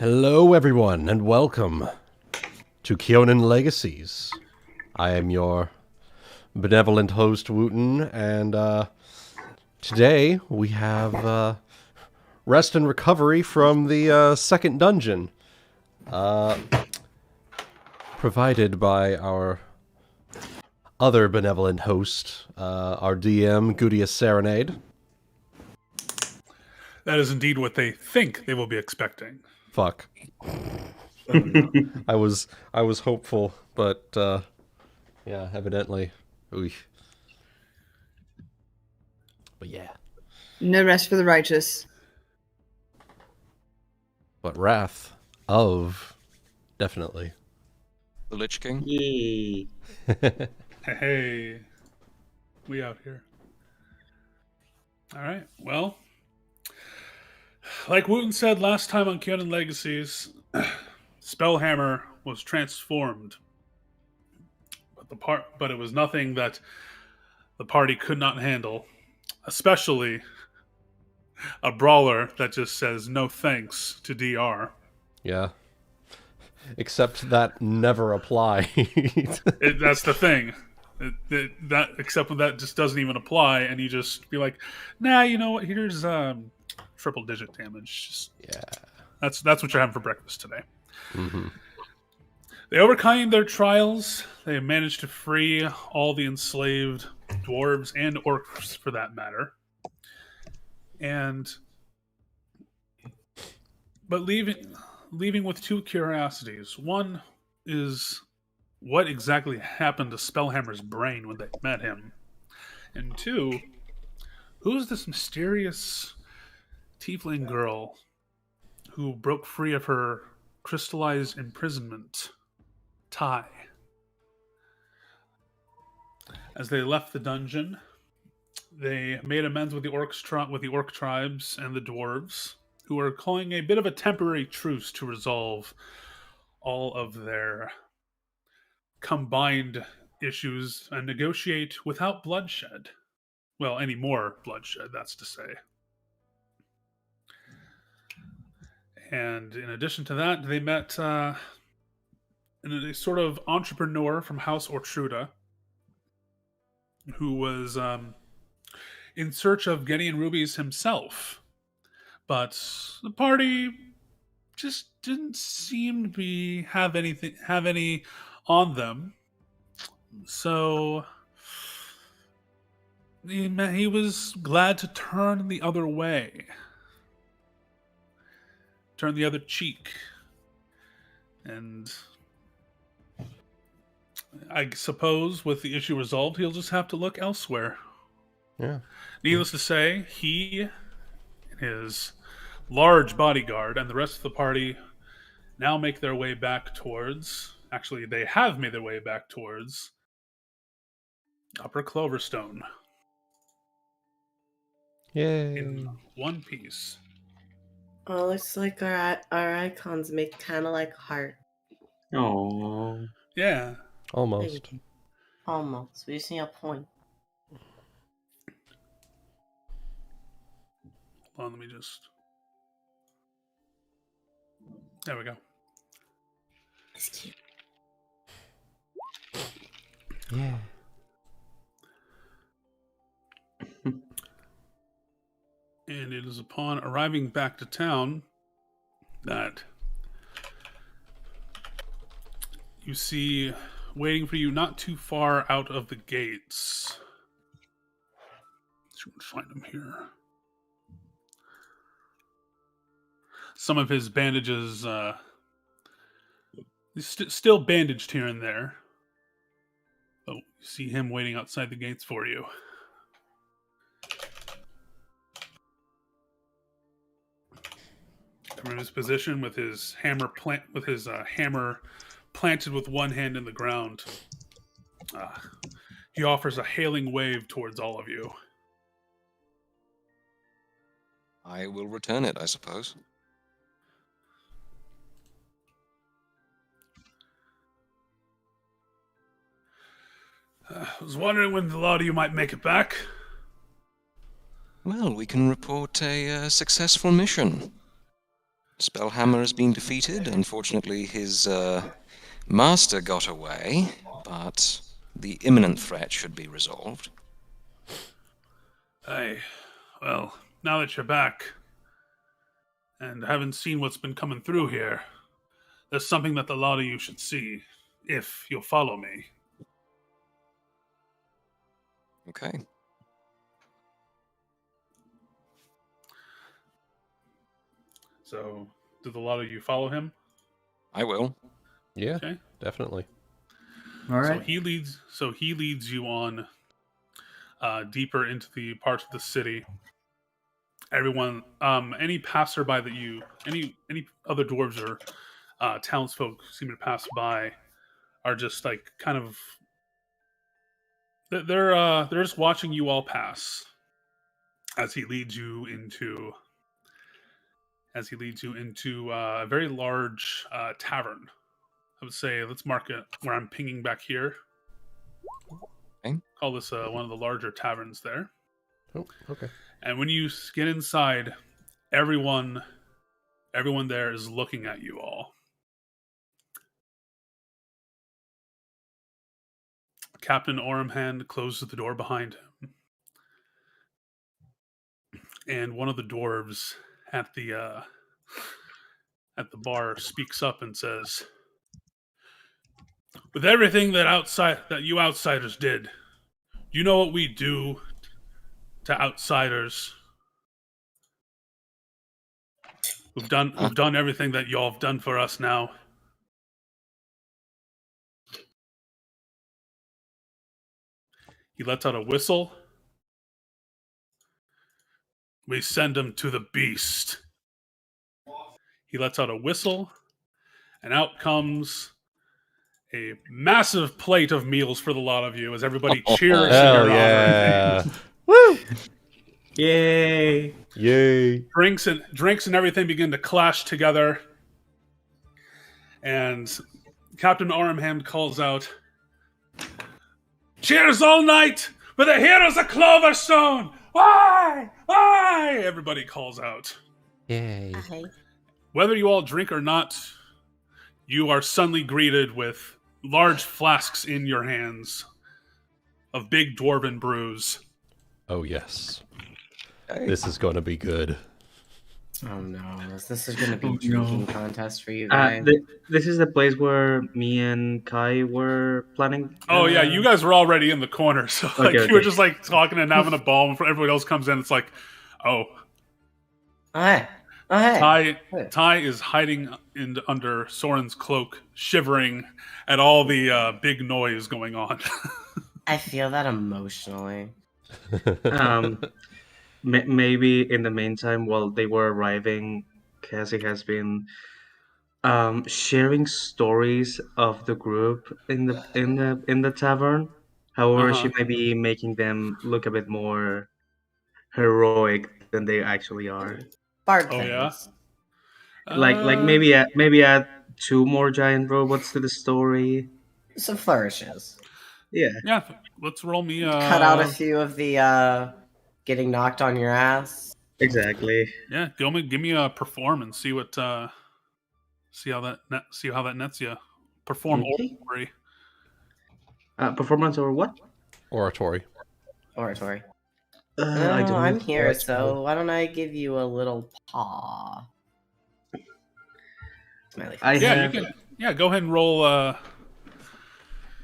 Hello, everyone, and welcome to Kyonin Legacies. I am your benevolent host, Wuten, and today we have rest and recovery from the second dungeon, provided by our other benevolent host, our DM, GutiuSerenade. That is indeed what they think they will be expecting. Fuck. I was hopeful, but yeah, evidently. Ooh. But yeah. No rest for the righteous. But wrath of definitely. The Lich King? Yay. Hey, we out here. All right, well, like Wooten said last time on Kyonin Legacies, Spellhammer was transformed, but it was nothing that the party could not handle, especially a Brawler that just says no thanks to DR. Yeah. Except that never applied. That's the thing. Except when that just doesn't even apply, and you just be like, nah, you know what? Here's triple digit damage. Just, yeah. That's what you're having for breakfast today. Mm-hmm. They overcame their trials. They managed to free all the enslaved dwarves and orcs, for that matter. But leaving with two curiosities. One is what exactly happened to Spellhammer's brain when they met him? And two, who's this mysterious tiefling girl who broke free of her crystallized imprisonment? Ty. As they left the dungeon, they made amends with the orc tribes and the dwarves, who were calling a bit of a temporary truce to resolve all of their combined issues and negotiate without bloodshed. Well, any more bloodshed, that's to say. And in addition to that, they met a sort of entrepreneur from House Ortruda, who was in search of Gideon Rubies himself. But the party just didn't seem to have any on them. So he was glad to turn the other way. Turn the other cheek. And I suppose with the issue resolved, he'll just have to look elsewhere. Yeah. Needless to say, he and his large bodyguard and the rest of the party now make their way back towards... Actually, they have made their way back towards Upper Cloverstone. Yay. In one piece. Oh, looks like our icons make kind of like a heart. Aww. Yeah. Almost. Almost. We see a point. Hold on, let me just... There we go. It's cute. Yeah. And it is upon arriving back to town that you see waiting for you not too far out of the gates. Let's find him here. Some of his bandages, he's still bandaged here and there. Oh, you see him waiting outside the gates for you. From his position with his hammer hammer planted with one hand in the ground, he offers a hailing wave towards all of you. I will return it, I suppose. I was wondering when the lot of you might make it back. Well, we can report a successful mission. Spellhammer has been defeated. Unfortunately, his master got away, but the imminent threat should be resolved. Hey, well, now that you're back and haven't seen what's been coming through here, there's something that a lot of you should see, if you'll follow me. Okay. So, did a lot of you follow him? I will. Yeah, Okay. definitely. All So right. he leads you on deeper into the parts of the city. Everyone, any passerby that any other dwarves or townsfolk seem to pass by are just like kind of they're just watching you all pass as he leads you into a very large tavern. I would say let's mark it where I'm pinging back here. Okay. Call this one of the larger taverns there. Oh, okay. And when you get inside, everyone there is looking at you all. Captain Ormhand closes the door behind him. And one of the dwarves at the bar speaks up and says, "With everything that you outsiders did, you know what we do to outsiders who've done everything that y'all have done for us now." He lets out a whistle. "We send him to the beast." He lets out a whistle, and out comes a massive plate of meals for the lot of you as everybody cheers in Hell your yeah! honor. Woo! Yay! Yay! Drinks and everything begin to clash together. And Captain Ormhand calls out, "Cheers all night for the heroes of Cloverstone! Aye! Aye!" Everybody calls out. Yay! Whether you all drink or not, you are suddenly greeted with large flasks in your hands of big dwarven brews. Oh yes, Okay. this is going to be good. Oh no, this is gonna be Oh, a drinking no. contest for you guys. This is the place where me and Kai were planning. Oh yeah, you guys were already in the corner, so like Okay, you were okay. just like talking and having a ball, and everybody else comes in. It's like, oh, Oh, hey. Ty is hiding under Sorren's cloak, shivering at all the big noise going on. I feel that emotionally. Maybe in the meantime, while they were arriving, Cassie has been sharing stories of the group in the tavern. However, Uh-huh. she might be making them look a bit more heroic than they actually are. Bard Oh, yeah? things. Like maybe add 2 more giant robots to the story. Some flourishes. Yeah. Yeah, let's roll me. Cut out a few of the getting knocked on your ass. Exactly. Yeah, give me a perform and see what see how that nets you. Perform Okay. oratory. Performance or what? Oratory. Oratory. I No, don't I'm know. here, so why don't I give you a little paw? Smiley I face. Yeah, have, you can. Yeah, go ahead and roll.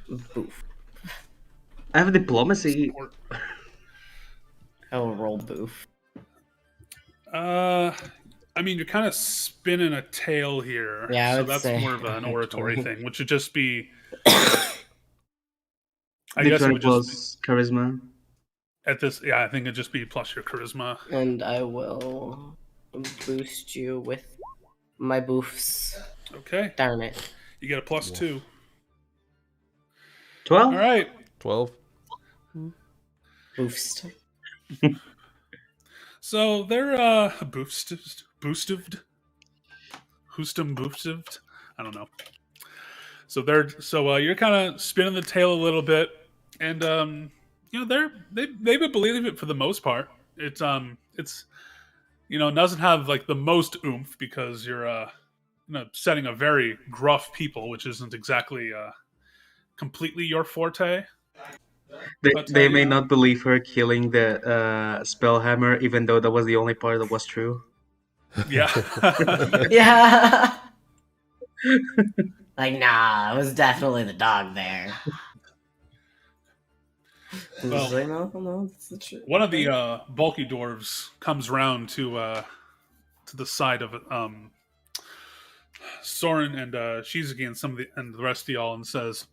Boof. I have diplomacy. Oh, roll boof. I mean, you're kind of spinning a tail here. Yeah, I so would that's say. more of an oratory thing, which would just be. I The guess it 20 would plus just charisma. at this. Yeah, I think it'd just be plus your charisma. And I will boost you with my boofs. Okay, Darn it. you get a +2. 12? All right. 12. Boofs. So they're boosted. I don't know. So you're kind of spinning the tail a little bit, and they've been believing it for the most part. It's doesn't have like the most oomph because you're setting a very gruff people, which isn't exactly completely your forte. They may not believe her killing the Spellhammer, even though that was the only part that was true. Yeah. Yeah. Like, nah, it was definitely the dog there. Well, It's like, no, it's the truth. one of the bulky dwarves comes round to the side of Sorren and Shizuki and the rest of y'all and says,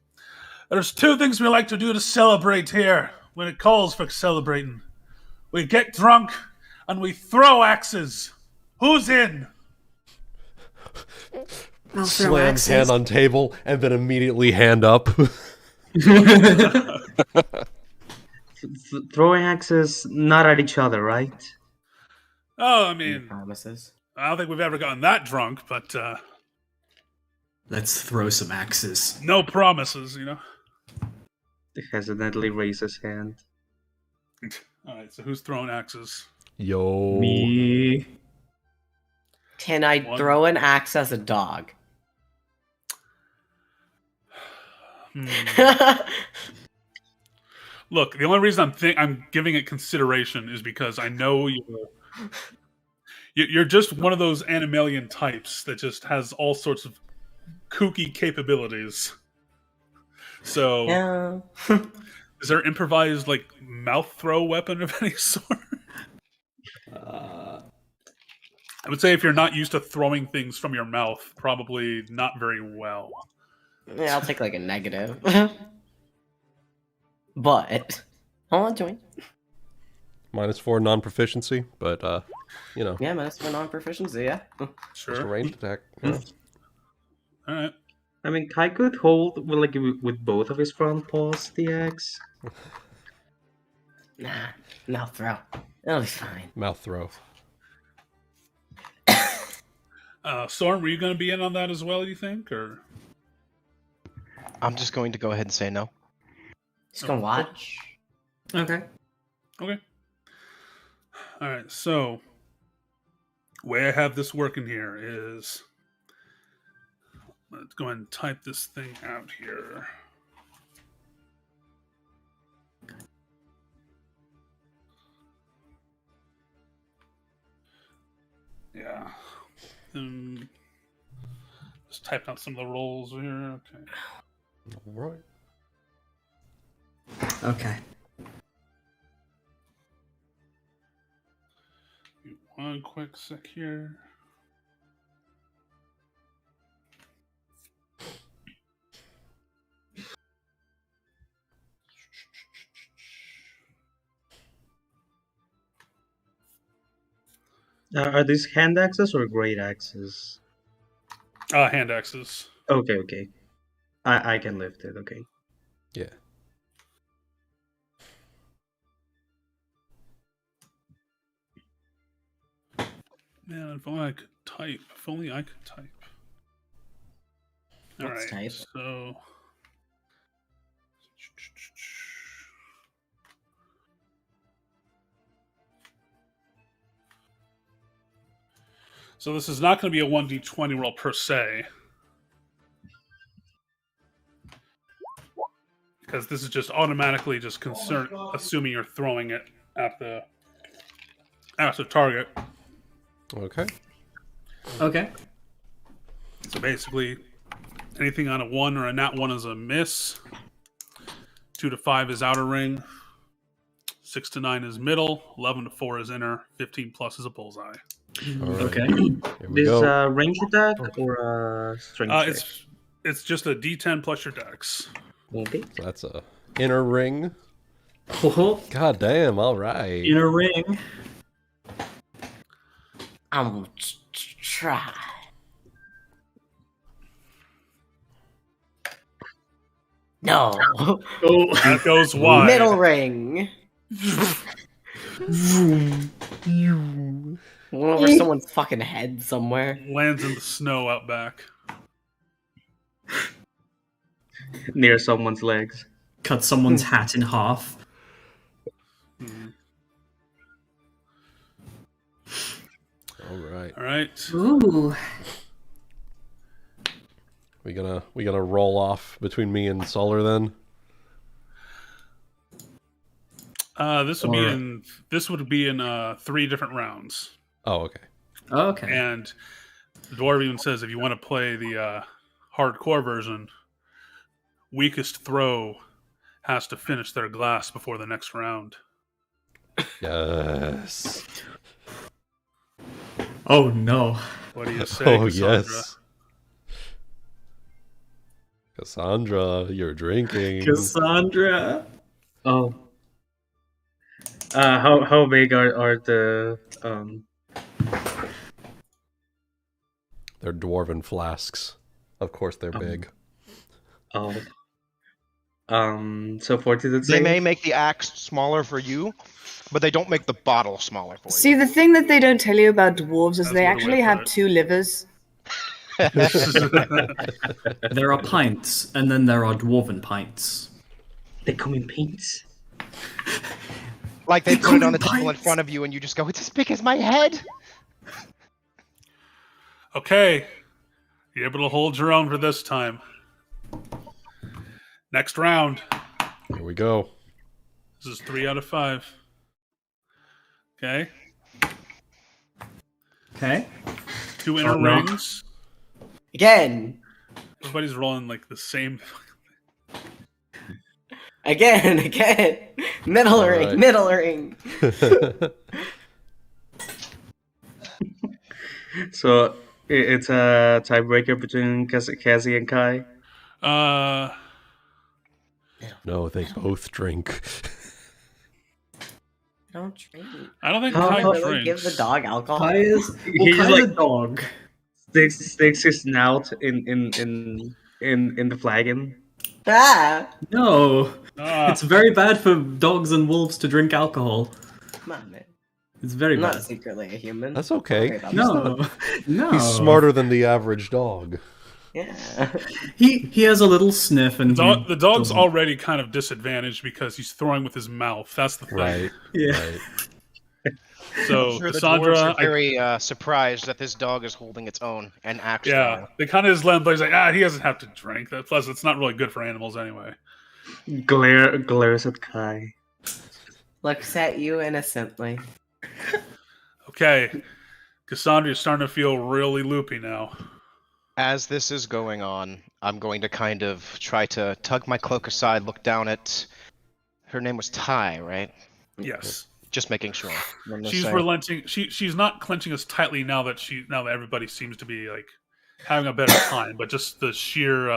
"There's two things we like to do to celebrate here when it calls for celebrating. We get drunk and we throw axes. Who's in?" Slams hand on table and then immediately hand up. Throwing axes not at each other, right? Oh, I mean, Promises. I don't think we've ever gotten that drunk, but Let's throw some axes. no promises, Hesitantly raises hand. All right, so who's throwing axes? Yo. Me. Can I One. throw an axe as a dog? Look, the only reason I'm giving it consideration is because I know you're just one of those animalian types that just has all sorts of kooky capabilities. So, Yeah. is there improvised like mouth throw weapon of any sort? I would say if you're not used to throwing things from your mouth, probably not very well. Yeah, I'll take like a negative. But I'll join. -4 non-proficiency, but Yeah, minus for non-proficiency. Yeah. just a Sure. ranged attack. Yeah. All right. I mean, Kai could hold with both of his front paws the axe. Nah, no throw. It'll be fine. Mouth throw. Sorren, were you going to be in on that as well? You think, or I'm just going to go ahead and say no. Just gonna watch. Okay. okay? All right. So, way I have this working here is let's go ahead and type this thing out here. Yeah. Just typing out some of the rolls here. Okay. All right. Okay. One quick sec here. Are these hand axes or great axes? Hand axes. Okay. I can lift it, okay. Yeah. Man, if only I could type. If only I could type. All Let's right. type. So. So this is not going to be a 1d20 roll per se. Because this is just automatically just assuming you're throwing it at the target. Okay. Okay. So basically, anything on a 1 or a nat 1 is a miss. 2 to 5 is outer ring. 6 to 9 is middle. 11 to 4 is inner. 15 plus is a bullseye. All right. Okay. Here we This go. range attack or a strength check? It's just a D10 plus your dex. Okay. So that's a inner ring. Oh, God damn. All right. inner ring. I'm gonna try. No. Oh. That goes wide. Middle ring. Went over someone's fucking head somewhere. Lands in the snow out back. Near someone's legs. Cut someone's hat in half. All right. All right. Ooh. We gonna roll off between me and Solar then. This would be in 3 different rounds. Oh, okay. Okay. And the dwarf even says if you want to play the hardcore version, weakest throw has to finish their glass before the next round. Yes. Oh no. What do you say, Oh Cassandra? yes. Cassandra, you're drinking. Cassandra. Oh. How big are the They're dwarven flasks. Of course, they're big. oh so fortitude They may save? make the axe smaller for you, but they don't make the bottle smaller for See, you. the thing that they don't tell you about dwarves is That's they one way actually to have put it. 2 livers. There are pints, and then there are dwarven pints. They come in pints. Like they put it on the Pints. table in front of you, and you just go, "It's as big as my head." Okay. You're able to hold your own for this time. Next round. Here we go. This is 3 out of 5. Okay. Okay. 2 inner no. rings. Again. Everybody's rolling like the same. Again. Middle All ring, right. middle ring. So it's a tiebreaker between Cassie and Kai. No, they both drink. Don't drink. I don't think How- Kai how- Really give the drinks. dog alcohol? Kai is He's Kai's like- a dog. Sticks his snout in the flagon. Ah! No. Ah, It's very bad for dogs and wolves to drink alcohol. Come on, man. It's very I'm not bad. secretly a human. That's Don't okay. worry about No. No. He's smarter than the average dog. that. Yeah. He has a little sniff and the dog's doesn't. already kind of disadvantaged because he's throwing with his mouth. That's the thing. Right. Yeah. Right. So I'm sure the dwarves Cassandra, are very surprised that this dog is holding its own and actually. yeah, they kind of just let him play. He's like, he doesn't have to drink. Plus, it's not really good for animals anyway. Glares at Kai. Looks at you innocently. Okay, Cassandra, you're starting to feel really loopy now. As this is going on, I'm going to kind of try to tug my cloak aside, look down at. Her name was Ty, right? Yes, Just making sure. I'm gonna she's say- relenting. She's not clenching as tightly now that everybody seems to be like having a better time. But just the sheer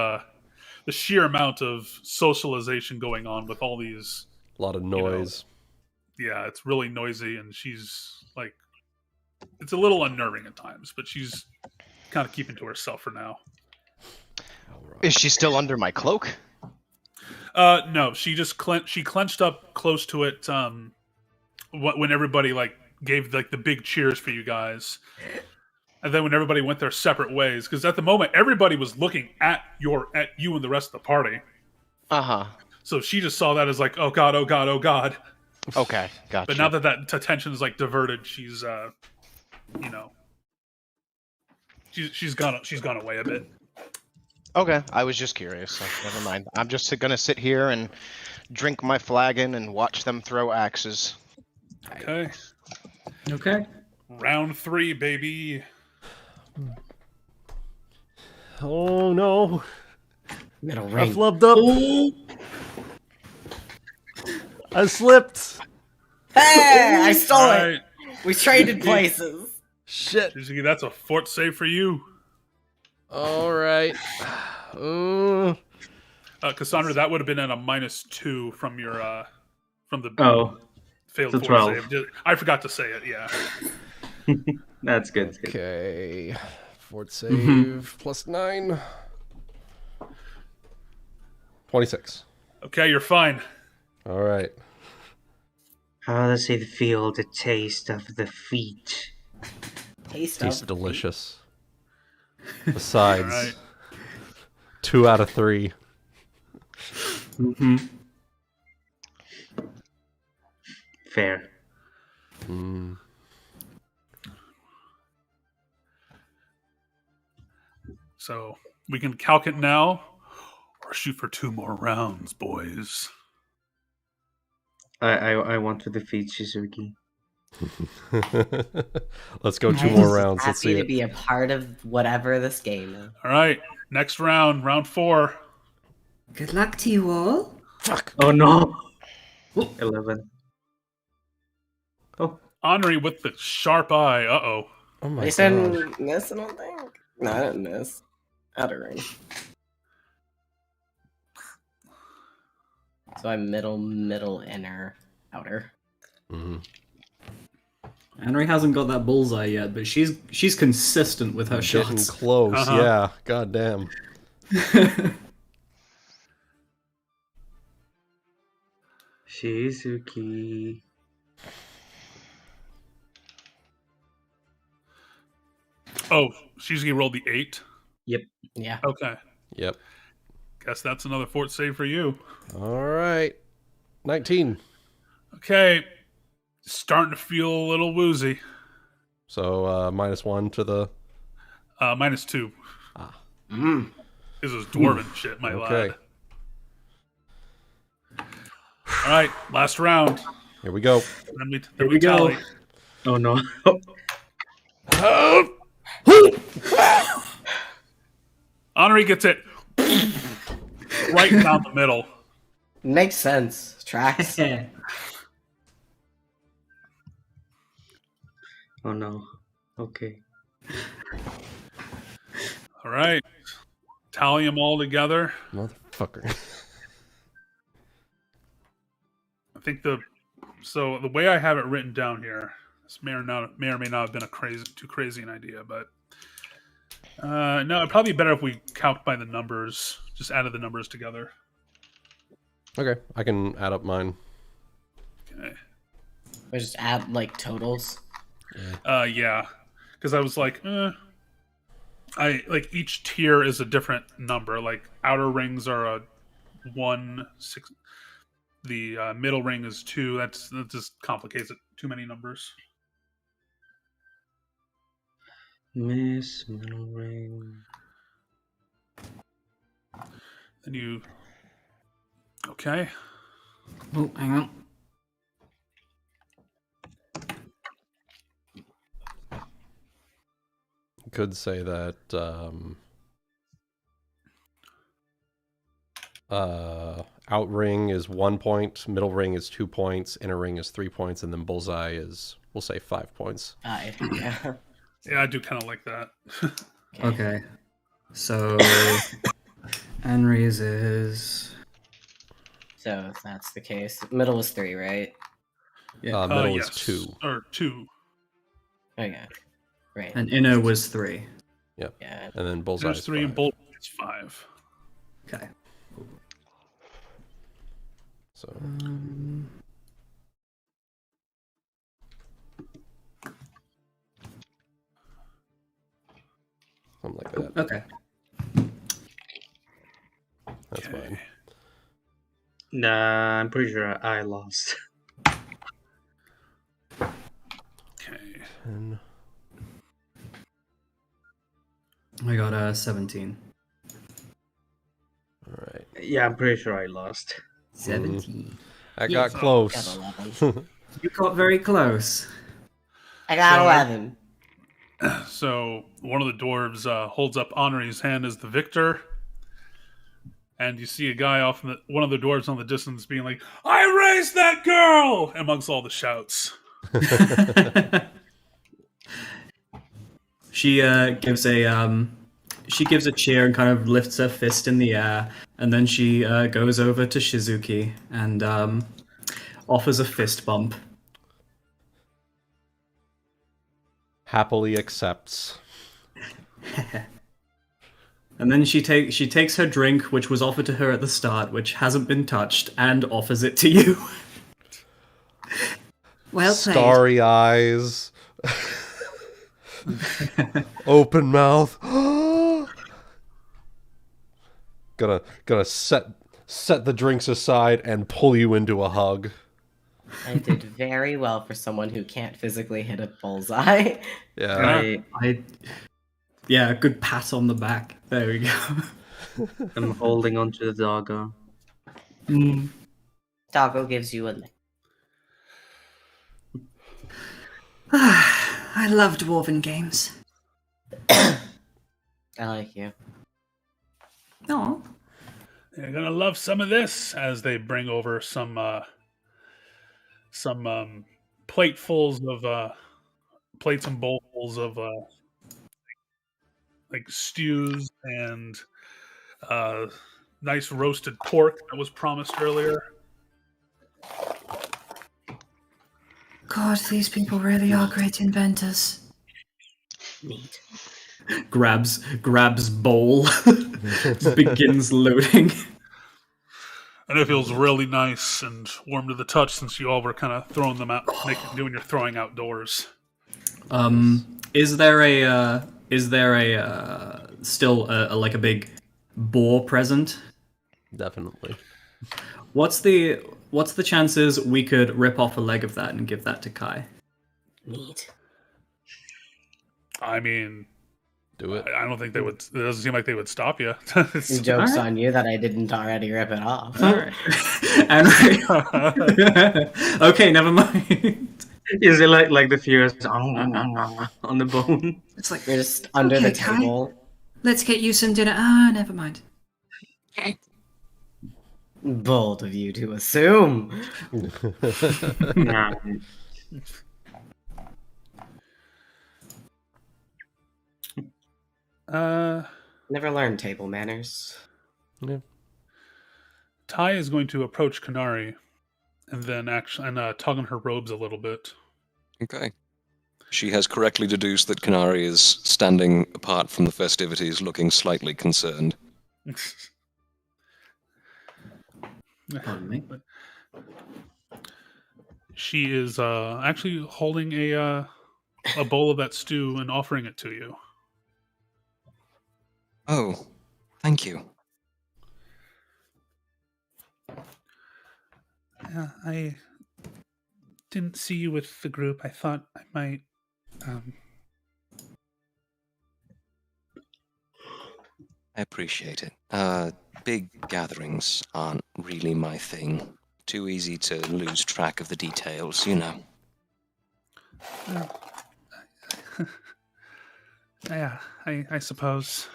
amount of socialization going on with all these. A lot of noise. Yeah, it's really noisy, and she's like, it's a little unnerving at times, but she's kind of keeping to herself for now. All right. Is she still under my cloak? No, she just clenched up close to it. When everybody like gave like the big cheers for you guys, and then when everybody went their separate ways, because at the moment everybody was looking at you and the rest of the party. Uh-huh. So she just saw that as like, oh god, oh god, oh god. Okay, gotcha. But now that attention is like diverted, she's she's gone away a bit. Okay, I was just curious, so never mind. I'm just gonna sit here and drink my flagon and watch them throw axes. Okay, Okay. round 3, baby. Oh no. Middle I ring. flubbed up. I slipped. Hey! I stole All it! right, We traded places. Shit. Shizuki, that's a fort save for you. All right. Cassandra, that would have been at a -2 from your from the Oh, failed so fort 12. save. I forgot to say it. Yeah. that's good. Okay. Fort save plus 9. 26. Okay, you're fine. All right. How does it feel, the taste of defeat? Tastes delicious. Besides, All right. 2 out of 3. Mm-hmm. Fair. So we can calc it now or shoot for 2 more rounds, boys. I want to defeat Shizuki. Let's go 2 I'm more just rounds. Let's see happy to it. be a part of whatever this game is. All right, next round, round 4. Good luck to you all. Fuck. Oh no! 11. Oh, Anri with the sharp eye. Uh-oh. Oh my You god. didn't miss, I don't think. No, I didn't miss. Outer ring. So I'm middle, inner, outer. Mm-hmm. Anri hasn't got that bullseye yet, but she's consistent with her Getting shots. close, Uh-huh. yeah. God damn. Shizuki. Oh, Shizuki rolled the 8. Yeah. Okay. Yep. Guess that's another fort save for you. All right. 19. Okay. Starting to feel a little woozy. So -1 to the. -2. Mm. This is dwarven shit, my Okay. lad. All right, last round. Here we go. Then we go. tally. Oh no. Anri gets it right down the middle. Makes sense. Tracks. Oh no. Okay. All right. Tally them all together. Motherfucker. I think the way I have it written down here, this may or may not have been too crazy an idea, but no, it'd probably be better if we calc by the numbers, just added the numbers together. Okay, I can add up mine. Okay. We just add like totals. Yeah, because I was like, I like each tier is a different number. Like outer rings are a 1, 6. The middle ring is 2. That just complicates it. Too many numbers. Miss middle ring. Then you. Okay. Oh, hang on. Could say that out ring is 1 point, middle ring is 2 points, inner ring is 3 points, and then bullseye is, we'll say, 5 points. Yeah. Yeah, I do kind of like that. Okay. So Anri's is So if that's the case, middle is 3, right? Middle yes. is 2. Or 2. Okay. Right. and inner was 3. Yeah. And then bullseye There's is 3 and 5. bolt is 5. Okay. So something like that. Okay. That's Okay. fine. Nah, I'm pretty sure I lost. Okay. And I got 17. all right. Yeah, I'm pretty sure I lost. 17. I Yeah, got so close. got 11. You got very close. I got So- 11. So one of the dwarves holds up Anri's hand as the victor. And you see a guy off in one of the dwarves on the distance being like, "I raised that girl!" amongst all the shouts. She gives a cheer and kind of lifts her fist in the air, and then she goes over to Shizuki and offers a fist bump. Happily accepts. And then she takes her drink, which was offered to her at the start, which hasn't been touched, and offers it to you. Well played. Starry eyes. Open mouth. gonna set the drinks aside and pull you into a hug. I did very well for someone who can't physically hit a bullseye. Yeah. Yeah, a good pat on the back. There we go. I'm holding onto the doggo. Doggo gives you a lick. I love dwarven games. I like you. Oh, You're gonna love some of this as they bring over some platefuls of plates and bowls of like stews and nice roasted pork that was promised earlier. God, these people really are great inventors. Neat. grabs bowl, begins loading. And it feels really nice and warm to the touch since you all were kind of throwing them out, doing your throwing outdoors. Is there a still like a big boar present? Definitely. What's the chances we could rip off a leg of that and give that to Kai? Neat. I mean, Do it. I don't think they would. It doesn't seem like they would stop you. Joke's Alright. on you that I didn't already rip it off. All right. Anri. Okay, never mind. Is it like the furious on the bone? It's like, You're just under Okay, the Kai. table. let's get you some dinner. Ah, never mind. Bold of you to assume. Nah. Never learned table manners. Ty is going to approach Kanari and then tug on her robes a little bit. Okay. She has correctly deduced that Kanari is standing apart from the festivities, looking slightly concerned. Pardon me. She is actually holding a bowl of that stew and offering it to you. Oh, thank you. I didn't see you with the group. I thought I might. I appreciate it. Big gatherings aren't really my thing. Too easy to lose track of the details, you know. Yeah, I suppose.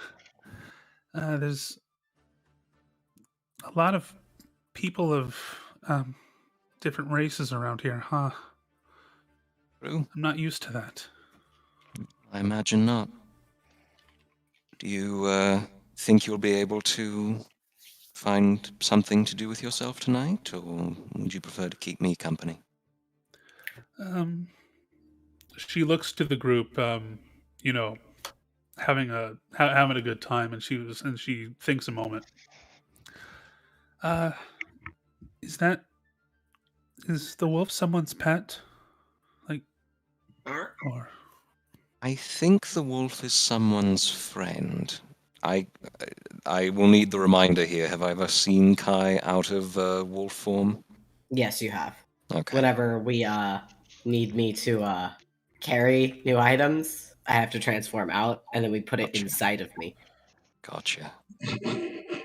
There's a lot of people of different races around here, huh? True? I'm not used to that. I imagine not. Do you think you'll be able to find something to do with yourself tonight, or would you prefer to keep me company? She looks to the group, having a good time, and she thinks a moment. Is the wolf someone's pet? Like, or I think the wolf is someone's friend. I will need the reminder here. Have I ever seen Kai out of wolf form? Yes, you have. Okay. Whenever we need me to carry new items, I have to transform out, and then we put it Gotcha. inside of me. Gotcha.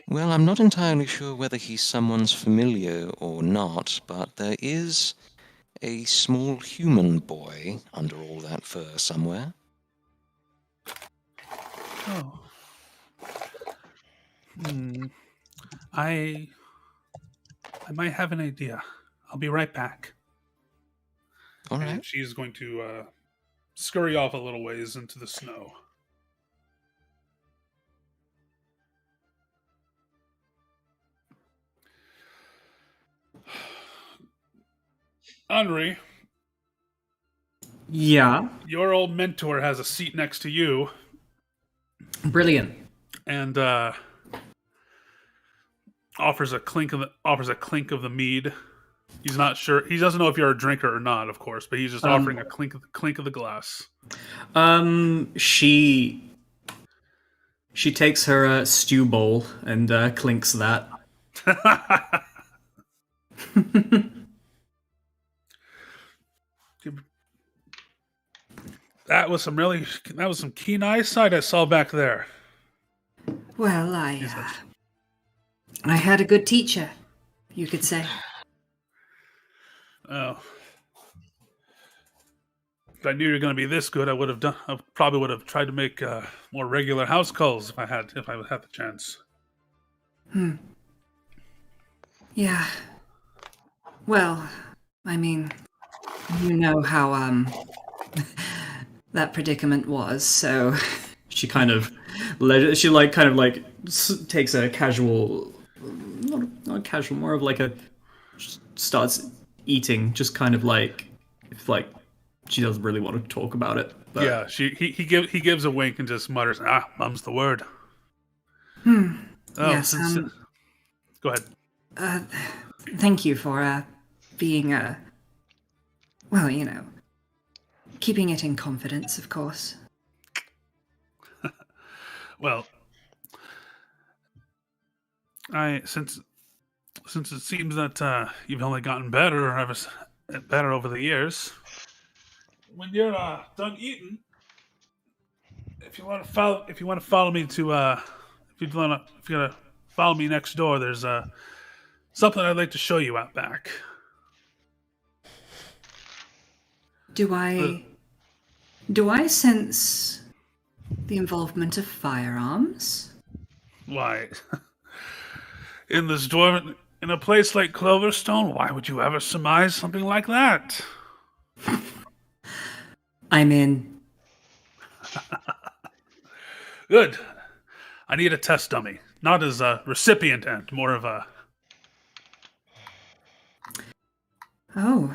Well, I'm not entirely sure whether he's someone's familiar or not, but there is a small human boy under all that fur somewhere. oh, I might have an idea. I'll be right back. All And right. she's going to scurry off a little ways into the snow. Anri, Yeah. your old mentor has a seat next to you, Brilliant. and offers a clink of the mead. He's not sure. He doesn't know if you're a drinker or not, of course, but he's just offering a clink of the glass. She takes her stew bowl and clinks that. That was some keen eyesight I saw back there. Well, He says. I had a good teacher, you could say. Oh. If I knew you were going to be this good, I probably would have tried to make more regular house calls if I had the chance. Yeah. Well, I mean, you know how that predicament was, so She kind of, takes a casual, not casual, more of like a, starts eating, just kind of like, if like, she doesn't really want to talk about it. But Yeah, he gives a wink and just mutters, mum's the word. yes. Go ahead. Thank you for being well, you know, keeping it in confidence, of course. Well, since it seems that you've only gotten better over the years, when you're done eating, if you want to follow me to if you want to follow me next door, there's something I'd like to show you out back. Do I sense the involvement of firearms? Why? In a place like Cloverstone, why would you ever surmise something like that? I'm in. Good. I need a test dummy, not as a recipient end, more of a. Oh,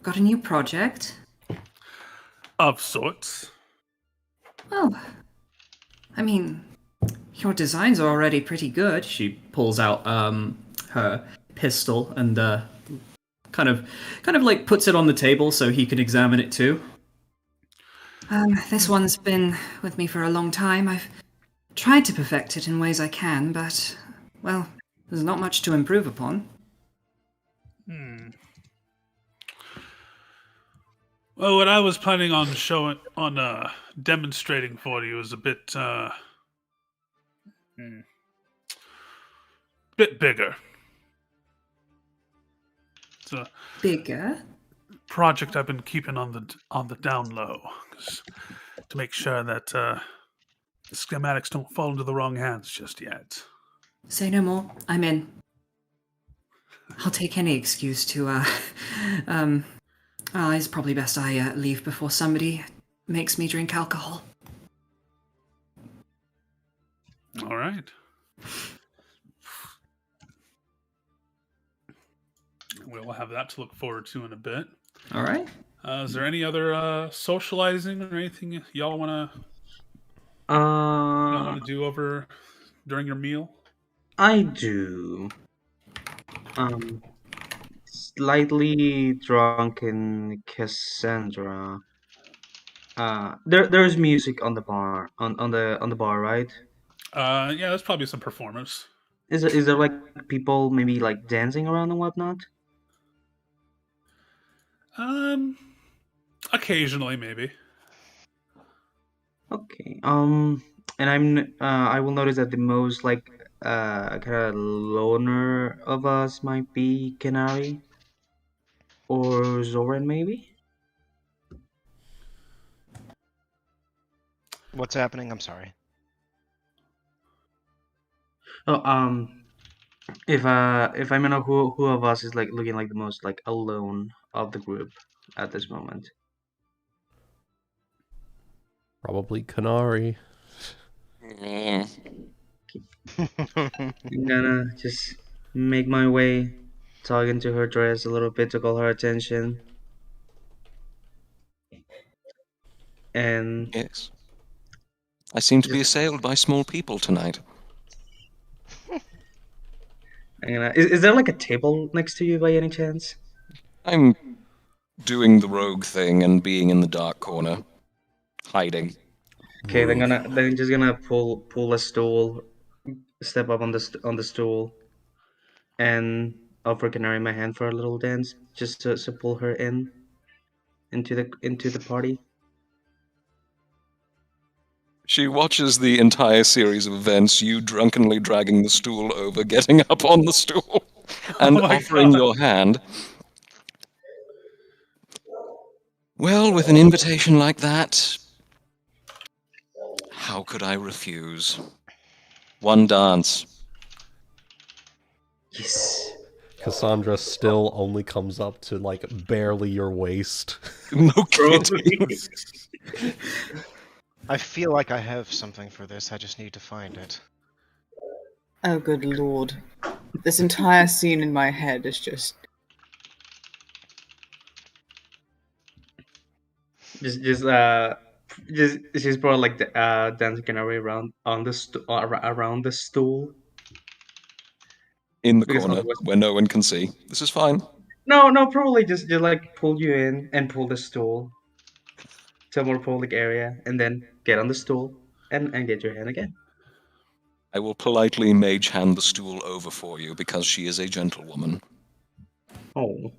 got a new project? Of sorts. Well, I mean, your designs are already pretty good. she pulls out her pistol and kind of like puts it on the table so he can examine it too. This one's been with me for a long time. I've tried to perfect it in ways I can, but, well, there's not much to improve upon. Well, what I was planning on demonstrating for you is a bit bigger. It's a Bigger? project I've been keeping on the down low, to make sure that the schematics don't fall into the wrong hands just yet. Say no more. I'm in. I'll take any excuse to, it's probably best I leave before somebody makes me drink alcohol. All right. We'll have that to look forward to in a bit. All right. Is there any other socializing or anything y'all want Uh, to do over during your meal? I do. Slightly drunken Cassandra. There's music on the bar on the bar, right? Yeah, there's probably some performance. Is there like people maybe like dancing around and whatnot? Occasionally, maybe. Okay. And I will notice that the most like kind of loner of us might be Kanari or Sorren maybe. What's happening? I'm sorry. Oh, if I may know who of us is like looking like the most like alone of the group at this moment. Probably Kanari. Yeah. I'm gonna just make my way, talking to her dress a little bit to call her attention. And Yes. I seem to be assailed by small people tonight. is there like a table next to you by any chance? I'm doing the rogue thing and being in the dark corner, hiding. Okay, then just gonna pull a stool, step up on the stool, and offer Canary my hand for a little dance, just to pull her into the party. She watches the entire series of events, you drunkenly dragging the stool over, getting up on the stool, and my offering God. your hand. Well, with an invitation like that, how could I refuse? One dance. Yes. Cassandra still only comes up to, like, barely your waist. No kidding. Probably. I feel like I have something for this. I just need to find it. Oh, good lord. This entire scene in my head is just... She's brought like the dancing Kanari around on the around the stool. In the Because corner, otherwise- where no one can see. This is fine. No, probably just like pull you in and pull the stool to a more public area, and then get on the stool and get your hand again. I will politely mage hand the stool over for you, because she is a gentlewoman. Oh.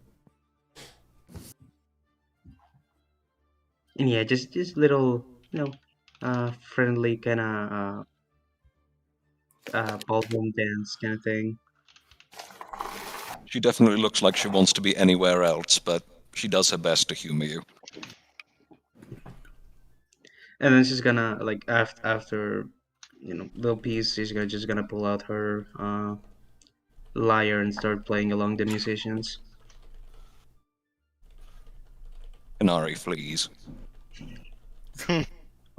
And yeah, just little, friendly kind of ballroom dance kind of thing. She definitely looks like she wants to be anywhere else, but she does her best to humor you. And then she's gonna like after little piece, she's just gonna pull out her lyre and start playing along the musicians. Kanari flees.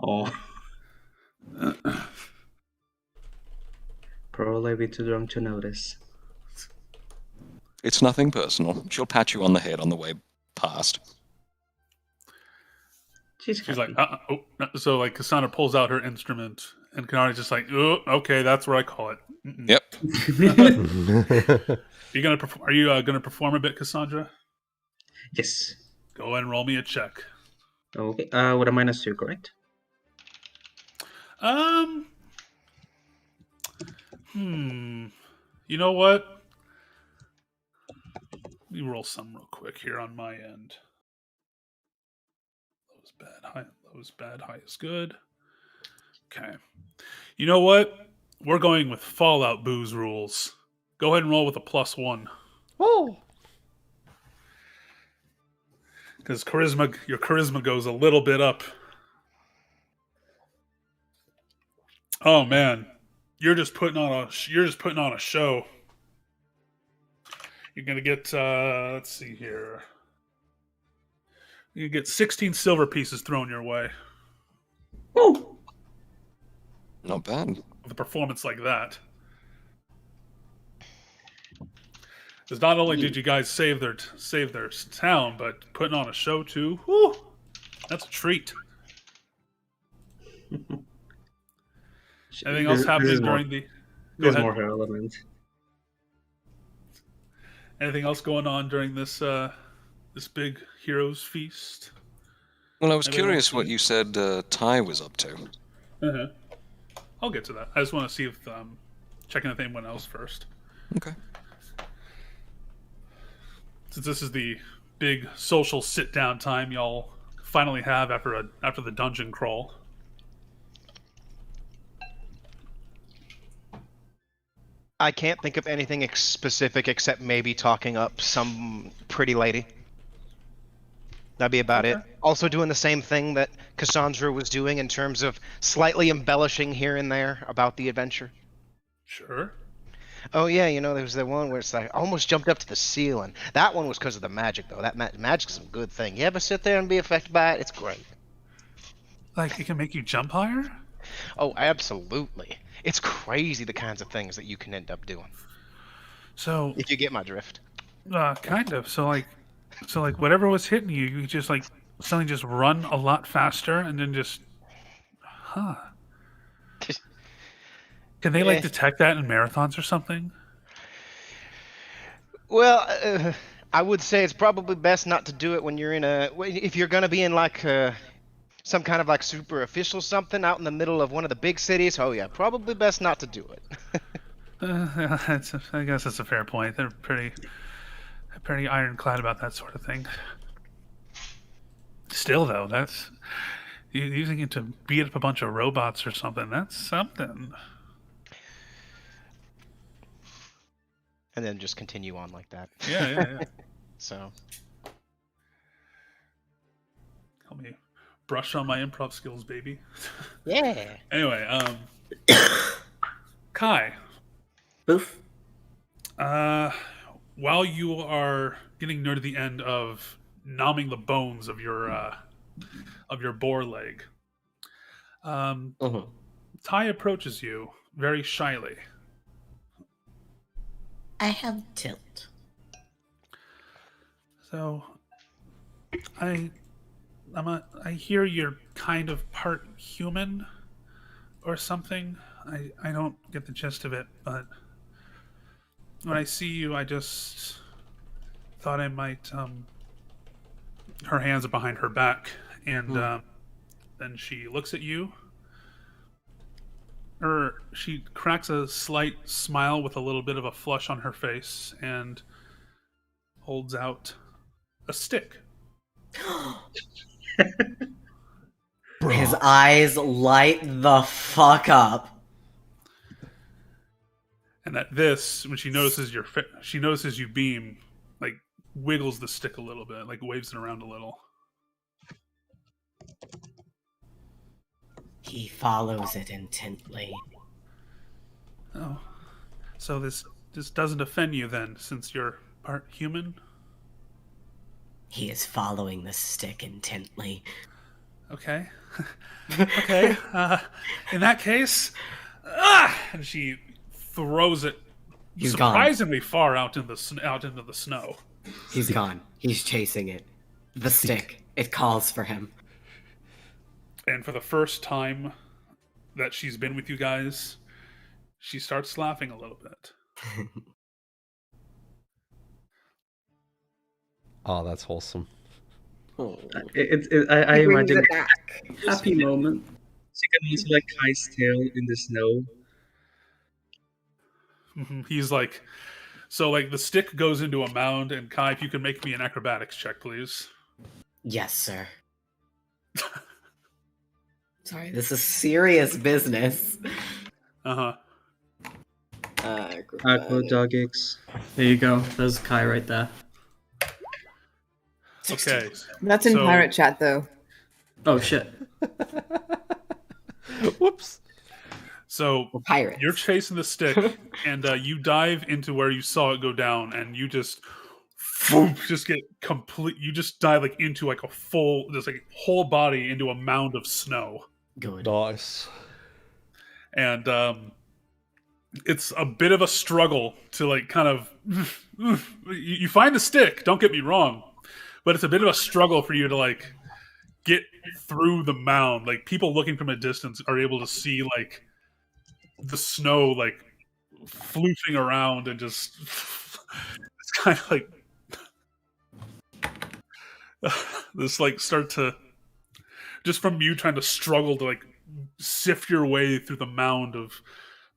Oh. Probably a bit too drunk to notice. It's nothing personal. She'll pat you on the head on the way past. She's like, so like Cassandra pulls out her instrument, and Kanari's just like, oh, okay, that's what I call it. Mm-mm. Yep. Are you gonna perform a bit, Cassandra? Yes. Go ahead and roll me a check. Okay. With a -2, correct? You know what? Let me roll some real quick here on my end. Low is bad, high is good. Okay. You know what? We're going with Fallout booze rules. Go ahead and roll with a +1. Oh! Because your charisma goes a little bit up. Oh man, you're just putting on a show. You're gonna get let's see here. You get 16 silver pieces thrown your way. Oh. Not bad. With a performance like that. Because not only did you guys save their town, but putting on a show too. Whew, that's a treat. Anything else happening during the? There's more her element. Anything else going on during this this big heroes feast? Well, I was curious what you said Ty was up to. Uh-huh. I'll get to that. I just want to see if checking if anyone else first. Okay. Since this is the big social sit-down time y'all finally have after the dungeon crawl. I can't think of anything specific except maybe talking up some pretty lady. That'd be about it. Also doing the same thing that Cassandra was doing in terms of slightly embellishing here and there about the adventure. Sure. Oh yeah, there was the one where it's like almost jumped up to the ceiling. That one was because of the magic, though. That magic's some good thing. You ever sit there and be affected by it? It's great. Like, it can make you jump higher? Oh, absolutely. It's crazy the kinds of things that you can end up doing. So, if you get my drift. Kind of. So like whatever was hitting you, you just like suddenly just run a lot faster and then just, Can they like detect that in marathons or something? Well, I would say it's probably best not to do it when you're if you're going to be in like some kind of like super official something out in the middle of one of the big cities. Oh yeah, probably best not to do it. I guess that's a fair point. They're pretty ironclad about that sort of thing. Still though, Using it to beat up a bunch of robots or something. That's something. And then just continue on like that. Yeah. So. Help me brush on my improv skills, baby. Yeah. Anyway, Kai. Boof. While you are getting near to the end of numbing the bones of your boar leg, Ty approaches you very shyly. I have tilt. So, I hear you're kind of part human or something. I don't get the gist of it, but when I see you, I just thought I might. Her hands are behind her back, and then she looks at you. She cracks a slight smile with a little bit of a flush on her face and holds out a stick. His eyes light the fuck up. And at this, when she notices she notices you beam, like wiggles the stick a little bit, like waves it around a little. He follows it intently. Oh, so this doesn't offend you then, since you're part human? He is following the stick intently. Okay. Okay. In that case, and she throws it He's surprisingly far out into the snow. He's gone. He's chasing it. The stick. It calls for him. And for the first time that she's been with you guys, she starts laughing a little bit. Oh, that's wholesome. I imagine Happy moment. she can use like Kai's tail in the snow. He's like, so like the stick goes into a mound, and Kai, if you can make me an acrobatics check, please. Yes, sir. Sorry, this is serious business. Acrobatics. There you go. There's Kai right there. Okay. That's in pirate chat, though. Oh shit. Whoops. So Pirates. You're chasing the stick, and you dive into where you saw it go down, and you just get complete. You just dive like into like a full, just like whole body into a mound of snow. Good. Nice. And it's a bit of a struggle to like kind of. You find the stick. Don't get me wrong, but it's a bit of a struggle for you to like get through the mound. Like people looking from a distance are able to see like the snow like floofing around and just it's kind of like this like start to just from you trying to struggle to like sift your way through the mound of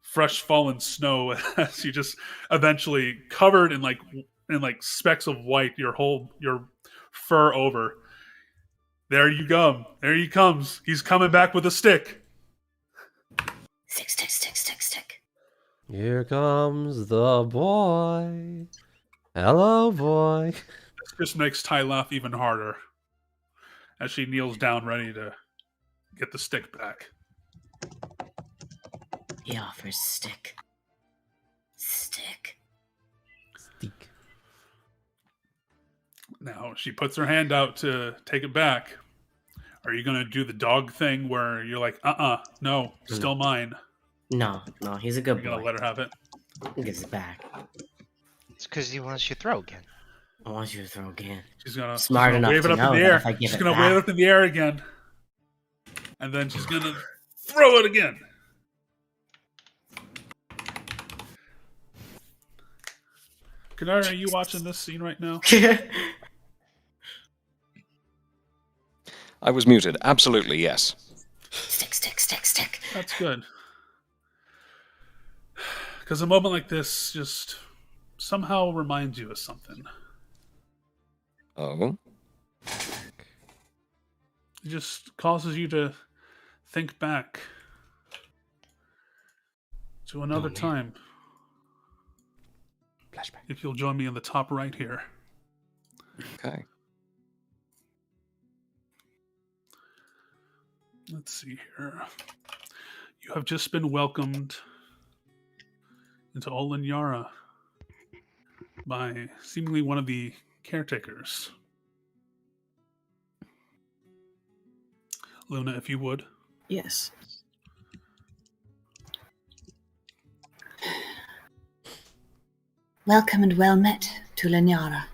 fresh fallen snow as you just eventually covered in like specks of white your fur over. There you go. There he comes. He's coming back with a stick. Stick. Here comes the boy. Hello, boy. This just makes Ty laugh even harder as she kneels down ready to get the stick back. He offers stick. Stick. Now she puts her hand out to take it back. Are you gonna do the dog thing where you're like, no, still mine? No, he's a good You're gonna boy. let her have it? He gives it back. It's because he wants you to throw again. I want you to throw again. She's gonna Smart enough wave it to up know in the that air. if I give She's it gonna back- wave it up in the air again, and then she's gonna throw it again. Kanari, are you watching this scene right now? I was muted. Absolutely, yes. Stick. That's good. Because a moment like this just somehow reminds you of something. Oh? It just causes you to think back to another time. Flashback. If you'll join me in the top right here. Okay. Let's see here. You have just been welcomed into Olinyara by seemingly one of the caretakers. Luna, if you would. Yes. Welcome and well met to Linyara.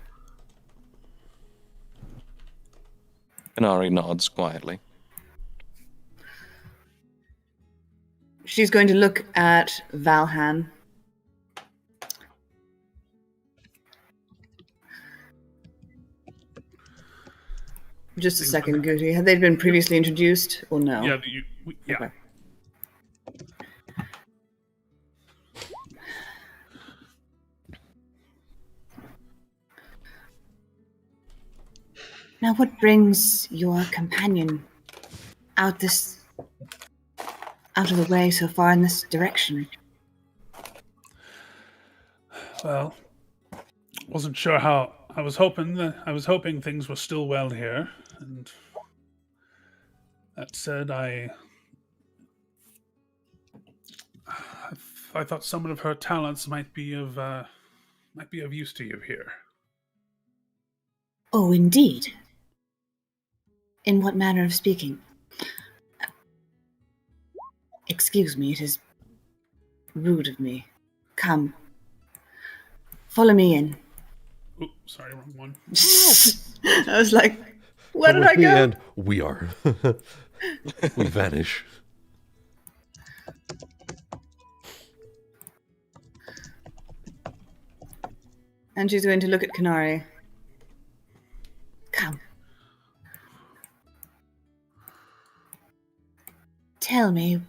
Kanari nods quietly. She's going to look at Valhan. Just a second, Guti. Have they been previously introduced or no? Yeah, yeah. Okay. Now, what brings your companion out of the way so far in this direction? Well, wasn't sure how. I was hoping things were still well here, and that said, I thought some of her talents might be of use to you here. Oh, indeed. In what manner of speaking? Excuse me, it is rude of me. Come. Follow me in. Oops, sorry, wrong one. I was like, where Come did I with me go? and we are. We vanish. And she's going to look at Kanari. Come. Tell me,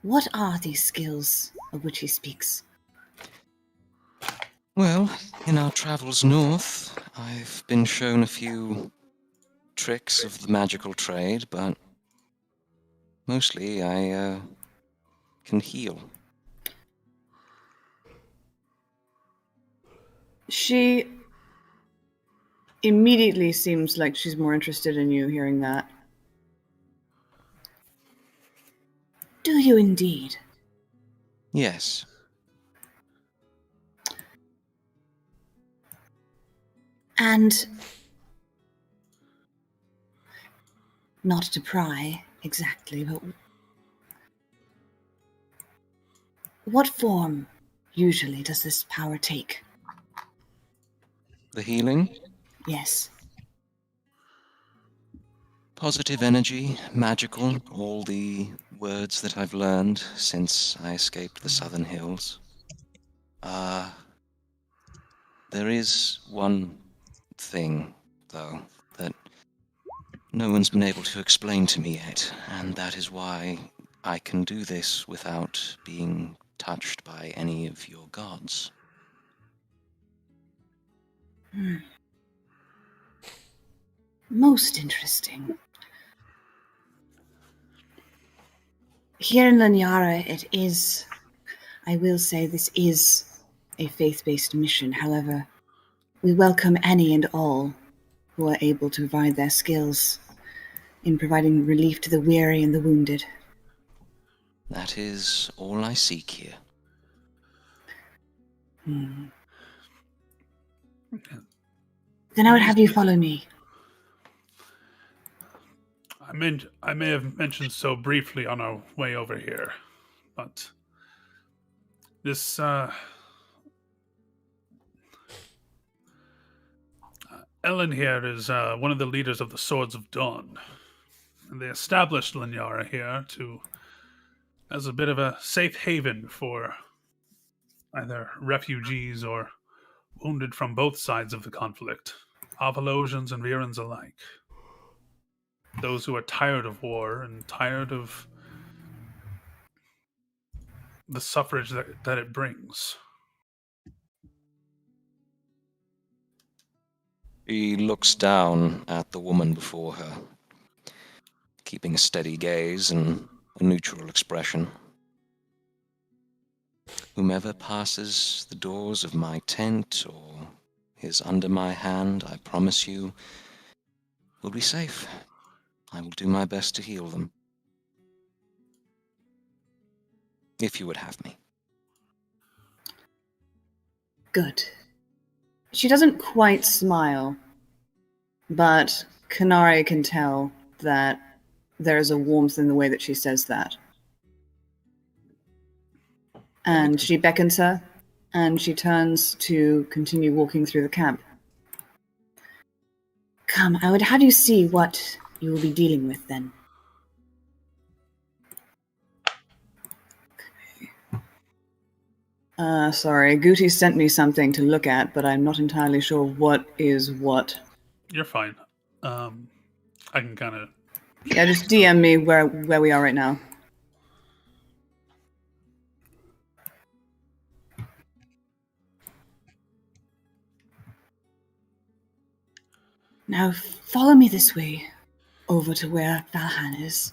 what are these skills of which he speaks? Well, in our travels north, I've been shown a few tricks of the magical trade, but mostly I can heal. She immediately seems like she's more interested in you hearing that. Do you indeed? Yes. And not to pry exactly, but what form usually does this power take? The healing? Yes. Positive energy, magical, all the words that I've learned since I escaped the Southern Hills. There is one thing, though, that no one's been able to explain to me yet, and that is why I can do this without being touched by any of your gods. Most interesting. Here in Linyara, it is, I will say this is a faith-based mission. However, we welcome any and all who are able to provide their skills in providing relief to the weary and the wounded. That is all I seek here. Then I would have you follow me. I may have mentioned so briefly on our way over here, but this Ellen here is one of the leaders of the Swords of Dawn, and they established Linyara here as a bit of a safe haven for either refugees or wounded from both sides of the conflict, Avalosians and Virans alike. Those who are tired of war and tired of the suffrage that it brings. He looks down at the woman before her. keeping a steady gaze and a neutral expression. Whomever passes the doors of my tent or is under my hand, I promise you, will be safe. I will do my best to heal them. If you would have me. Good. She doesn't quite smile, but Kanari can tell that there is a warmth in the way that she says that. And she beckons her, and she turns to continue walking through the camp. Come, I would have you see what you will be dealing with then. Sorry, Guti sent me something to look at, but I'm not entirely sure what is what. You're fine. I can kind of... Yeah, just DM me where we are right now. Now follow me this way, over to where Valhan is.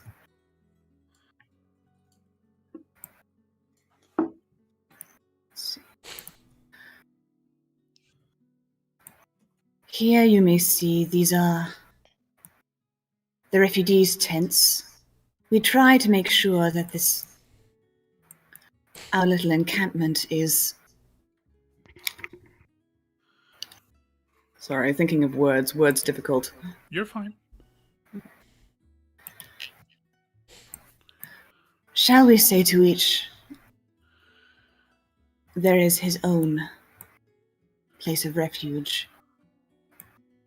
Let's see. Here you may see these are the refugees' tents. We try to make sure that our little encampment is... Sorry, thinking of words. Words difficult. You're fine. Shall we say to each, there is his own place of refuge.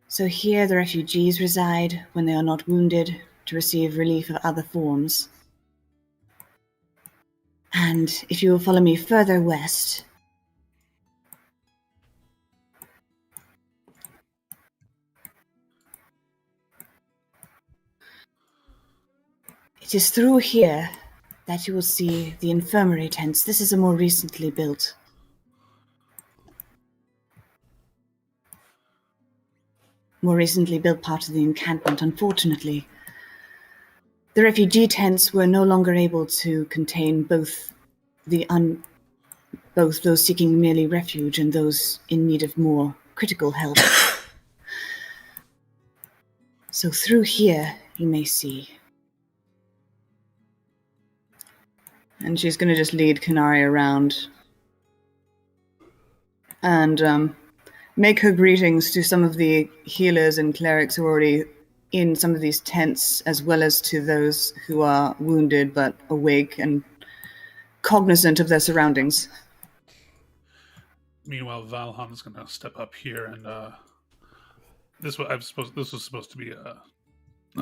So here the refugees reside when they are not wounded to receive relief of other forms. And if you will follow me further west, it is through here that you will see the infirmary tents. This is a more recently built. Part of the encampment. Unfortunately, the refugee tents were no longer able to contain both those seeking merely refuge and those in need of more critical help. So through here, you may see. And she's going to just lead Kanari around and make her greetings to some of the healers and clerics who are already in some of these tents, as well as to those who are wounded but awake and cognizant of their surroundings. Meanwhile, Valhan is going to step up here, and this was supposed to be a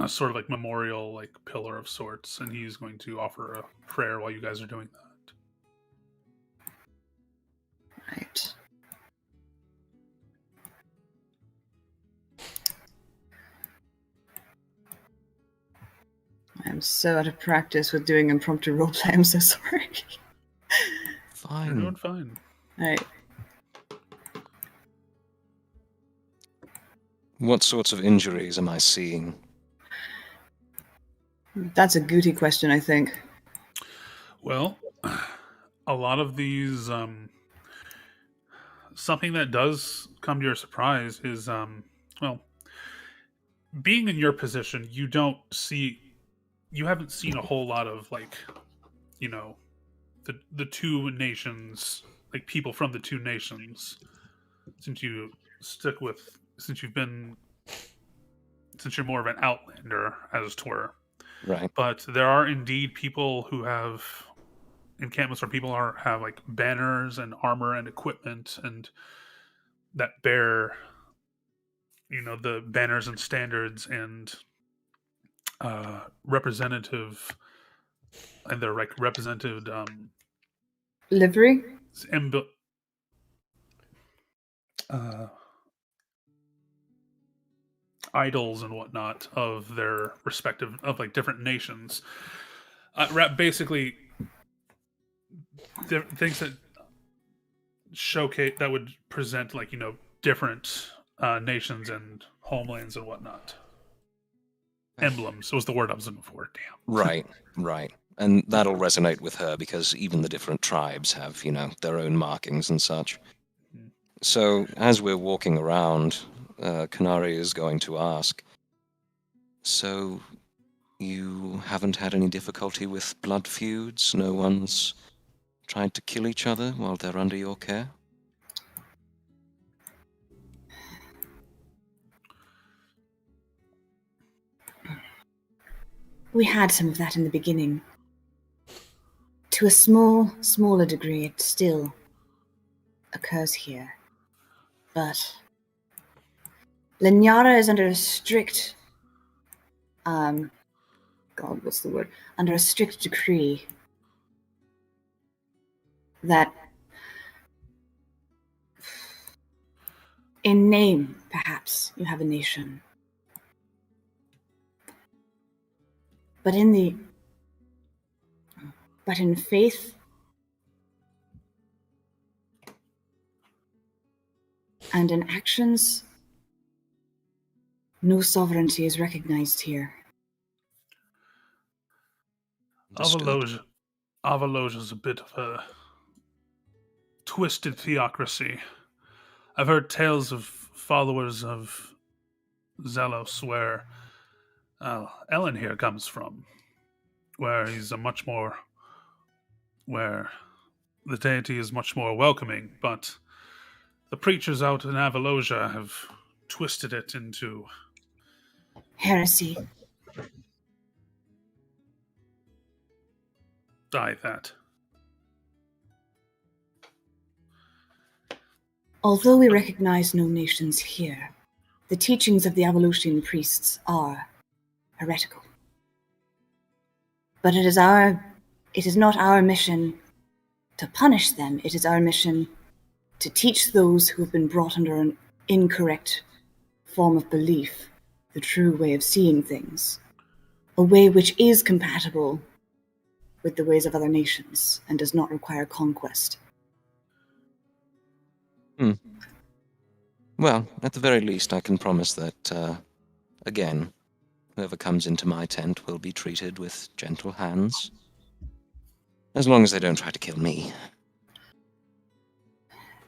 sort of like memorial, like pillar of sorts, and he's going to offer a prayer while you guys are doing that. Right. I'm so out of practice with doing impromptu roleplay. I'm so sorry. Fine. You're doing fine. All right. What sorts of injuries am I seeing? That's a Guti question, I think. Well, a lot of these, something that does come to your surprise is, being in your position, you haven't seen a whole lot of, like, you know, the two nations, like people from the two nations, since you're more of an outlander, as it were. Right. But there are indeed people who have encampments where people have like banners and armor and equipment and that bear, the banners and standards and representative, and they're like represented Livery? Idols and whatnot of their respective, of like different nations. Basically, things that showcase, that would present like, different nations and homelands and whatnot. emblems. Was the word I was looking for. Damn. Right, right. And that'll resonate with her because even the different tribes have, their own markings and such. So, as we're walking around, Kanari is going to ask, so, you haven't had any difficulty with blood feuds? No one's tried to kill each other while they're under your care? We had some of that in the beginning. To a smaller degree, it still occurs here. But Linyara is under a strict, God, what's the word? Under a strict decree that, in name, perhaps, you have a nation. But in faith and in actions, no sovereignty is recognized here. Avalosia is a bit of a twisted theocracy. I've heard tales of followers of Zelos where Ellen here comes from, where where the deity is much more welcoming, but the preachers out in Avalosia have twisted it into Heresy. that. Although we recognize no nations here, the teachings of the Avolusian priests are heretical. But it is not our mission to punish them. It is our mission to teach those who have been brought under an incorrect form of belief the true way of seeing things, a way which is compatible with the ways of other nations and does not require conquest. Well, at the very least, I can promise that, again, whoever comes into my tent will be treated with gentle hands. As long as they don't try to kill me.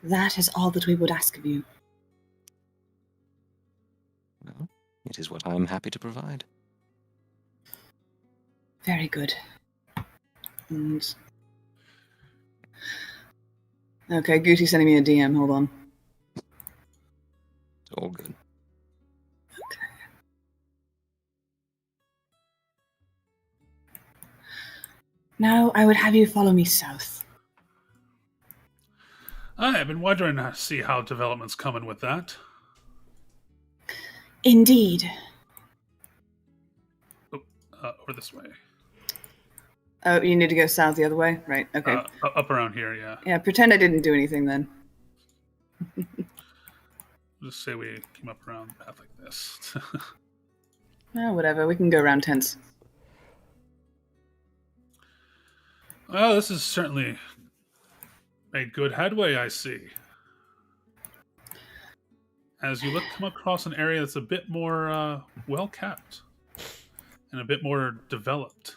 That is all that we would ask of you. Well, it is what I am happy to provide. Very good. And... Okay, Guti's sending me a DM, hold on. It's all good. Okay. Now I would have you follow me south. I've been wondering to see how development's coming with that. Indeed. Over this way. Oh, you need to go south the other way? Right, okay. Up around here, yeah. Yeah, pretend I didn't do anything then. Just say we came up around the path like this. Oh, whatever, we can go around tents. Well, this has certainly made good headway, I see. As you come across an area that's a bit more well-kept and a bit more developed.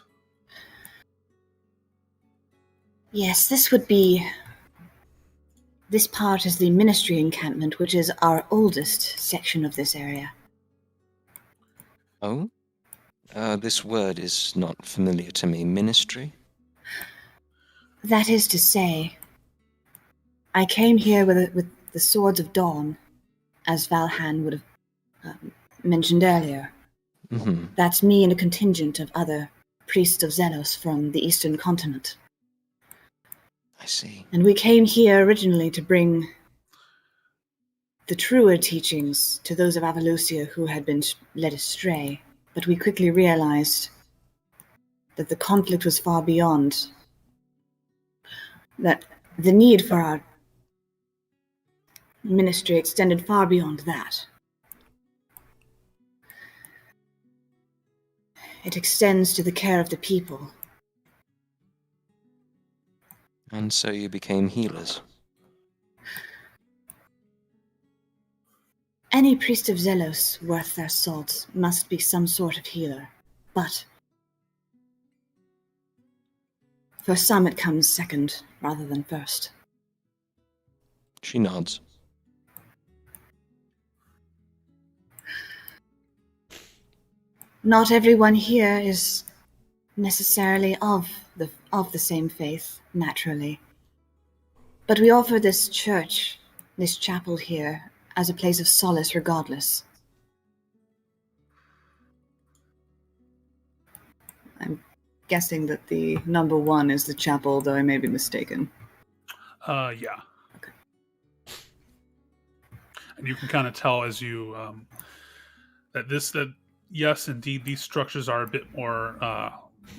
Yes, this part is the Ministry encampment, which is our oldest section of this area. Oh? This word is not familiar to me. Ministry? That is to say, I came here with the Swords of Dawn, as Valhan would have mentioned earlier. Mm-hmm. That's me and a contingent of other priests of Zelos from the Eastern continent. I see. And we came here originally to bring the truer teachings to those of Avalusia who had been led astray, but we quickly realized that the conflict was far beyond, that the need for our ministry extended far beyond that. It extends to the care of the people. And so you became healers? Any priest of Zelos worth their salt must be some sort of healer. But for some it comes second rather than first. She nods. Not everyone here is necessarily of the same faith, naturally. But we offer this church, this chapel here, as a place of solace regardless. I'm guessing that the number 1 is the chapel, though I may be mistaken. Yeah. Okay. And you can kind of tell as you that yes, indeed, these structures are a bit more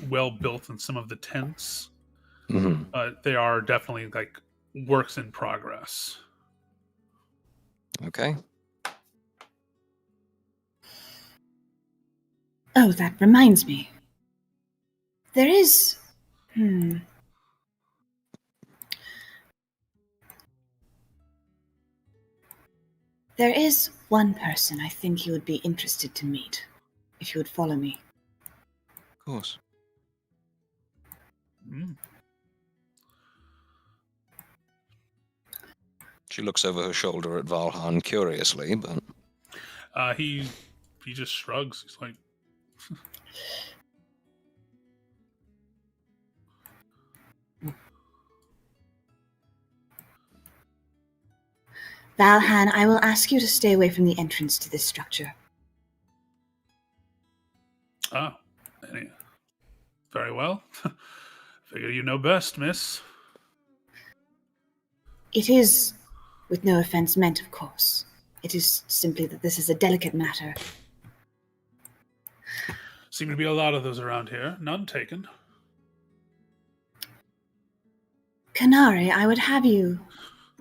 well built than some of the tents, but they are definitely like works in progress. Okay. Oh, that reminds me. There is... There is one person I think you would be interested to meet, if you would follow me. Of course. She looks over her shoulder at Valhan curiously, but... He just shrugs. He's like... Valhan, I will ask you to stay away from the entrance to this structure. Ah, very well. Figure you know best, miss. It is, with no offense meant, of course. It is simply that this is a delicate matter. Seem to be a lot of those around here. None taken. Kanari, I would have you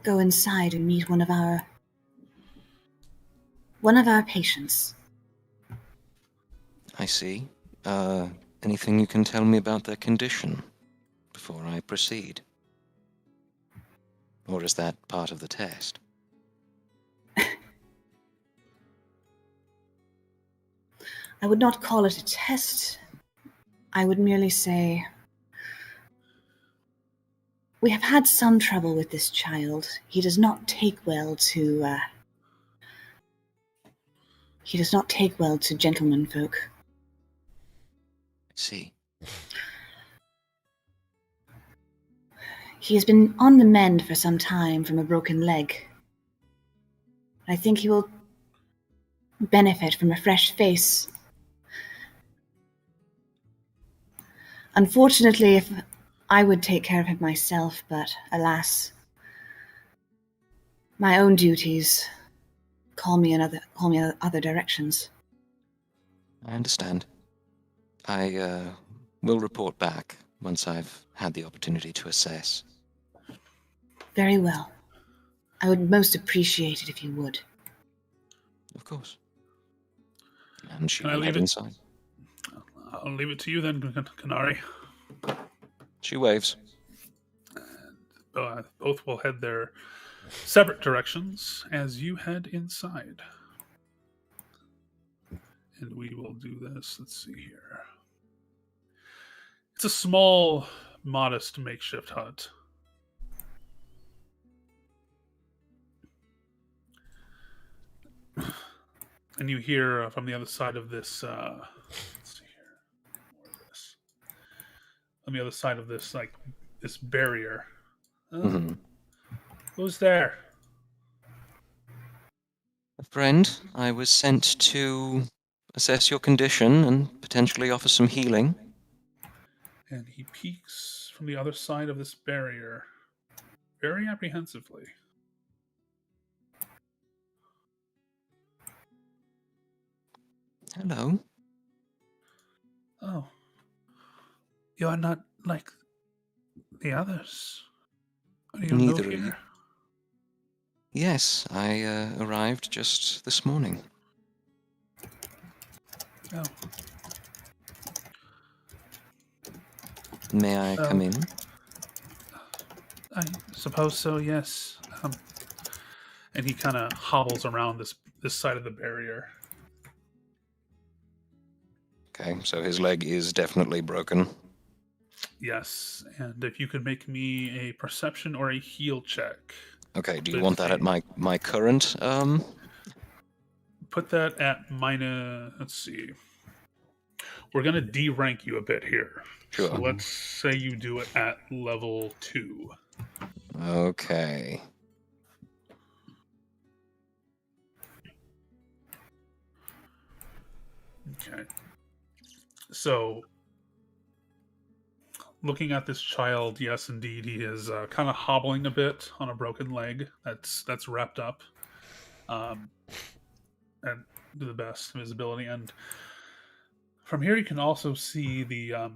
go inside and meet one of our patients. I see. Anything you can tell me about their condition before I proceed? Or is that part of the test? I would not call it a test. I would merely say... We have had some trouble with this child. He does not take well to... He does not take well to gentlemen folk. I see. He has been on the mend for some time from a broken leg. I think he will benefit from a fresh face. Unfortunately, if I would take care of him myself, but alas, my own duties call me in other directions. I understand. I will report back once I've had the opportunity to assess. Very well. I would most appreciate it if you would. Of course. And she Can I will leave head it? inside. I'll leave it to you then, Kanari. She waves. Both will head their separate directions as you head inside. And we will do this. Let's see here. It's a small, modest makeshift hut. And you hear from the other side of this, let's see here. On the other side of this, like, this barrier. Who's there? A friend. I was sent to assess your condition and potentially offer some healing. And he peeks from the other side of this barrier, very apprehensively. Hello. Oh. You are not like the others. Are you Neither new are you. here? Yes, I arrived just this morning. Oh. May I come in? I suppose so, yes. and he kind of hobbles around this side of the barrier. Okay, so his leg is definitely broken. Yes, and if you could make me a perception or a heal check. Okay, do you With want that at my current? Put that at minus. Let's see. We're gonna D-rank you a bit here. Sure. So let's say you do it at level 2. Okay. Okay. So, looking at this child, yes, indeed, he is kind of hobbling a bit on a broken leg. That's wrapped up, and to the best of his ability. And from here, you can also see the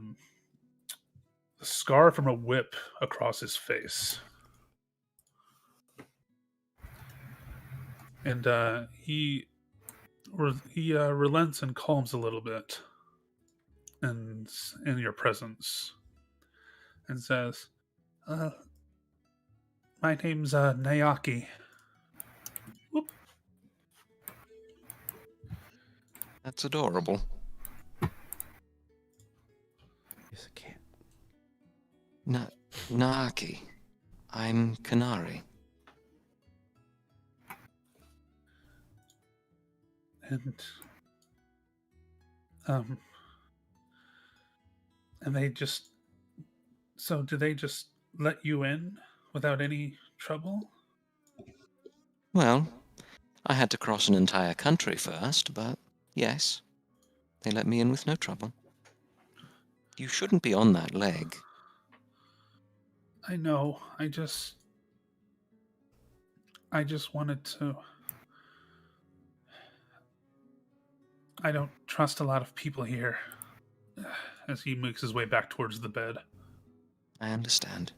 scar from a whip across his face. And he relents and calms a little bit in your presence, and says, "My name's Nayaki." Whoop. That's adorable. He's a cat. Naaki. I'm Kanari. And they just... So do they just let you in without any trouble? Well, I had to cross an entire country first, but yes, they let me in with no trouble. You shouldn't be on that leg. I know. I just wanted to... I don't trust a lot of people here. As he makes his way back towards the bed. I understand.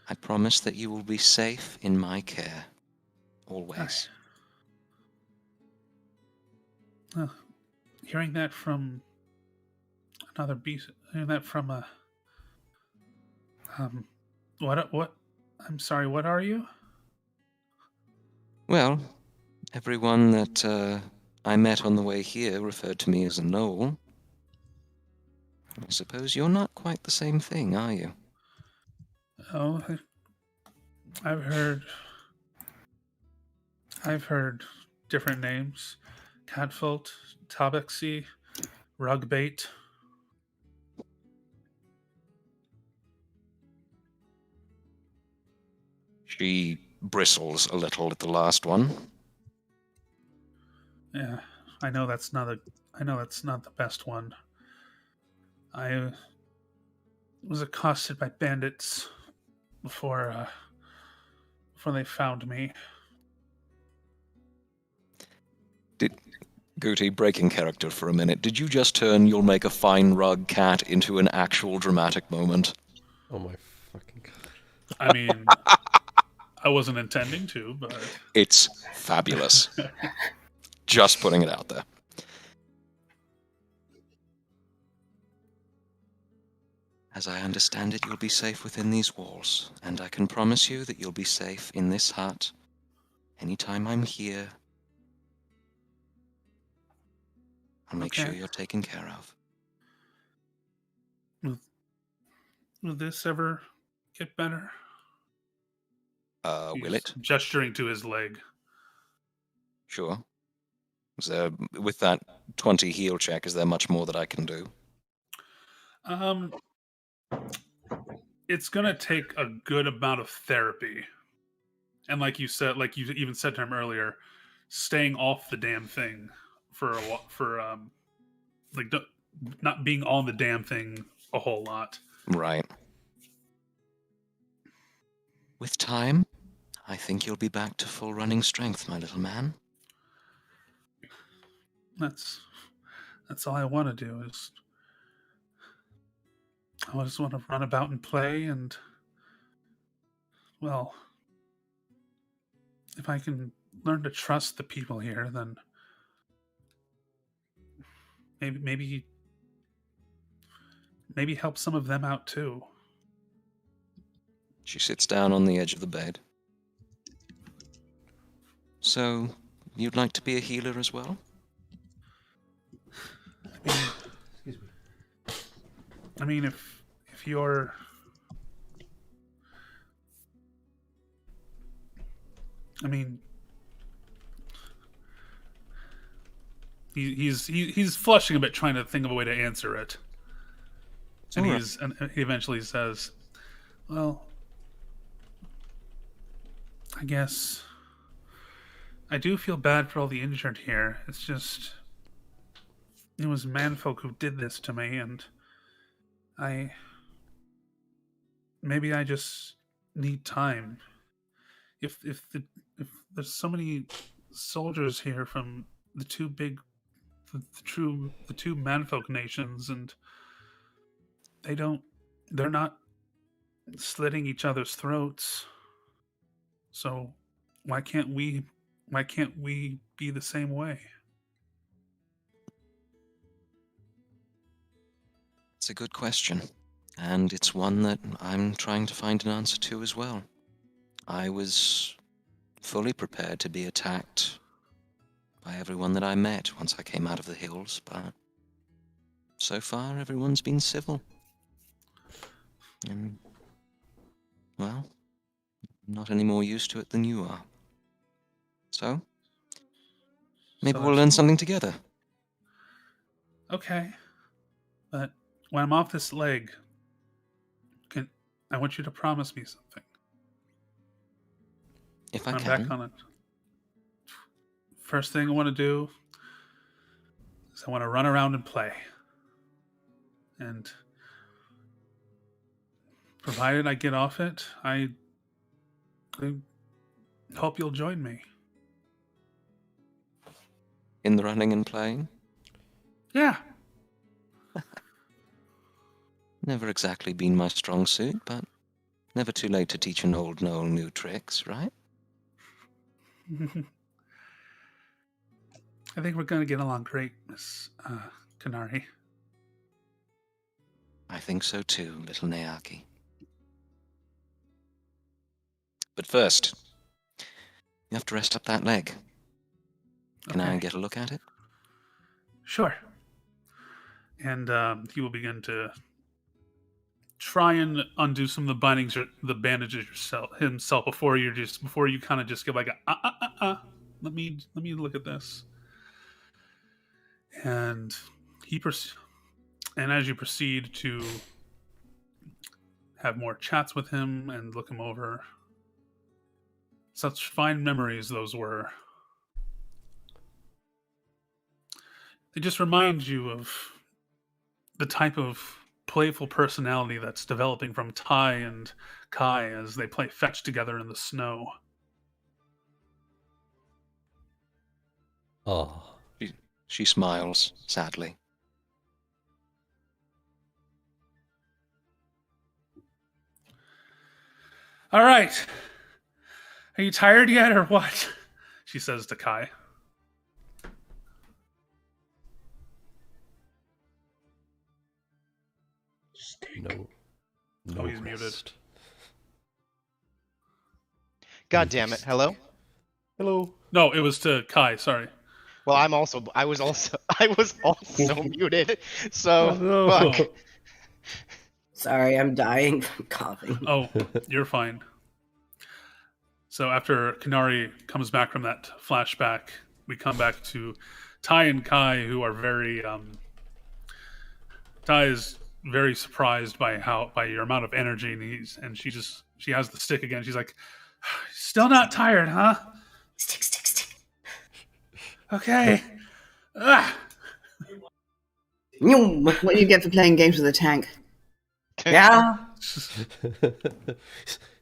I promise that you will be safe in my care. Always. Hearing that from another beast... Hearing that from a... What? I'm sorry, what are you? Well, everyone that I met on the way here referred to me as a Gnoll. I suppose you're not quite the same thing, are you? Oh, I've heard different names. Catfault, Tabaxi, Rugbait. She bristles a little at the last one. Yeah, I know that's not the best one. I was accosted by bandits before they found me. Guti, breaking character for a minute. Did you just turn "you'll make a fine rug cat" into an actual dramatic moment? Oh my fucking god. I mean, I wasn't intending to, but... It's fabulous. Just putting it out there. As I understand it, you'll be safe within these walls, and I can promise you that you'll be safe in this hut anytime I'm here. I'll make sure you're taken care of. Will this ever get better? Will it? Gesturing to his leg. Sure. Is there, with that 20 heal check, is there much more that I can do? It's gonna take a good amount of therapy, and like you said, like you even said to him earlier, staying off the damn thing for a while, not being on the damn thing a whole lot. Right. With time, I think you'll be back to full running strength, my little man. That's all I want to do is... I just want to run about and play, and, well, if I can learn to trust the people here, then maybe help some of them out too. She sits down on the edge of the bed. So, you'd like to be a healer as well? I mean, if you're... I mean... He's flushing a bit, trying to think of a way to answer it. And he eventually says, well, I guess I do feel bad for all the injured here. It's just, it was manfolk who did this to me, and maybe I just need time. If there's so many soldiers here from the two manfolk nations, and they're not slitting each other's throats. So why can't we be the same way? It's a good question, and it's one that I'm trying to find an answer to as well. I was fully prepared to be attacked by everyone that I met once I came out of the hills, but so far everyone's been civil. And, well, not any more used to it than you are. So, maybe we'll learn something together. Okay. But when I'm off this leg, I want you to promise me something. If I I'm can. back on it. First thing I want to do is I want to run around and play. And provided I get off it, I hope you'll join me. In the running and playing? Yeah. Never exactly been my strong suit, but never too late to teach an old Gnoll new tricks, right? I think we're going to get along great, Miss Kanari. I think so too, little Neaki. But first, you have to rest up that leg. Can I get a look at it? Sure. And he will begin to try and undo some of the bindings or the bandages himself before you kind of just give like a let me look at this. And as you proceed to have more chats with him and look him over, such fine memories those were. They just remind you of the type of playful personality that's developing from Tai and Kai as they play fetch together in the snow. Oh. She smiles, sadly. All right. Are you tired yet or what? She says to Kai. No. Oh, he's muted. God damn it. Hello? Hello. No, it was to Kai, sorry. Well, I was also muted. So, no. fuck. Sorry, I'm dying from coughing. Oh, you're fine. So after Kanari comes back from that flashback, we come back to Tai and Kai, who are very Tai is very surprised by your amount of energy, and she has the stick again. She's like, still not tired, huh? Stick. Okay. What do you get for playing games with a tank? Yeah.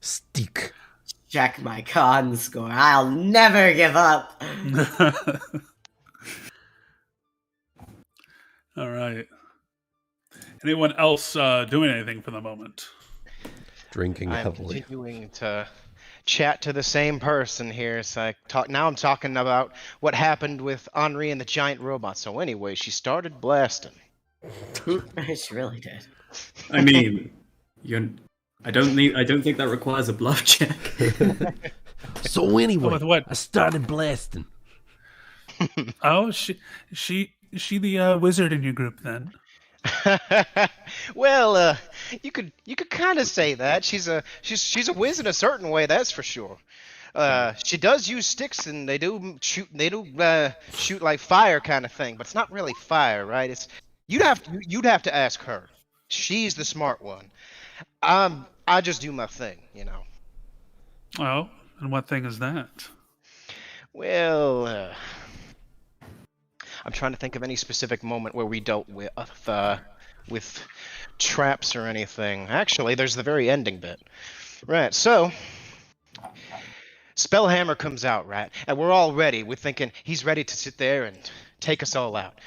Stick. Check my con score. I'll never give up. All right. Anyone else doing anything for the moment? Drinking I'm heavily. continuing to chat to the same person here. So now I'm talking about what happened with Anri and the giant robot. So anyway, she started blasting. She really did. I mean, I don't think that requires a bluff check. So anyway, with what? I started blasting. Oh, she the wizard in your group then? Well, you could kind of say that. She's a whiz in a certain way, that's for sure. She does use sticks, and they do shoot like fire kind of thing, but it's not really fire, right? It's you'd have to ask her. She's the smart one. I just do my thing, you know. Oh, and what thing is that? Well, I'm trying to think of any specific moment where we dealt with traps or anything. Actually, there's the very ending bit. Right, so Spellhammer comes out, right? And we're all ready. We're thinking he's ready to sit there and take us all out.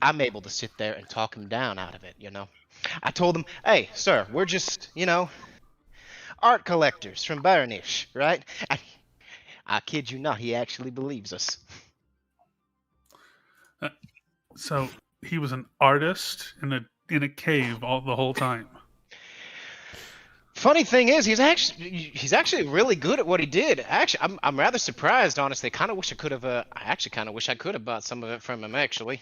I'm able to sit there and talk him down out of it, you know? I told him, hey, sir, we're just, art collectors from Baronish, right? And I kid you not, he actually believes us. So he was an artist in a cave the whole time. Funny thing is, he's actually really good at what he did. Actually, I'm rather surprised, honestly. I wish I could have bought some of it from him, actually.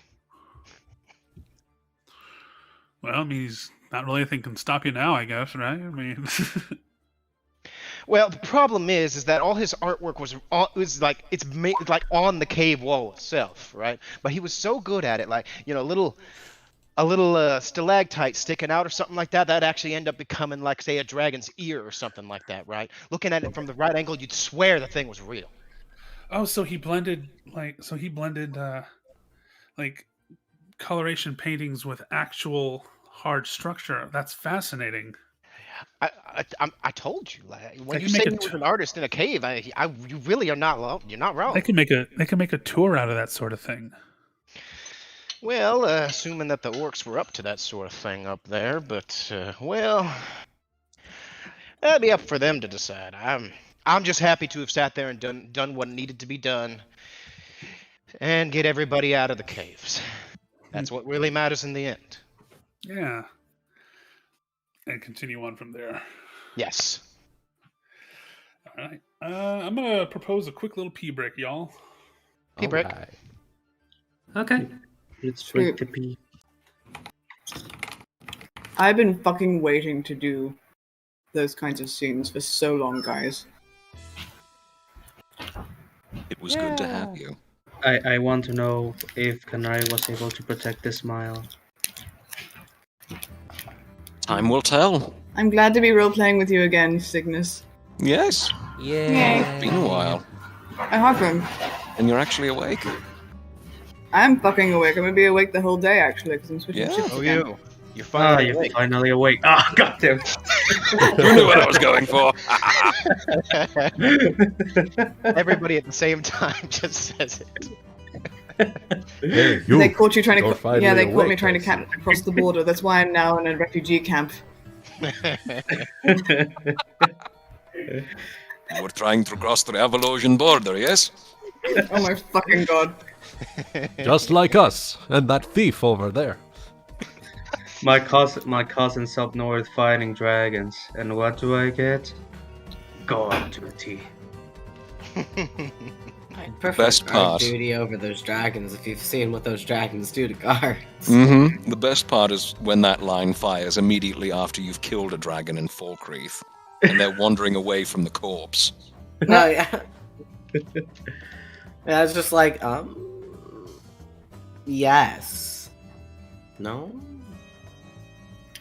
Well, I mean, he's not really anything can stop you now, I guess, right? I mean, well, the problem is that all his artwork was on the cave wall itself, right? But he was so good at it, like a little stalactite sticking out or something like that, that'd actually end up becoming like, say, a dragon's ear or something like that, right? Looking at it from the right angle, you'd swear the thing was real. oh, so he blended coloration paintings with actual hard structure. That's fascinating. I told you, when you say he was an artist in a cave, you really are not wrong. You're not wrong. They can make a tour out of that sort of thing. Well, assuming that the orcs were up to that sort of thing up there, but well, that'd be up for them to decide. I'm just happy to have sat there and done what needed to be done, and get everybody out of the caves. That's what really matters in the end. Yeah. And continue on from there. Yes. All right. I'm gonna propose a quick little pee break, y'all. Pee break. Alright. Okay. Let's drink the pee. I've been fucking waiting to do those kinds of scenes for so long, guys. It was good to have you. I want to know if Kanari was able to protect the smile. Time will tell. I'm glad to be role-playing with you again, Cygnus. Yes, Yay. been a while. I have been. And you're actually awake. I'm fucking awake. I'm gonna be awake the whole day, actually, because I'm switching Yeah. shifts Oh, again. you're finally You're awake. finally awake. Ah, goddamn. You knew what I was going for. Everybody at the same time just says it. Hey, you. They caught you trying You're to. finally Yeah, they caught me awake, trying I to see. cat across the border. That's why I'm now in a refugee camp. You were trying to cross the Avalosian border, yes? Oh my fucking god. Just like us and that thief over there. My cousins up north fighting dragons, and what do I get? God duty. I'd prefer best guard part. duty over those dragons if you've seen what those dragons do to guards. Mm-hmm. The best part is when that line fires immediately after you've killed a dragon in Falkreath, and they're wandering away from the corpse. Oh, yeah. Yeah, it's just like, yes. No?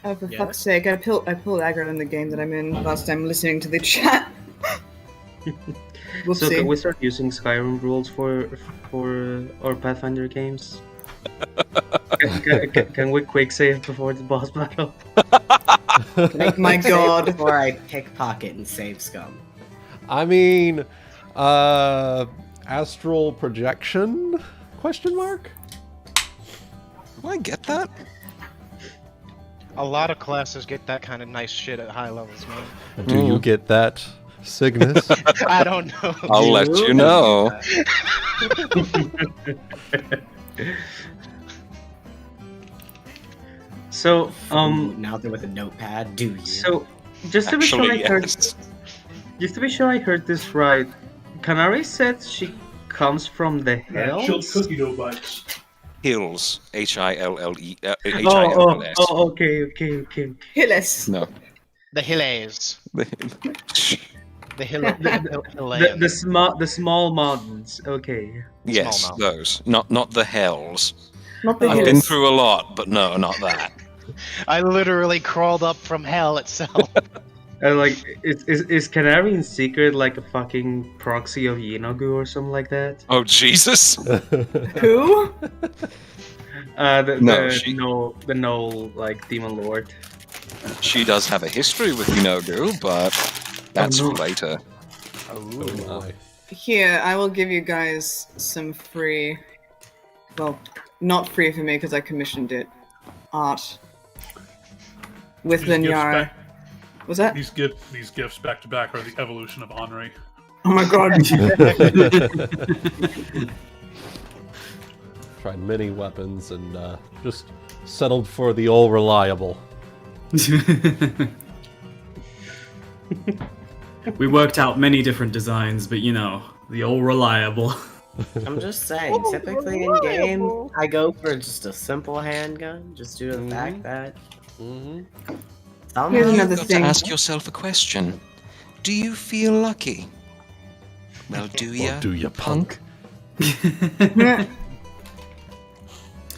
Oh, for Yeah. fuck's sake, I pulled aggro in the game that I'm in whilst I'm listening to the chat. So can Whoopsie. we start using Skyrim rules for our Pathfinder games? Can we quick save before the boss battle? My god. Before I pickpocket and save scum. I mean, astral projection? Question mark? Do I get that? A lot of classes get that kind of nice shit at high levels, man. Do you get that, Cygnus? I don't know. I'll let you know. So, Now they're with a notepad, do you? so just to be sure Actually, I heard, yes. Just to be sure I heard this right, Kanari said she comes from the hills? Chilled cookie dough bites. Hills. H-I-L-L-E. Oh, H-I-L-L-S. okay. Hillis. No. The Hillays. The The small mountains. Okay. Yes, Small those. Not the hells. Not the I've been hills. through a lot, but no, not that. I literally crawled up from hell itself. Is Kanari in secret like a fucking proxy of Yinogu or something like that? Oh, Jesus. Who? The Gnoll, like demon lord. She does have a history with Yinogu, but that's for later. Oh, Here, I will give you guys some free. Well, not free for me because I commissioned it. Art. With These gifts Linyara. back- Was that? These gifts back to back are the evolution of Anri. Oh my god. Tried many weapons and just settled for the all reliable. We worked out many different designs, but the old reliable. I'm just saying, typically in game, I go for just a simple handgun, just due to the fact that. Here's Somehow, another You've got to thing. ask yourself a question. Do you feel lucky? Well, do ya? Do you, punk?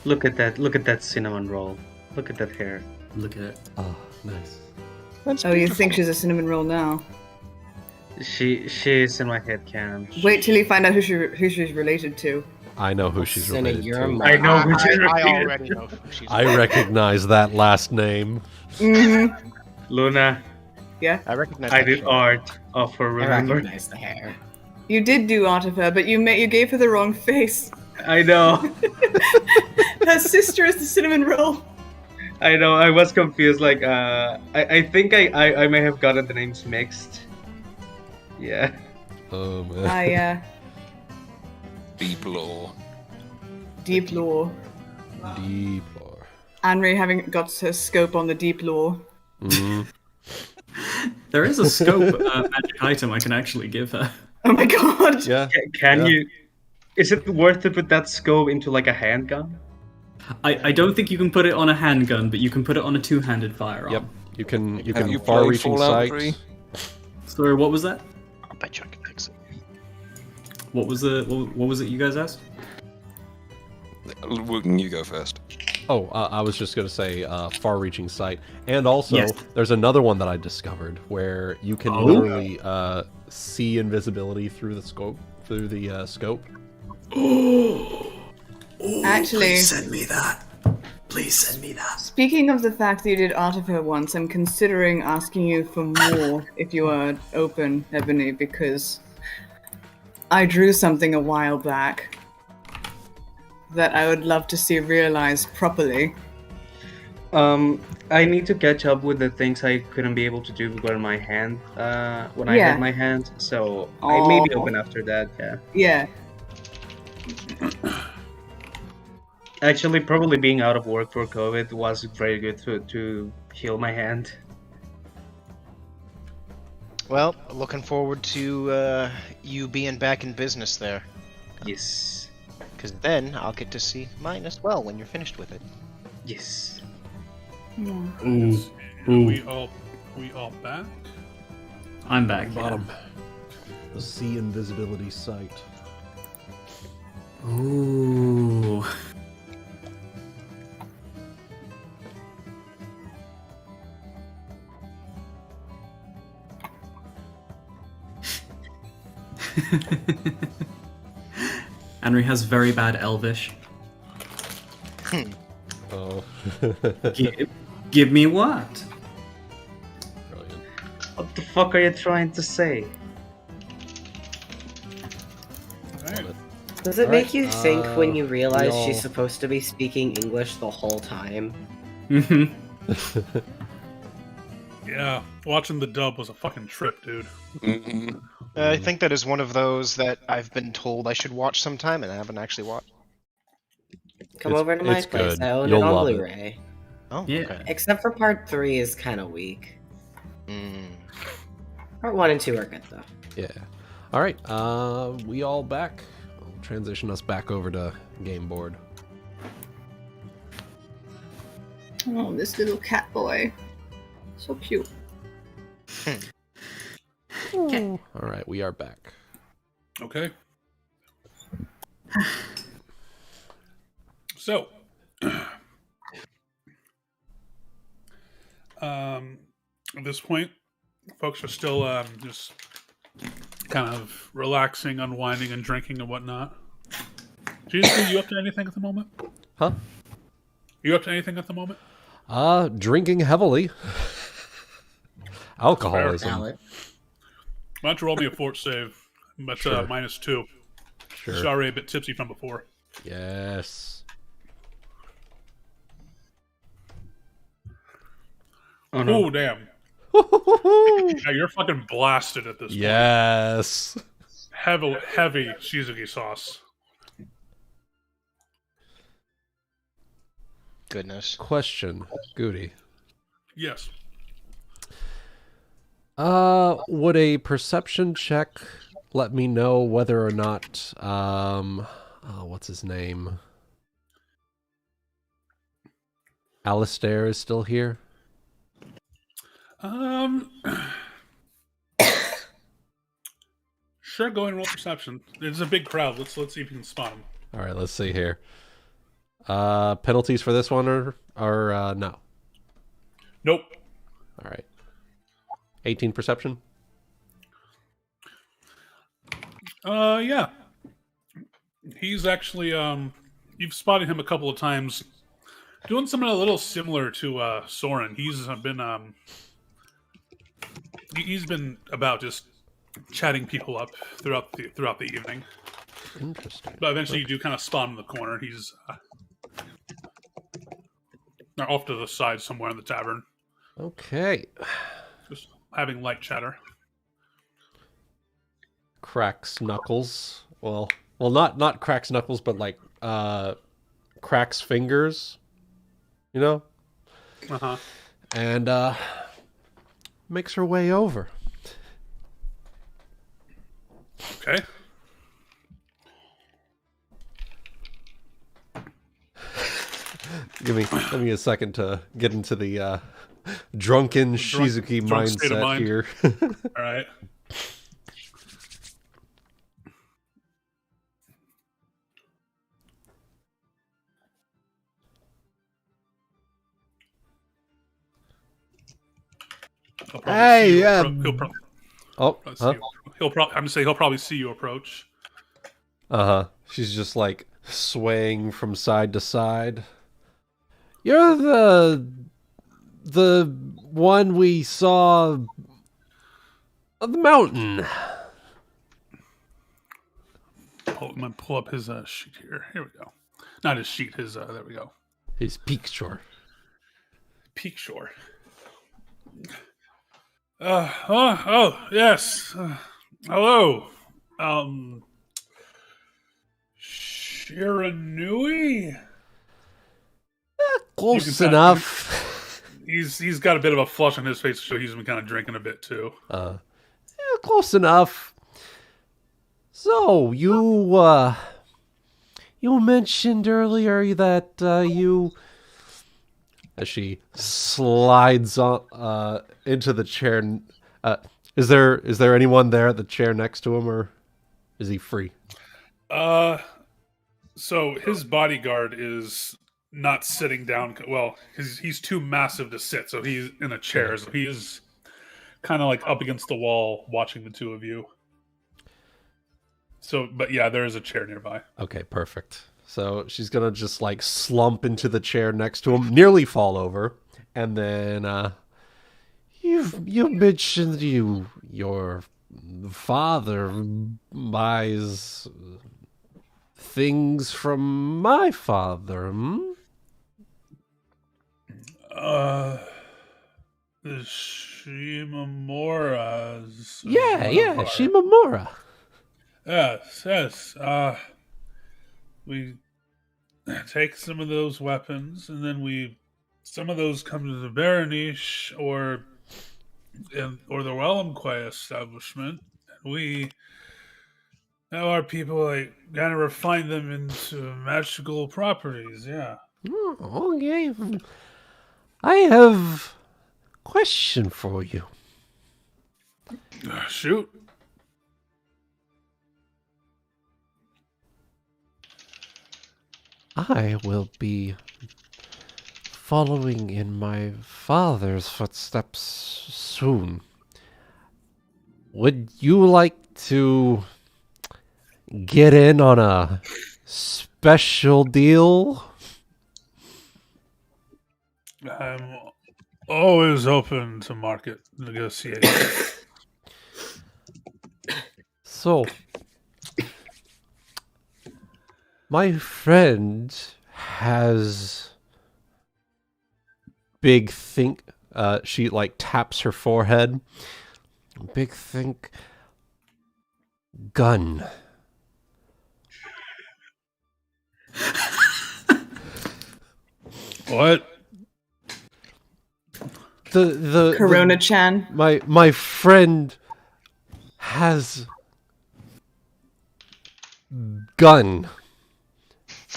Look at that cinnamon roll. Look at that hair. Look at it. Oh, nice. Oh, you think she's a cinnamon roll now? She is in my head canon. Wait till you find out who she's related to. I know who she's related you're to. I know who she's I related. already know who she's. I recognize that last name. Mm-hmm. Luna, Yeah. I recognize. I that did shit. art of her. I Remember? recognize the hair. You did do art of her, but you gave her the wrong face. I know. Her sister is the cinnamon roll. I know. I was confused. Like, I think I may have gotten the names mixed. Yeah. Oh man. Deep lore. Deep lore. Deep lore. Anri having got her scope on the deep lore. Mhm. There is a scope magic item I can actually give her. Oh my god! Yeah. Can Yeah. you? Is it worth to put that scope into like a handgun? I don't think you can put it on a handgun, but you can put it on a two-handed firearm. Yep. You can Have you played far-reaching Fallout sights. 3? Sorry, what was that? I bet you I can fix it. What was it you guys asked? Wooten, you go first. Oh, I was just going to say far-reaching sight. And also, Yes. there's another one that I discovered where you can Oh. literally see invisibility through the scope. Actually, send me that. Please send me that. speaking of the fact that you did art of her once, I'm considering asking you for more if you are open, Ebony, because I drew something a while back that I would love to see realized properly. I need to catch up with the things I couldn't be able to do when my hand, when I Yeah. had my hand. So I may be Aw. open after that. Yeah. Yeah. Actually, probably being out of work for COVID was very good to heal my hand. Well, looking forward to you being back in business there. Yes. Because then I'll get to see mine as well when you're finished with it. Yes. We all back. I'm back. Bottom. The see invisibility sight. Yeah. Ooh. Anri has very bad Elvish. Oh. Give me what? Brilliant. What the fuck are you trying to say? Alright. Does it make you think when you we realize all- she's supposed to be speaking English the whole time? Mhm. Yeah, watching the dub was a fucking trip, dude. Mhm. I think that is one of those that I've been told I should watch sometime and I haven't actually watched. Come It's- over to my it's place. good. I own You'll it on love it. Blu-ray. Oh, Yeah. okay. Except for part 3 is kind of weak. Mm. Part 1 and 2 are good, though. Yeah. All right. We all back. I'll transition us back over to game board. Oh, this little cat boy. So cute. All right, we are back. Okay. So, at this point, folks are still just kind of relaxing, unwinding, and drinking and whatnot. Jesus, you up to anything at the moment? Huh? You up to anything at the moment? Drinking heavily. Alcoholism. Valid. Why don't you roll me a fort save? But Sure. -2. Sure. She's already a bit tipsy from before. Yes. Oh no. Oh, damn. Yeah, you're fucking blasted at this point. Yes. Heavy Shizuki sauce. Goodness. Question, Goody. Yes. Would a perception check let me know whether or not, what's his name? Alistair is still here? Sure, go ahead and roll perception. It's a big crowd. Let's see if you can spot him. All right, let's see here. Penalties for this one or no? Nope. All right. 18 perception? Yeah. He's actually, you've spotted him a couple of times doing something a little similar to Sorren. He's been about just chatting people up throughout the evening. Interesting. But eventually you do kind of spot him in the corner. He's off to the side somewhere in the tavern. Okay. Just having light chatter. Cracks knuckles. Well, not cracks knuckles, but like cracks fingers. You know? Uh-huh. And makes her way over. Okay. Give me a second to get into the drunken Shizuki drunk state of mindset mind. here. All right. Hey, yeah. He'll probably Oh, see huh? you. He'll probably see you approach. Uh-huh. She's just like swaying from side to side. You're the one we saw on the mountain. I'm gonna pull up his sheet here. Here we go. Not his sheet. His there we go. His picture. Peak Shore. Yes. Hello. Shiranui? Close enough. He's got a bit of a flush on his face, so he's been kind of drinking a bit too. Close enough. So, you mentioned earlier that you... As she slides on, into the chair. Is there anyone there at the chair next to him, or is he free? So his bodyguard is not sitting down. Well, he's too massive to sit, so he's in a chair. So he is kind of like up against the wall, watching the two of you. So, but yeah, there is a chair nearby. Okay, perfect. So she's gonna just like slump into the chair next to him, nearly fall over, and then you mentioned your father buys things from my father. The Shimamoras. Yeah, Shimamura. Yes. We take some of those weapons, and then some of those come to the Baronish, or or the Wellenquay establishment. We have our people like kind of refine them into magical properties. Yeah. Okay. I have a question for you. Shoot. I will be following in my father's footsteps soon. Would you like to get in on a special deal? I'm always open to market negotiations. So, my friend has big think. She like taps her forehead. Big think gun. What? The Corona-chan. my friend has gun.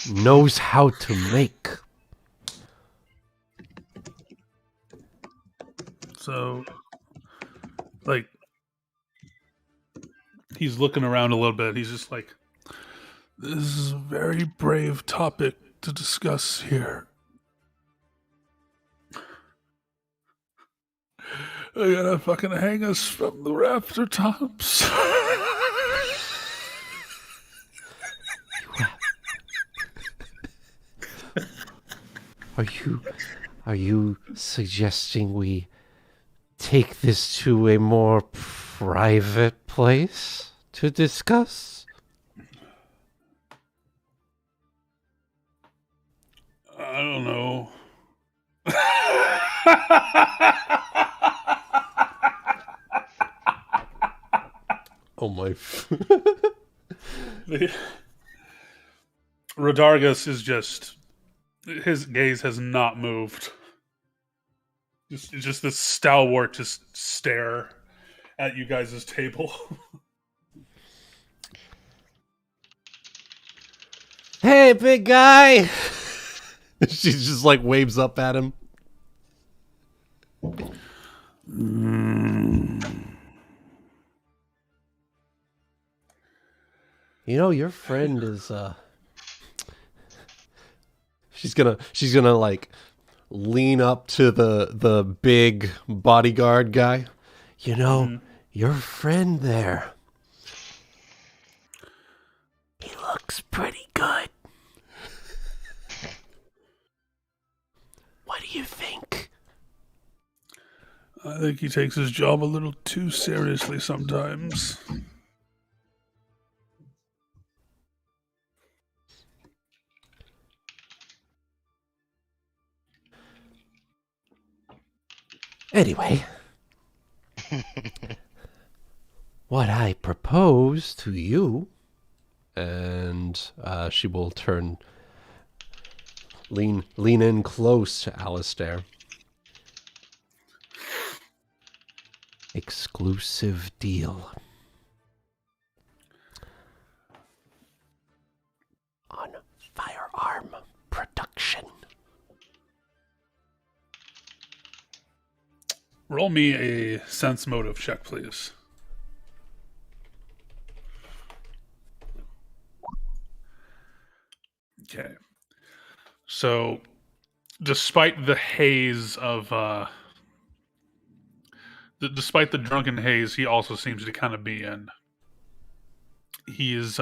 Knows how to make. So, like, he's looking around a little bit. He's just like, this is a very brave topic to discuss here. They're gonna fucking hang us from the rafter tops. Are you suggesting we take this to a more private place to discuss? I don't know. Oh my. Rodargus is just, his gaze has not moved. Just this stalwart just stare at you guys' table. Hey, big guy! She just like waves up at him. You know, your friend is she's gonna like lean up to the big bodyguard guy. You know, your friend there. He looks pretty good. What do you think? I think he takes his job a little too seriously sometimes. Anyway, what I propose to you, and she will lean in close to Alistair. Exclusive deal on firearm production. Roll me a sense motive check, please. Okay. So, despite the haze of, despite the drunken haze, he also seems to kind of be in. He is,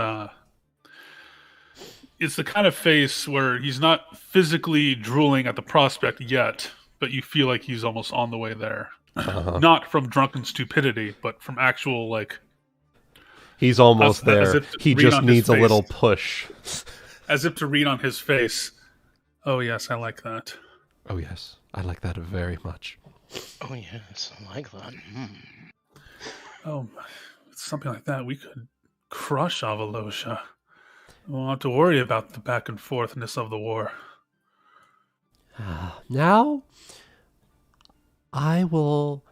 it's the kind of face where he's not physically drooling at the prospect yet, but you feel like he's almost on the way there. Not from drunken stupidity, but from actual, like... He's almost there. He just needs a little push. As if to read on his face. Oh, yes, I like that. Oh, yes. I like that very much. Oh, yes, I like that. Oh, something like that. We could crush Avalosha. We won't have to worry about the back and forthness of the war. Now, I will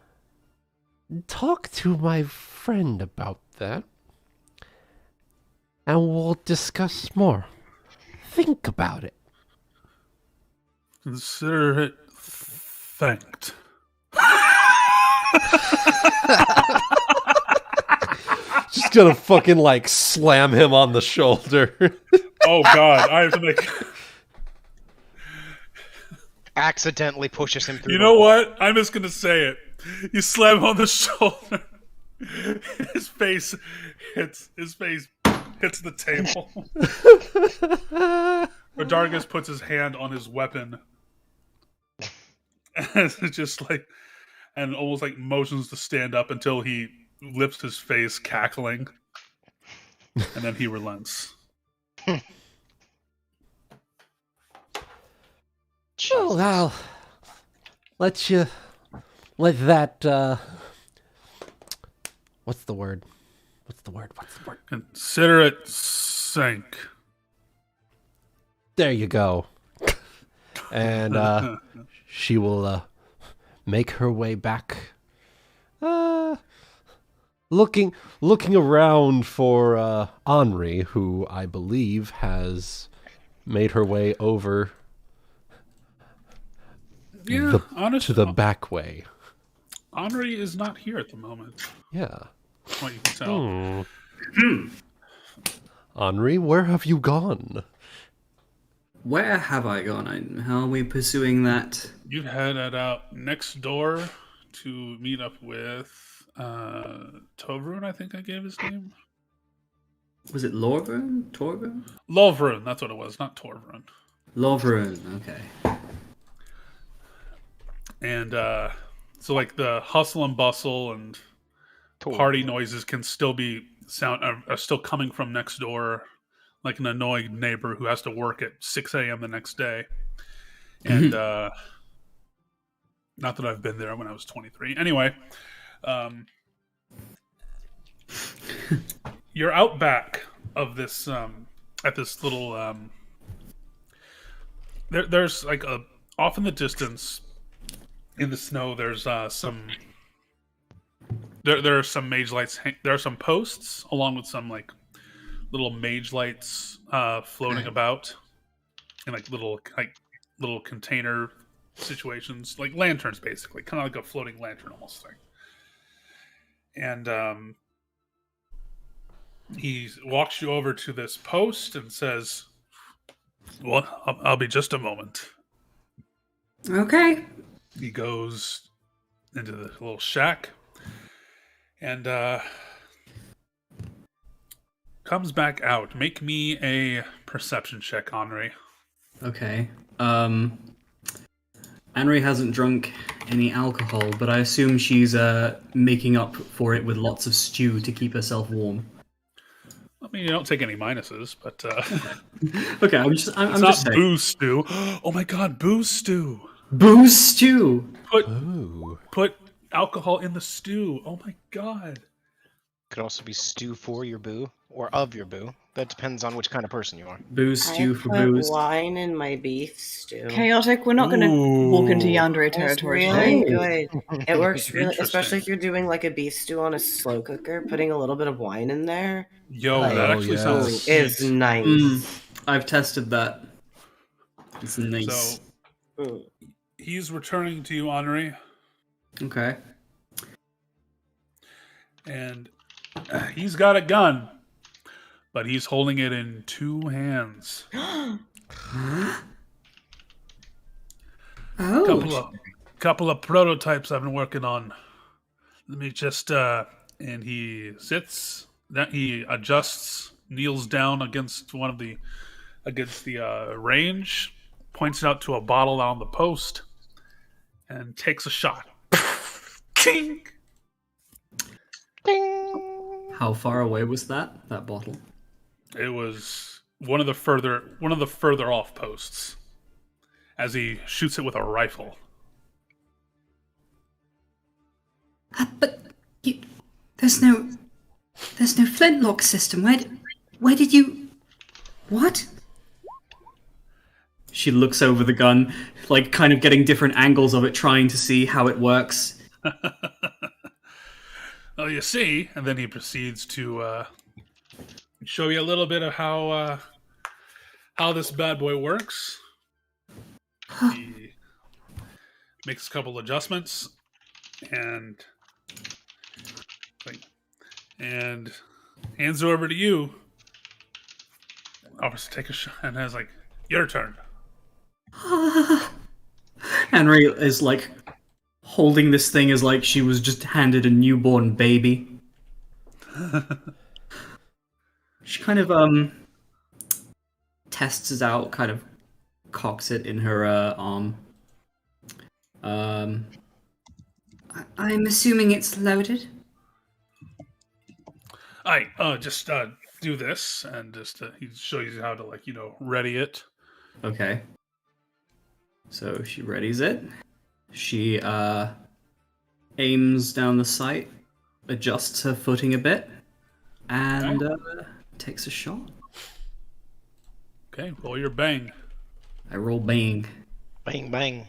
talk to my friend about that, and we'll discuss more. Think about it. Consider it thanked. Just gonna fucking like slam him on the shoulder. Oh God, I have to make. Accidentally pushes him through. You know what? I'm just gonna say it. You slam him on the shoulder. His face hits the table. Rodargus puts his hand on his weapon. And it's just like, and almost like motions to stand up until he lifts his face, cackling, and then he relents. Well, I'll let that. What's the word? Consider it sank. There you go. And she will make her way back. Looking around for Anri, who I believe has made her way over Yeah, to the back way. Anri is not here at the moment. Yeah. What you can tell. Anri, where have you gone? Where have I gone? How are we pursuing that? You headed out next door to meet up with Tovrun, I think I gave his name. Was it Lorvrun? Torvrun? Lovrun, that's what it was, not Tovrun. Lorvrun, okay. And so like the hustle and bustle and party noises can still be are still coming from next door, like an annoyed neighbor who has to work at 6 a.m. the next day. And not that I've been there when I was 23. Anyway, you're out back of this at this little there's like off in the distance in the snow, there's some there are some mage lights. There are some posts along with some like little mage lights floating about in like little container situations, like lanterns, basically, kind of like a floating lantern almost thing. And he walks you over to this post and says, "Well, I'll be just a moment." Okay. He goes into the little shack and comes back out. Make me a perception check, Anri. Okay. Anri hasn't drunk any alcohol, but I assume she's making up for it with lots of stew to keep herself warm. I mean, you don't take any minuses, but okay, I'm just not saying. booze stew. Oh my god, booze stew. Booze stew. Put alcohol in the stew. Oh my god. Could also be stew for your boo or of your boo. That depends on which kind of person you are. Booze stew for I put booze. wine in my beef stew. Chaotic, we're not going to walk into yandere It's territory really today. good. It works really, Interesting. especially if you're doing like a beef stew on a slow cooker. Putting a little bit of wine in there, Yo, Like, that actually sounds is sweet. nice. I've tested that. It's nice. So he's returning to you, Anri, Okay. and he's got a gun, but he's holding it in two hands. Oh. Couple of prototypes I've been working on. Let me just and he sits. That he adjusts, kneels down against the range, points it out to a bottle on the post, and takes a shot. King. How far away was that bottle? It was one of the further off posts, as he shoots it with a rifle. But there's no flintlock system. Where did you? What? She looks over the gun, like kind of getting different angles of it, trying to see how it works. Well, you see, and then he proceeds to show you a little bit of how this bad boy works. He makes a couple adjustments and hands it over to you. Offers to take a shot and has like, your turn. Anri is like holding this thing as like she was just handed a newborn baby. She kind of tests it out, kind of cocks it in her arm. I'm assuming it's loaded? Just do this, and just he shows you how to, like, ready it. Okay. So she readies it. She aims down the sight, adjusts her footing a bit, and takes a shot. Okay, roll your bang. I roll bang. Bang, bang.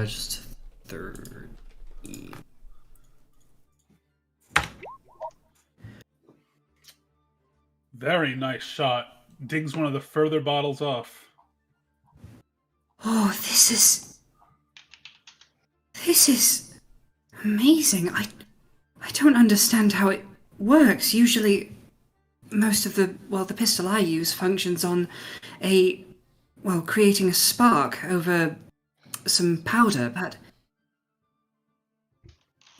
Just 30. Very nice shot. Dings one of the further bottles off. Oh, this is amazing. I don't understand how it works. Usually, most of the pistol I use functions on creating a spark over some powder, but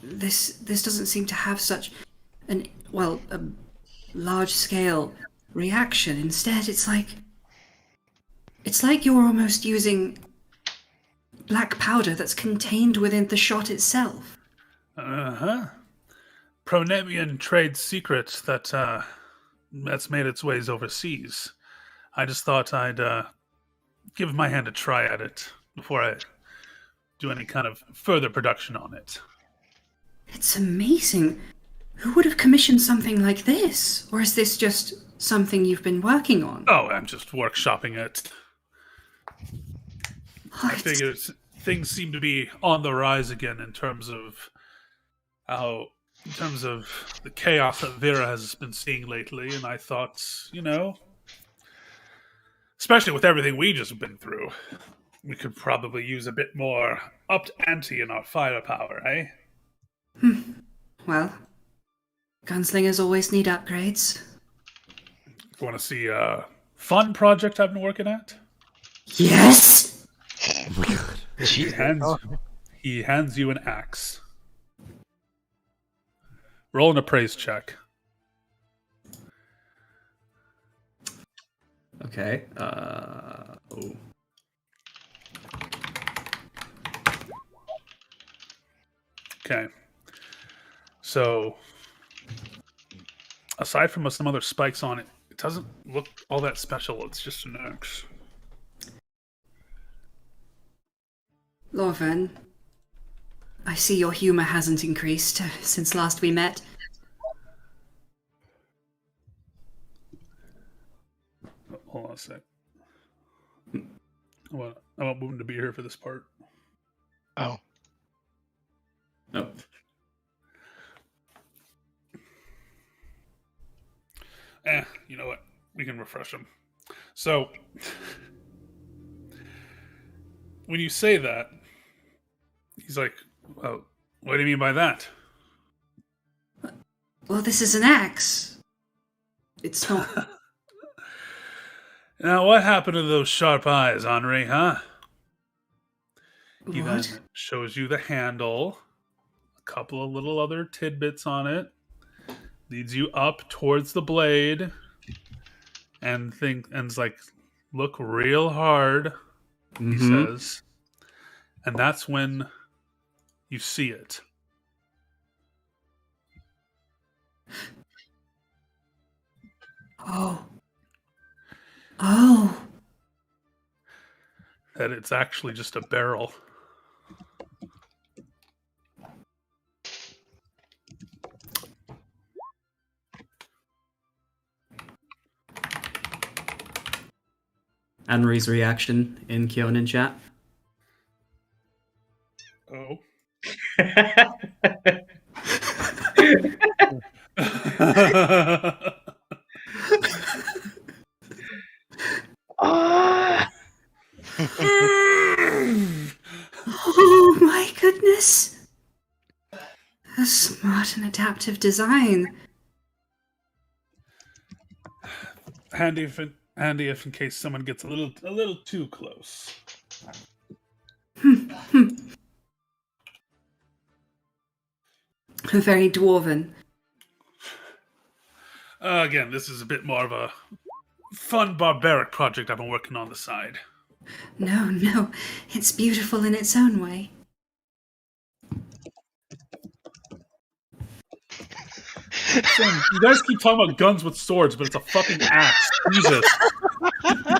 this doesn't seem to have such a large-scale reaction. Instead, it's like you're almost using black powder that's contained within the shot itself. Pronemian trade secret that's made its ways overseas. I just thought I'd give my hand a try at it before I do any kind of further production on it. It's amazing. Who would have commissioned something like this? Or is this just something you've been working on? Oh, I'm just workshopping it. I figured things seem to be on the rise again in terms of the chaos that Vera has been seeing lately, and I thought, especially with everything we just been through, we could probably use a bit more upped ante in our firepower, eh? Well, gunslingers always need upgrades. If you want to see a fun project I've been working at? Yes! He hands you an axe. Roll an appraise check. Okay. Okay. So, aside from some other spikes on it, it doesn't look all that special. It's just an axe. Lorven, I see your humor hasn't increased since last we met. Hold on a sec. I want Wuten to be here for this part. Oh. Oh. You know what? We can refresh him. So, when you say that, he's like, well, what do you mean by that? Well, this is an axe. It's not... Now, what happened to those sharp eyes, Anri, huh? He then What? shows you the handle, a couple of little other tidbits on it, leads you up towards the blade, and it's like, look real hard, he says. And that's when you see it. Oh. Oh. That it's actually just a barrel. Anri's reaction in Kyonin chat. Oh. Ah! Oh my goodness! A smart and adaptive design. Handy if in case someone gets a little too close. Very dwarven. Again, this is a bit more of a fun barbaric project I've been working on the side. No, it's beautiful in its own way. You guys keep talking about guns with swords, but it's a fucking axe. Jesus. Yeah,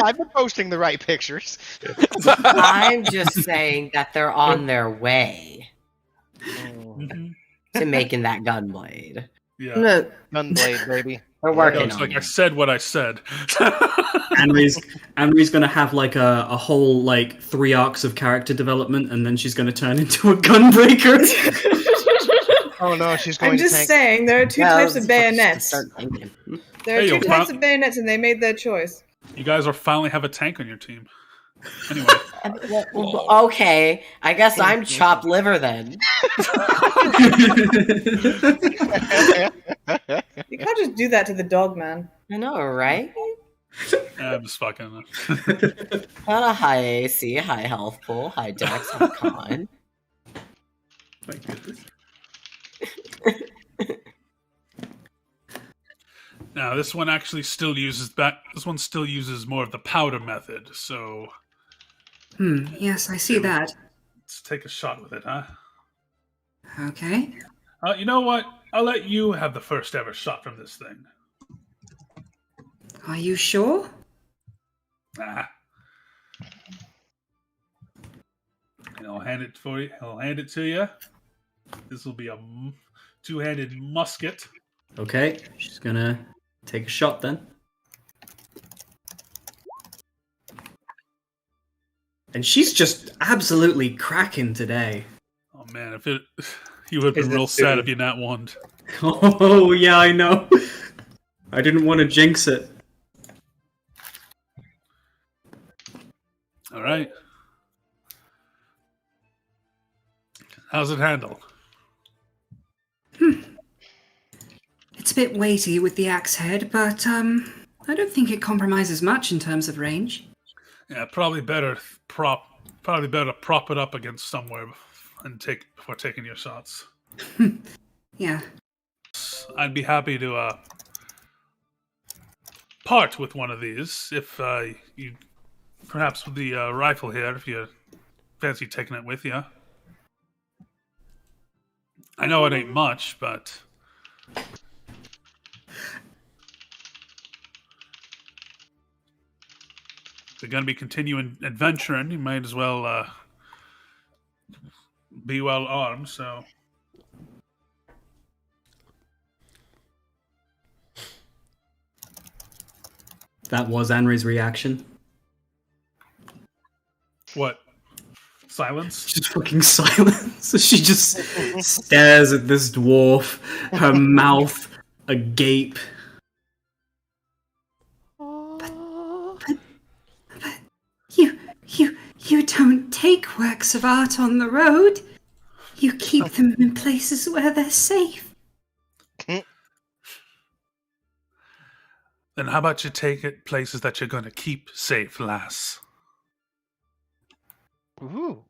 I've been posting the right pictures. I'm just saying that they're on their way to making that gunblade. Yeah. Look, Gunblade, baby. We're working It's on like I it. said what I said. Anri's gonna have like a whole like 3 arcs of character development, and then she's gonna turn into a gunbreaker. Oh no, she's going I'm to just tank. saying there are two types of bayonets. Start thinking. There are Hey, two yo, types Pop. of bayonets, and they made their choice. You guys are finally have a tank on your team. Anyway. Okay, I guess I'm chopped liver then. You can't just do that to the dog, man. I know, right? I'm just fucking. High AC, high health pool, high dex, high con. My goodness. Now this one actually still uses This one still uses more of the powder method. So Yes, I see that. let's take a shot with it, huh? Okay. You know what? I'll let you have the first ever shot from this thing. Are you sure? Ah. And I'll hand it for you. I'll hand it to you. This will be a two-handed musket. Okay, she's gonna take a shot then. And she's just absolutely cracking today. Oh man, if it you would have been real sad if you not won. Oh yeah, I know. I didn't want to jinx it. All right. How's it handle? It's a bit weighty with the axe head, but I don't think it compromises much in terms of range. Yeah, probably better prop it up against somewhere and before taking your shots. Yeah. I'd be happy to part with one of these if you perhaps with the rifle here if you fancy taking it with you. I know it ain't much, but if you're going to be continuing adventuring, you might as well be well armed, so... That was Anri's reaction. What? Silence? Just fucking silence. She just stares at this dwarf, her mouth agape. You don't take works of art on the road. You keep them in places where they're safe. Then how about you take it places that you're going to keep safe, lass? Ooh.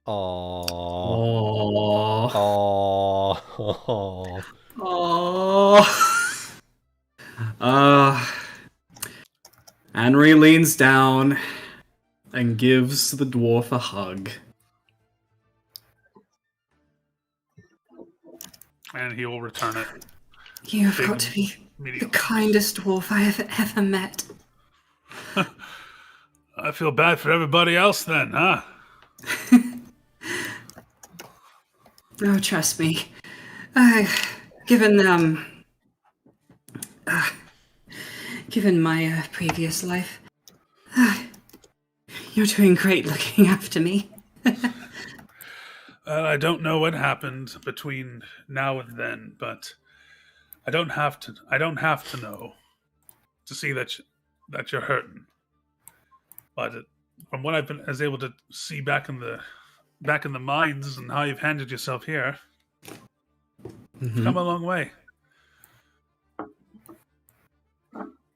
Aww. Aww. Aww. Aww. Anri leans down and gives the dwarf a hug. And he will return it. You've got to be the kindest dwarf I have ever met. I feel bad for everybody else then, huh? Oh, trust me. Given my previous life, you're doing great looking after me. I don't know what happened between now and then, but I don't have to. I don't have to know to see that you're hurting. But from what I've been as able to see back in the mines and how you've handled yourself here, you've come a long way.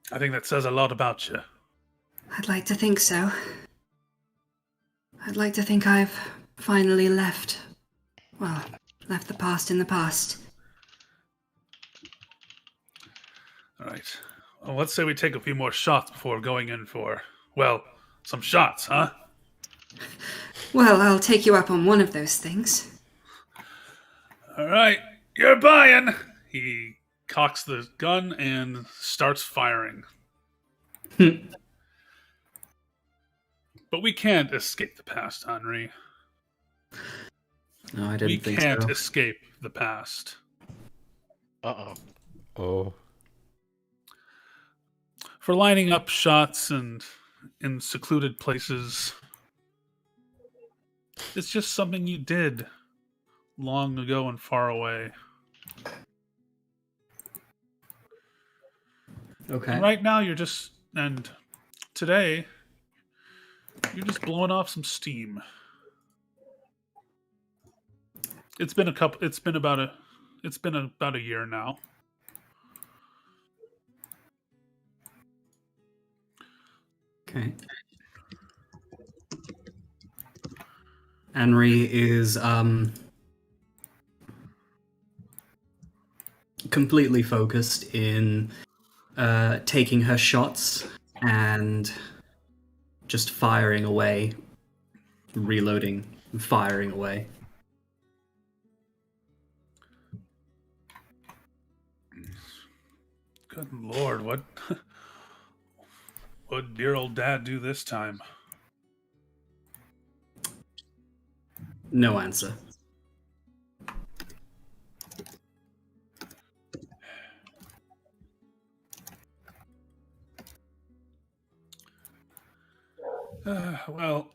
I think that says a lot about you. I'd like to think so. I'd like to think I've finally left the past in the past. All right. Well, let's say we take a few more shots before going in for, well, some shots, huh? Well, I'll take you up on one of those things. All right. You're buying. He cocks the gun and starts firing. But we can't escape the past, Anri. No, I didn't think so. We can't escape the past. Uh-oh. Oh. For lining up shots and in secluded places, it's just something you did long ago and far away. Okay. And right now and today, you're just blowing off some steam. It's been about a year now. Okay. Anri is completely focused in taking her shots and just firing away, reloading, firing away. Good Lord, what would dear old dad do this time? No answer. Well,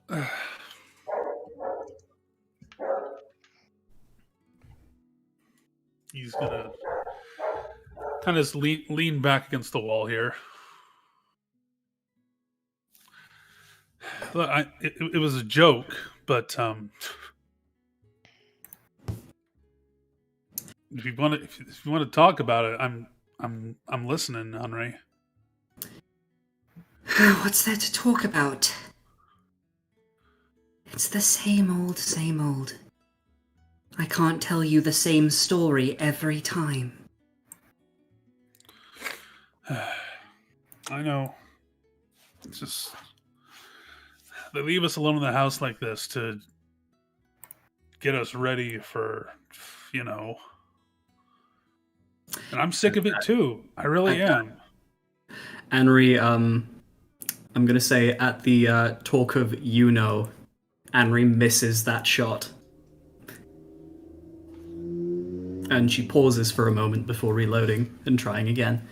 he's gonna kind of lean back against the wall here. Look, it was a joke, but if you want to talk about it, I'm listening, Anri. What's there to talk about? It's the same old, same old. I can't tell you the same story every time. I know. It's just they leave us alone in the house like this to get us ready for, And I'm sick of it too. I really am. Anri, I'm gonna say at the talk of Anri misses that shot. And she pauses for a moment before reloading and trying again.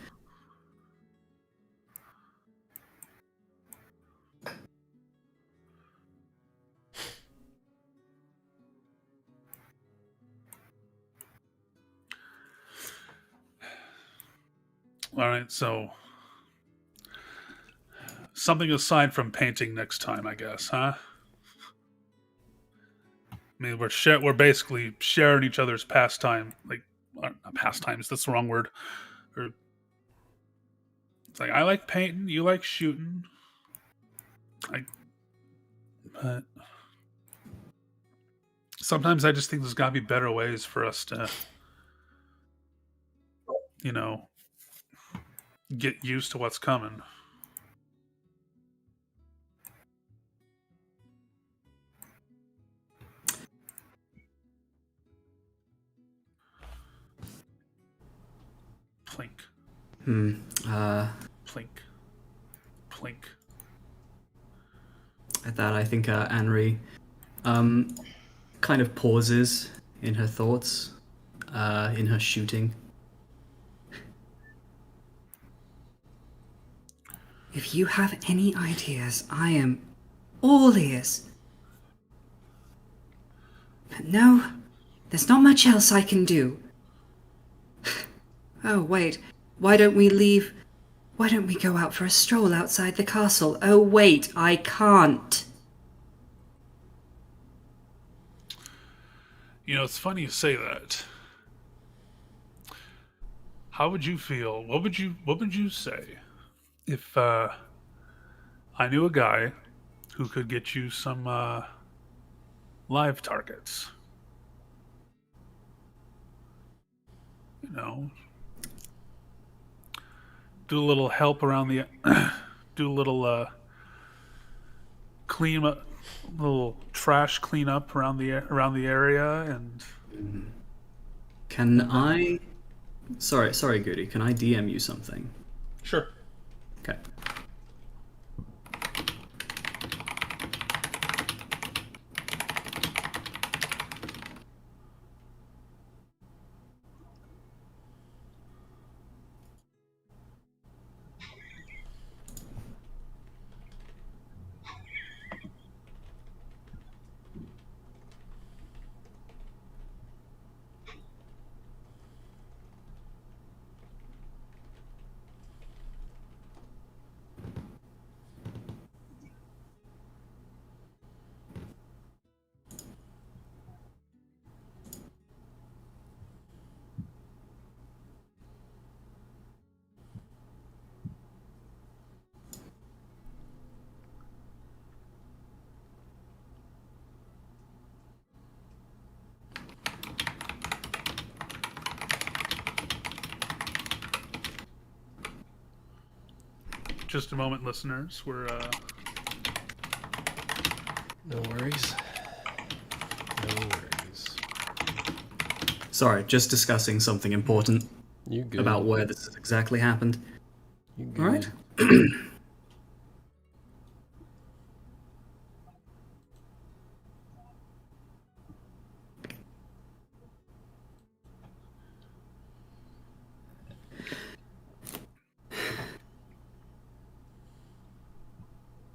All right, so something aside from painting next time, I guess, huh? I mean, we're basically sharing each other's pastime, like not pastimes. That's the wrong word. Or it's like I like painting, you like shooting. But sometimes I just think there's got to be better ways for us to, get used to what's coming. Plink. Plink. Plink. At that, I think Anri kind of pauses in her thoughts, in her shooting. If you have any ideas, I am all ears. But no, there's not much else I can do. Oh, wait. Why don't we leave? Why don't we go out for a stroll outside the castle? Oh, wait, I can't. You know, it's funny you say that. How would you feel? What would you say if I knew a guy who could get you some live targets? You know, do a little help around the, do a little clean up, little trash cleanup around the area, and Can I... Sorry, Goody. Can I DM you something? sure. Okay. Just a moment, listeners. We're No worries. No worries. Sorry, just discussing something important You good? about where this has exactly happened. You good? All right.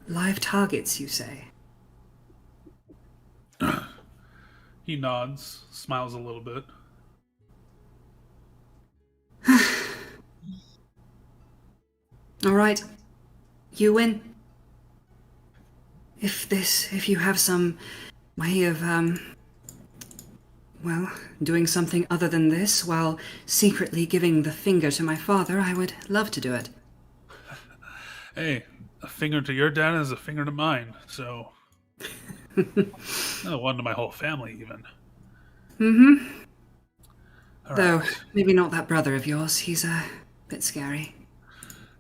Live targets, you say? he nods, smiles a little bit. All right. You win. If you have some way of, well, doing something other than this while secretly giving the finger to my father, I would love to do it. Hey, a finger to your dad is a finger to mine, so... no, one to my whole family, even. Mm-hmm. All Though, right. maybe not that brother of yours. He's a bit scary.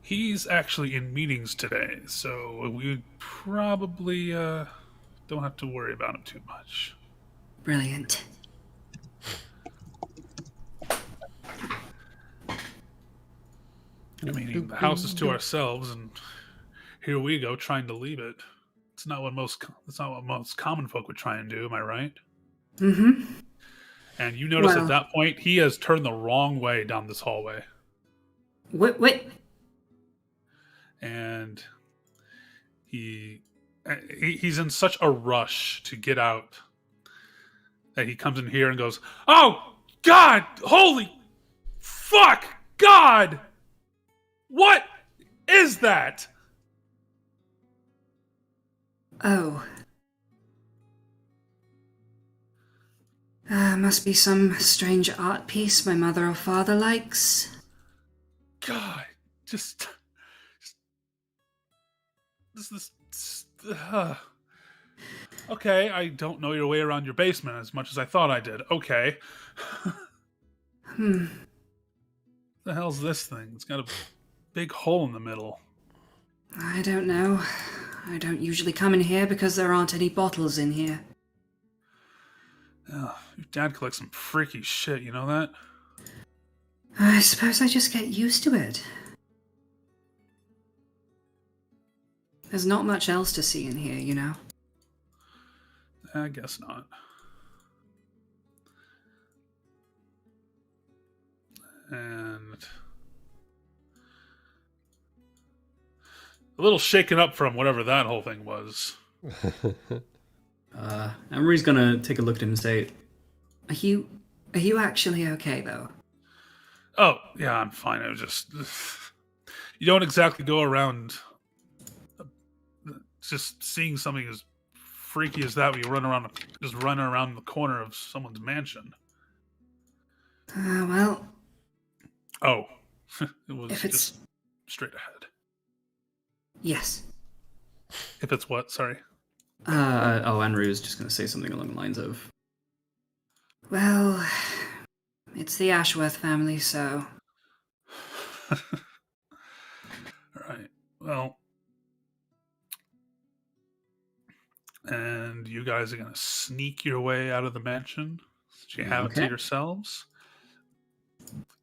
He's actually in meetings today, so we probably don't have to worry about him too much. Brilliant. I mean, the house is to ourselves, and here we go trying to leave it. It's not what most common folk would try and do. Am I right? Mm-hmm. And you notice Well- at that point he has turned the wrong way down this hallway, Wait. and he's in such a rush to get out that he comes in here and goes, "Oh God! Holy fuck! God! What is that?" Oh. Must be some strange art piece my mother or father likes. God, just this. Okay, I don't know your way around your basement as much as I thought I did. Okay. The hell's this thing? It's got a big hole in the middle. I don't know. I don't usually come in here because there aren't any bottles in here. Ugh, your dad collects some freaky shit, you know that? I suppose I just get used to it. There's not much else to see in here, you know. I guess not. And a little shaken up from whatever that whole thing was. Anri's gonna take a look at him and say, Are you actually okay though? Oh, yeah, I'm fine. I was just... You don't exactly go around just seeing something as freaky as that when you just run around the corner of someone's mansion. Well, Oh, it was if it's... just straight ahead. Yes. If it's what? Sorry. Anri was just gonna say something along the lines of, Well, it's the Ashworth family, so... Right. Well, and you guys are going to sneak your way out of the mansion so you have it to Okay. yourselves,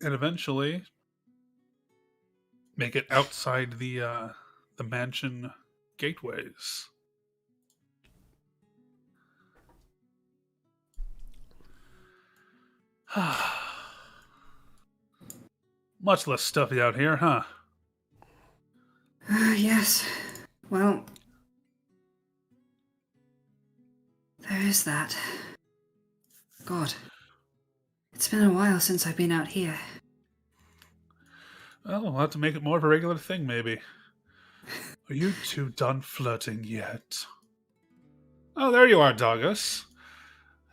and eventually make it outside the mansion gateways. Much less stuffy out here, huh? Yes. Well... There is that. God. It's been a while since I've been out here. Well, we'll have to make it more of a regular thing, maybe. Are you two done flirting yet? Oh, there you are, Dogus.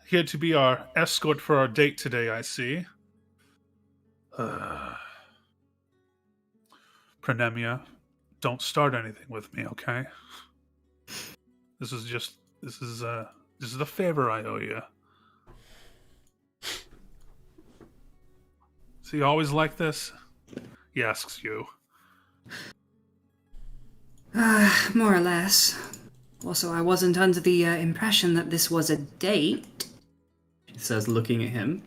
Here to be our escort for our date today, I see. Pranemia, don't start anything with me, okay? This is a favor I owe you. So you always like this? He asks you. More or less. Also, I wasn't under the impression that this was a date. she says, looking at him.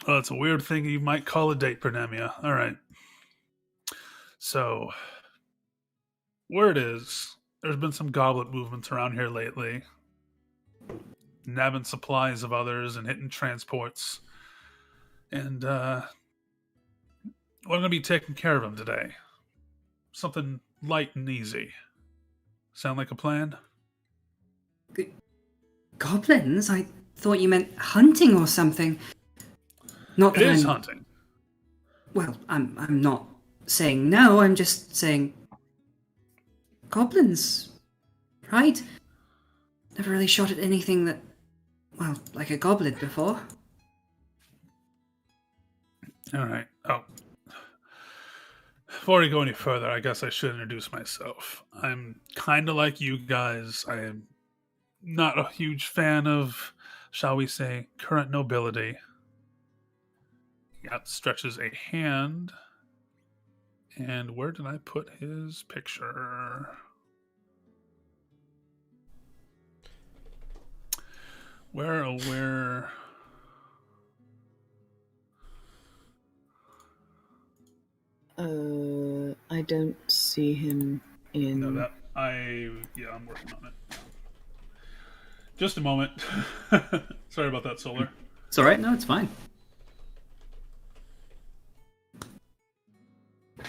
Well, it's a weird thing you might call a date, Pranemia. All right. So, word is, there's been some goblet movements around here lately. Nabbing supplies of others and hitting transports. And, we're going to be taking care of them today. Something light and easy. Sound like a plan? Goblins? I thought you meant hunting or something. Not It that is I'm... hunting. Well, I'm not saying no, I'm just saying... Goblins, right? Never really shot at anything that... Well, like a goblin before. Alright. Oh. Before we go any further, I guess I should introduce myself. I'm kind of like you guys. I am not a huge fan of, shall we say, current nobility. He outstretches a hand. And where did I put his picture? Where? I don't see him in. No, I'm working on it. Just a moment. Sorry about that, Solar. It's alright, no, it's fine. I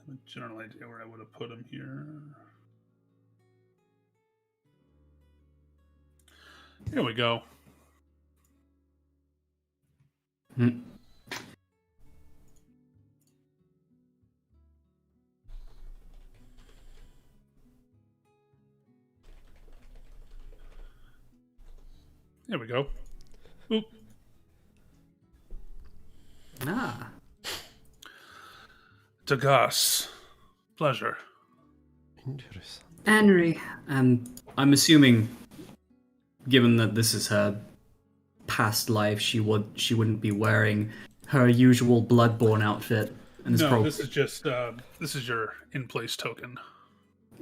have a general idea where I would have put him here. Here we go. Hmm. There we go. Oop. Ah. Dagas. Pleasure. Interesting. Anri. I'm assuming, given that this is her past life, she wouldn't be wearing her usual Bloodborne outfit. And it's No, this is just this is your in-place token.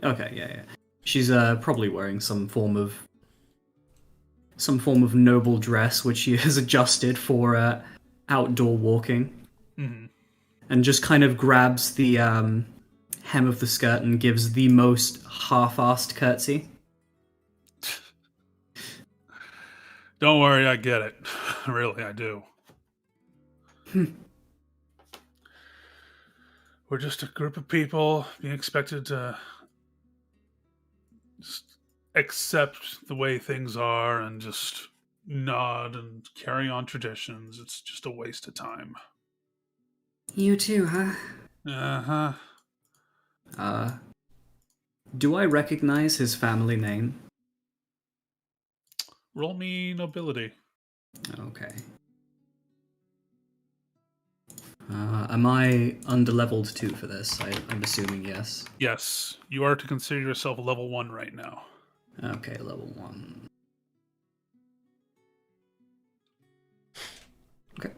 Okay, yeah. She's probably wearing some form of noble dress, which she has adjusted for outdoor walking, and just kind of grabs the hem of the skirt and gives the most half-assed curtsy. Don't worry, I get it. Really, I do. we're just a group of people being expected to just accept the way things are and just nod and carry on traditions. It's just a waste of time. You too, huh? Uh-huh. Do I recognize his family name? Roll me nobility. Okay. Am I underleveled too for this? I'm assuming yes. Yes, you are to consider yourself level 1 right now. Okay, level 1. Okay.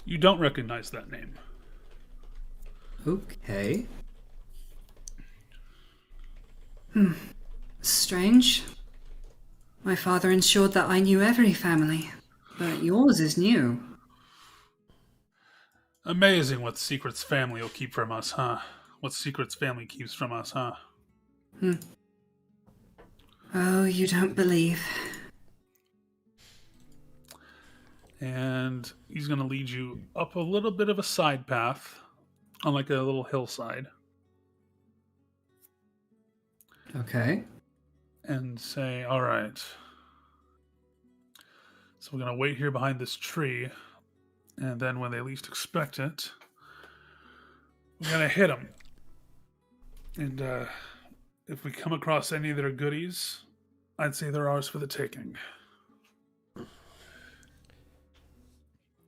You don't recognize that name. Okay. Strange. My father ensured that I knew every family, but yours is new. Amazing what secrets family will keep from us, huh? What secrets family keeps from us, huh? Oh, you don't believe. And he's going to lead you up a little bit of a side path on like a little hillside Okay. and say, all right. So we're going to wait here behind this tree, and then when they least expect it, we're going to hit them. And if we come across any of their goodies, I'd say they're ours for the taking.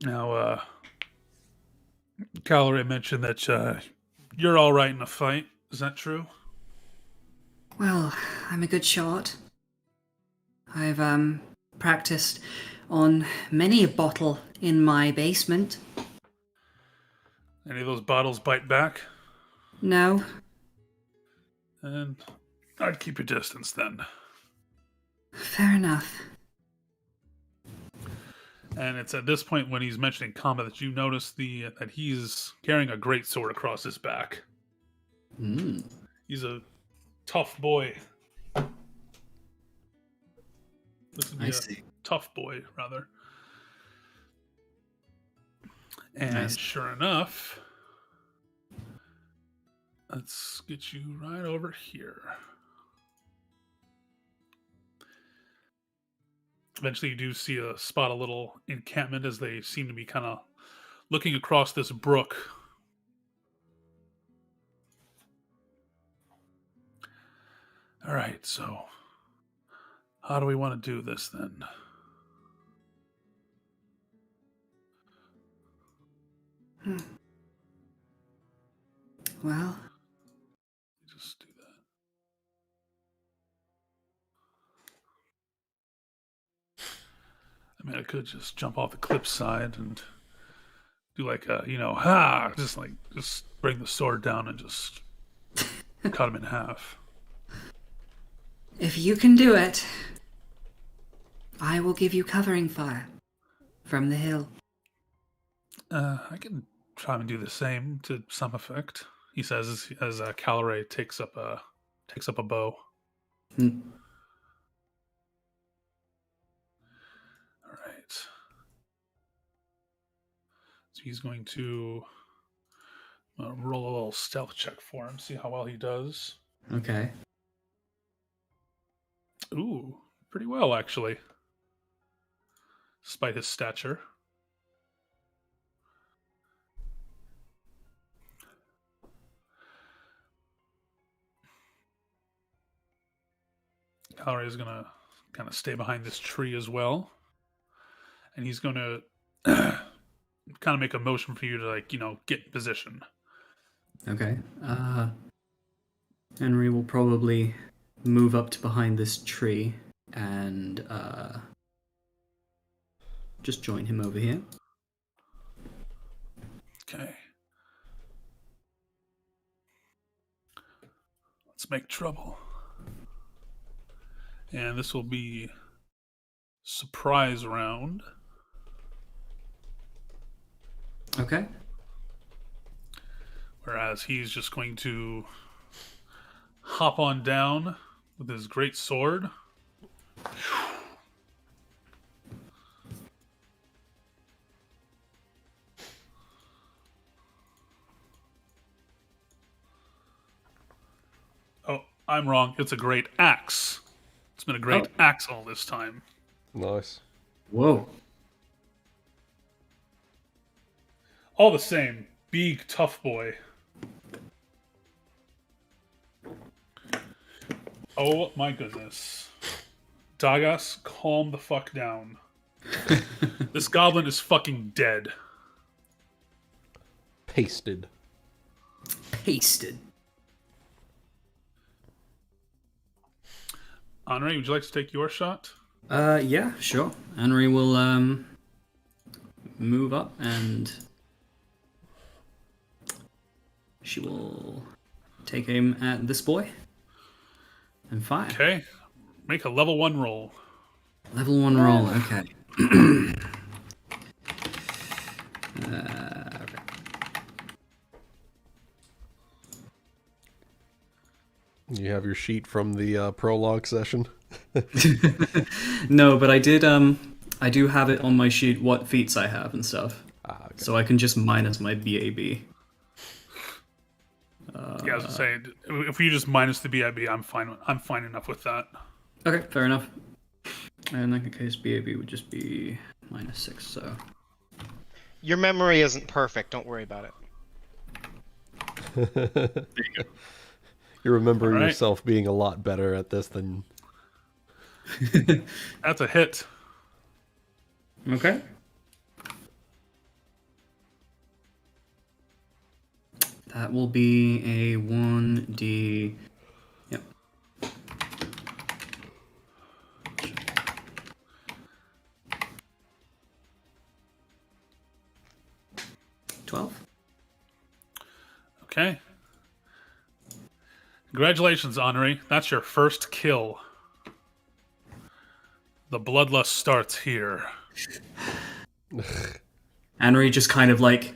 Now, Kanari mentioned that you're all right in a fight. Is that true? Well, I'm a good shot. I've, practiced on many a bottle in my basement. Any of those bottles bite back? No. And I'd keep your distance then. Fair enough. And it's at this point when he's mentioning combat that you notice that he's carrying a great sword across his back. He's a tough boy. This would be see. tough boy, rather. And Nice. sure enough, let's get you right over here. Eventually, you do spot a little encampment as they seem to be kind of looking across this brook. All right, so how do we want to do this then? Well, Just do that. I mean, I could just jump off the cliff side and do like a, just bring the sword down and just cut him in half. if you can do it, I will give you covering fire from the hill. I can try and do the same to some effect. He says as Kanari takes up a bow. All right. So he's going to roll a little stealth check for him, see how well he does. Okay. Ooh, pretty well actually, despite his stature. Kanari is going to kind of stay behind this tree as well. And he's going to kind of make a motion for you to, get in position. Okay. Henry will probably move up to behind this tree and just join him over here. Okay. Let's make trouble. And this will be surprise round. Okay. Whereas he's just going to hop on down with his great sword. I'm wrong. It's a great axe. It's been a great axe all this time. Nice. Whoa. All the same, big tough boy. Oh my goodness. Dagas, calm the fuck down. This goblin is fucking dead. Pasted. Pasted. Anri, would you like to take your shot? Yeah, sure. Anri will move up and she will take aim at this boy and fire. Okay. Make a level 1 roll. Level 1 roll, okay. Okay. You have your sheet from the prologue session? No, but I do have it on my sheet what feats I have and stuff. Okay. So I can just minus my BAB. Yeah, I was gonna say, if you just minus the BIB, I'm fine enough with that. Okay, fair enough. In that case, BAB would just be -6, so... Your memory isn't perfect. Don't worry about it. You're remembering All right. yourself being a lot better at this than... That's a hit. Okay. That will be a 1d... Yep. Okay. Congratulations, Anri. That's your first kill. The bloodlust starts here. Anri just kind of like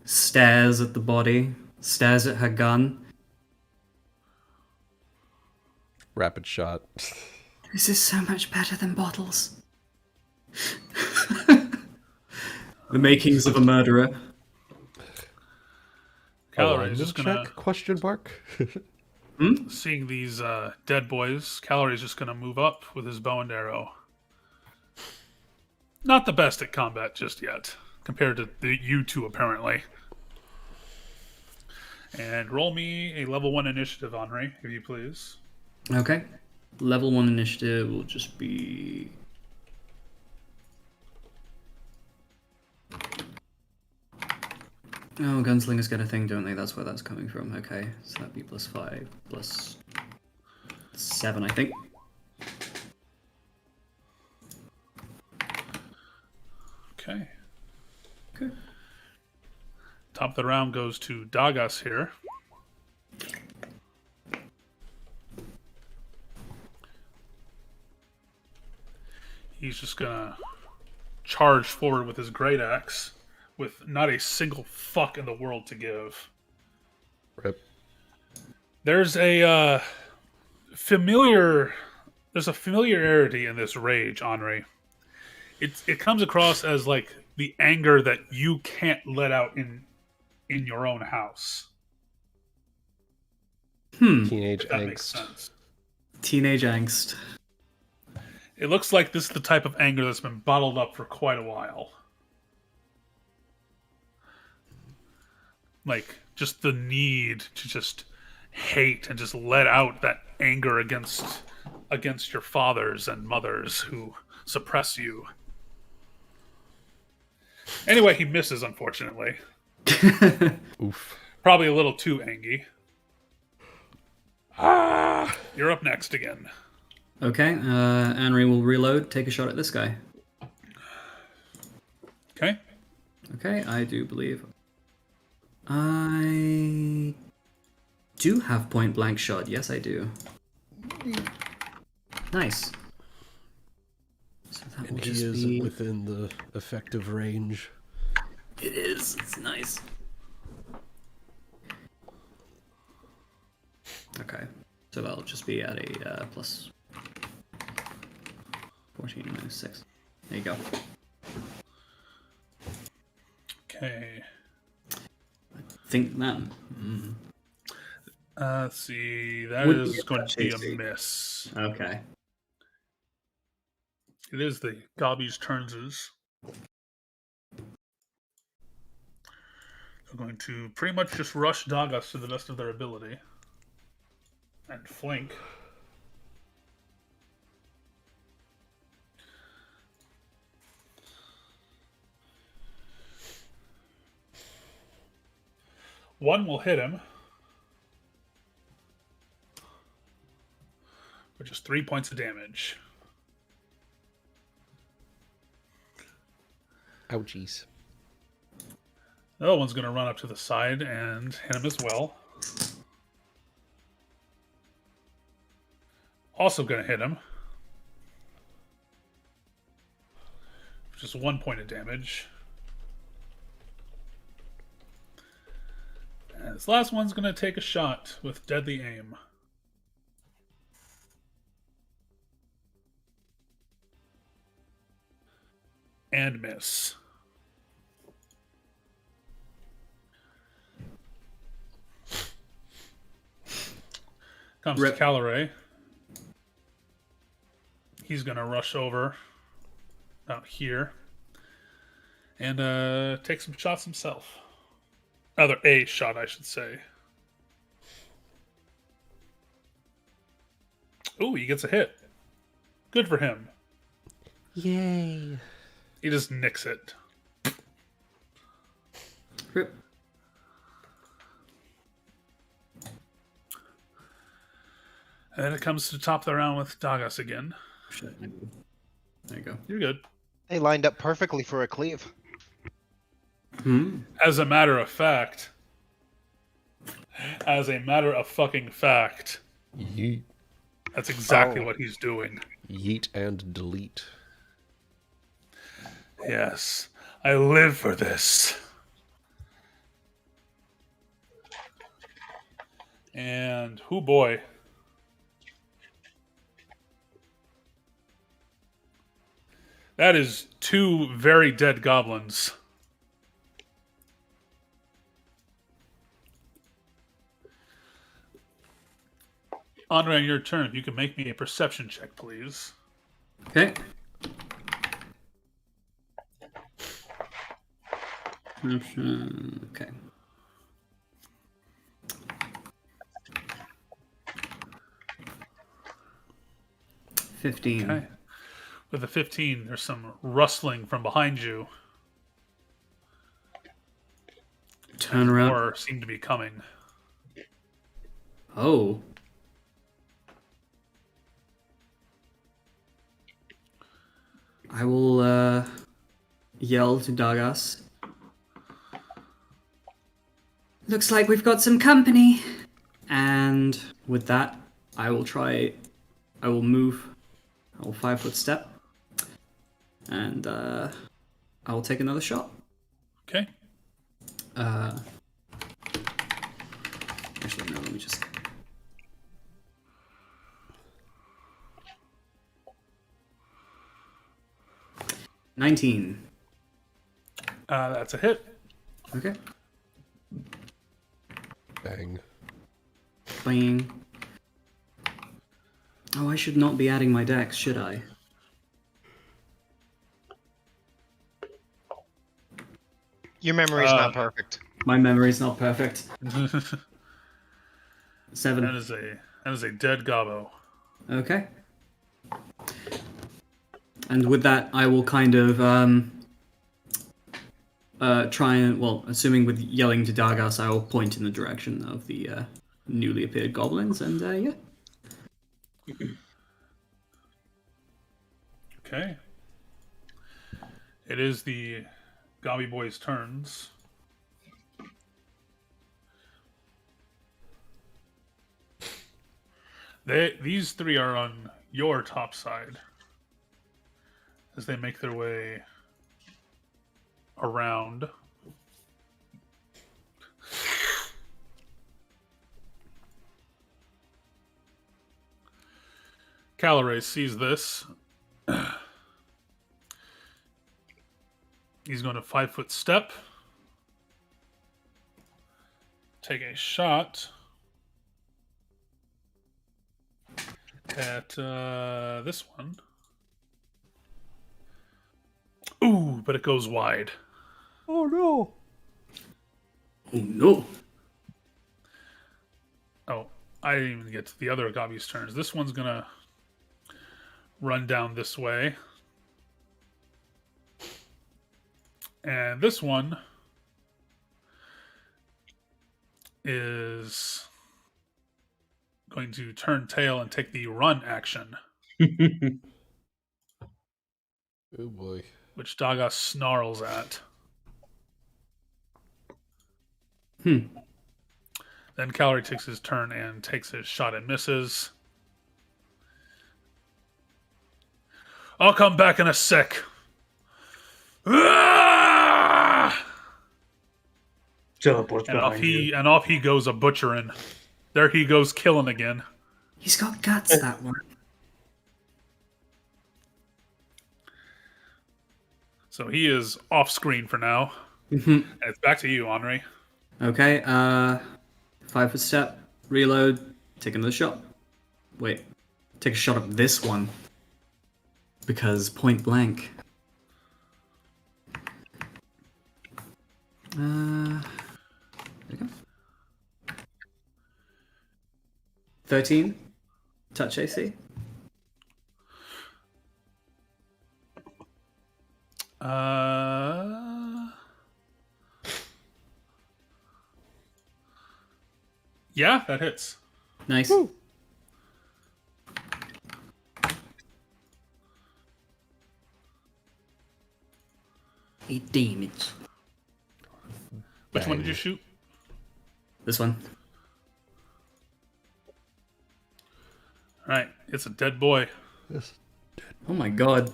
stares at the body, stares at her gun. Rapid shot. This is so much better than bottles. The makings of a murderer. Calorie is just gonna check? Question mark. seeing these dead boys. Calorie is just gonna move up with his bow and arrow. Not the best at combat just yet, compared to you two apparently. And roll me a level 1 initiative, Anri, if you please. Okay. Level 1 initiative will just be... Oh, gunslingers get a thing, don't they? That's where that's coming from. Okay, so that'd be +5, +7, I think. Okay. Okay. Top of the round goes to Dagas here. He's just gonna charge forward with his great axe with not a single fuck in the world to give. Rip. There's a familiarity in this rage, Anri. It comes across as like the anger that you can't let out in your own house. Teenage If that makes angst. sense. Teenage angst. It looks like this is the type of anger that's been bottled up for quite a while. Like, just the need to just hate and just let out that anger against your fathers and mothers who suppress you. Anyway, he misses, unfortunately. Oof. Probably a little too angry. You're up next again. Okay, Anri will reload, take a shot at this guy. Okay. Okay, I do believe... I do have point blank shot. Yes, I do. Nice. So that will And he just is be... within the effective range. It is. It's nice. Okay. So that'll just be at a plus 14 minus 6. There you go. Okay. Think that. Let's see. That Wouldn't is get going that to be a chasey. miss. Okay. It is the Gobby's turns. They're going to pretty much just rush Dagas to the best of their ability. And flank. One will hit him. For just 3 points of damage. Ouchies. The other one's going to run up to the side and hit him as well. Also going to hit him. Just 1 point of damage. And this last one's going to take a shot with deadly aim. And miss. Comes Rip. to Caloray. He's going to rush over out here and take some shots himself. Another A shot, I should say. Ooh, he gets a hit. Good for him. Yay. He just nicks it. Rip. And then it comes to top the round with Dagas again. Shit. There you go. You're good. They lined up perfectly for a cleave. As a matter of fact. As a matter of fucking fact. Yeet. That's exactly what he's doing. Yeet and delete. Yes. I live for this. And, oh boy. That is 2 very dead goblins. Anri, on your turn, if you can make me a perception check, please. Okay. Okay. Okay. With a 15, there's some rustling from behind you. Turn around. More seem to be coming. Oh. I will yell to Dagas. Looks like we've got some company. And with that, I will move. I will 5-foot step. And I will take another shot. Okay. Actually, no, let me just... $19. That's a hit. Okay. Bang. Bang. Oh, I should not be adding my dex, should I? Your memory's not perfect. My memory's not perfect. 7. That is a dead gobbo. Okay. And with that, I will kind of try and, well, assuming with yelling to Dagas, I will point in the direction of the newly appeared goblins, and yeah. Okay. It is the Gobby Boys' turns. These 3 are on your top side as they make their way around. Caloray sees this. He's going to 5-foot step. Take a shot. at this one. Ooh, but it goes wide. Oh no! Oh no! Oh, I didn't even get to the other Gabi's turns. This one's gonna run down this way. And this one is going to turn tail and take the run action. Oh boy. Which Daga snarls at. Hmm. Then Kanari takes his turn and takes his shot and misses. I'll come back in a sec. Ah! Teleports And off behind you. he goes a butchering. There he goes killing again. He's got guts, that one. So he is off screen for now. Mm-hmm. And it's back to you, Anri. Okay, 5-foot step, reload, take another shot. Wait, take a shot at this one. Because point blank. There you go. 13, touch AC. Yeah, that hits. Nice. Woo. Eight damage. Which one did you shoot? This one. Alright, it's a dead boy. Oh my god.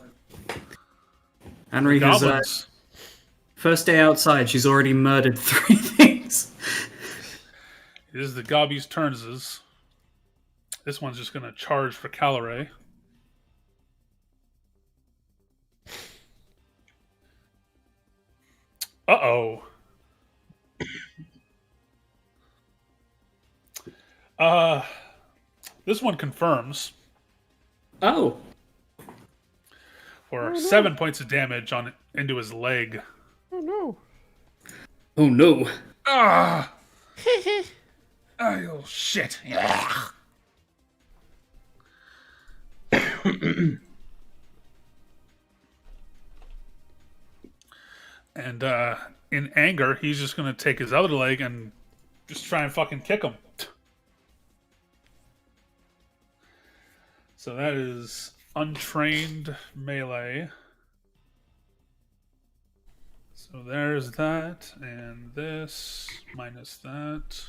Anri has Goblins. first day outside, she's already murdered 3 things. It is the Gabi's turns. This one's just going to charge for Kanari. Uh-oh. This one confirms Oh. for 7 points of damage into his leg. Oh no! Oh no. Ah! Oh, shit. Yeah. And in anger, he's just going to take his other leg and just try and fucking kick him. So that is untrained melee. So there's that, and this, minus that.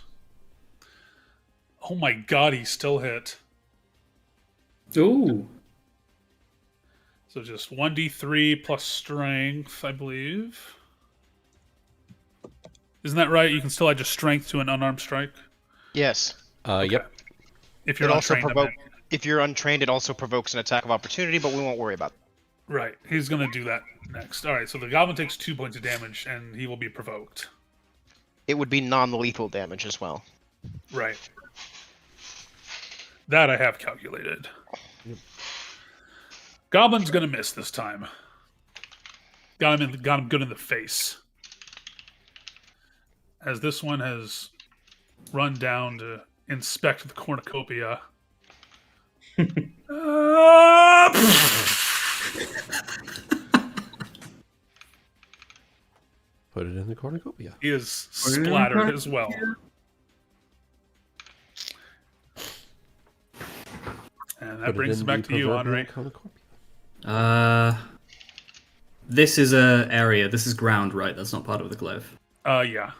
Oh my god, he still hit. Ooh. So just 1d3 plus strength, I believe. Isn't that right? You can still add just strength to an unarmed strike? Yes. Yep. If you're It also untrained, I meant. if you're untrained, it also provokes an attack of opportunity, but we won't worry about it. Right, he's going to do that next. Alright, so the goblin takes 2 points of damage, and he will be provoked. It would be non-lethal damage as well. Right. That I have calculated. Goblin's going to miss this time. Got him good in the face. As this one has run down to inspect the cornucopia. Put it in the cornucopia. He is splattered as well. And that brings it back to you, Anri. This is a area. This is ground, right? That's not part of the cliff. Yeah.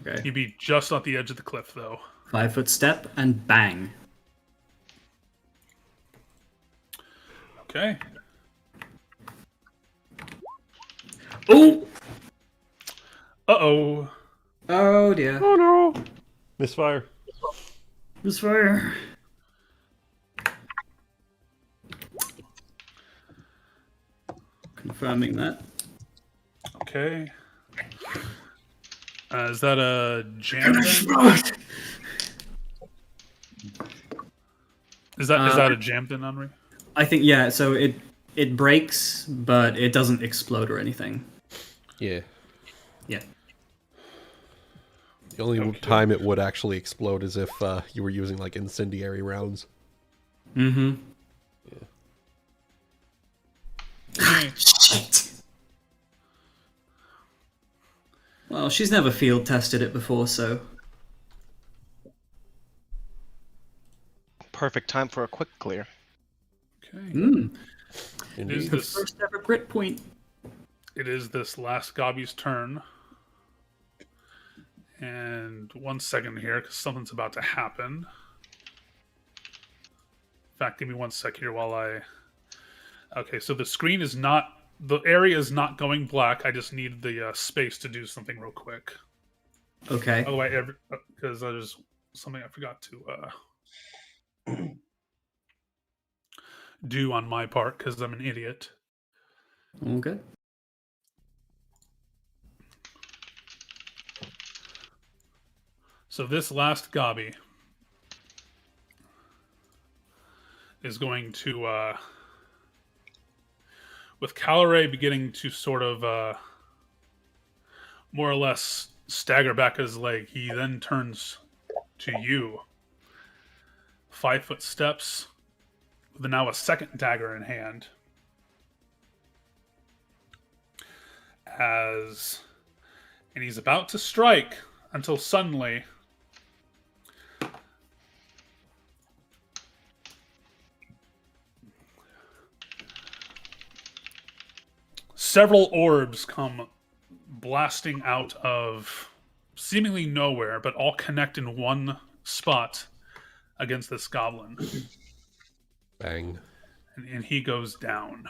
Okay. He'd be just off the edge of the cliff, though. 5-foot step and bang. Okay. Oh! Uh-oh. Oh dear. Oh no! Misfire. Misfire. Confirming that. Okay. Is that a jam then? Is that a jam then, Anri? I think, yeah, so it breaks, but it doesn't explode or anything. Yeah. Yeah. The only time it would actually explode is if you were using like incendiary rounds. Mm-hmm. Okay. Shit. Well, she's never field tested it before, so... Perfect time for a quick clear. Okay. Indeed. Is The this first ever grit point. It is this last Gabi's turn. And 1 second here, because something's about to happen. In fact, give me 1 sec here while I... Okay, so the screen is not... The area is not going black. I just need the space to do something real quick. Okay. Otherwise, because there's something I forgot to do on my part, because I'm an idiot. Okay. So this last Gabi is going to, with Caloray beginning to sort of more or less stagger back his leg, he then turns to you. 5 foot steps, with now a second dagger in hand. And he's about to strike until suddenly several orbs come blasting out of seemingly nowhere, but all connect in one spot against this goblin. Bang. And he goes down.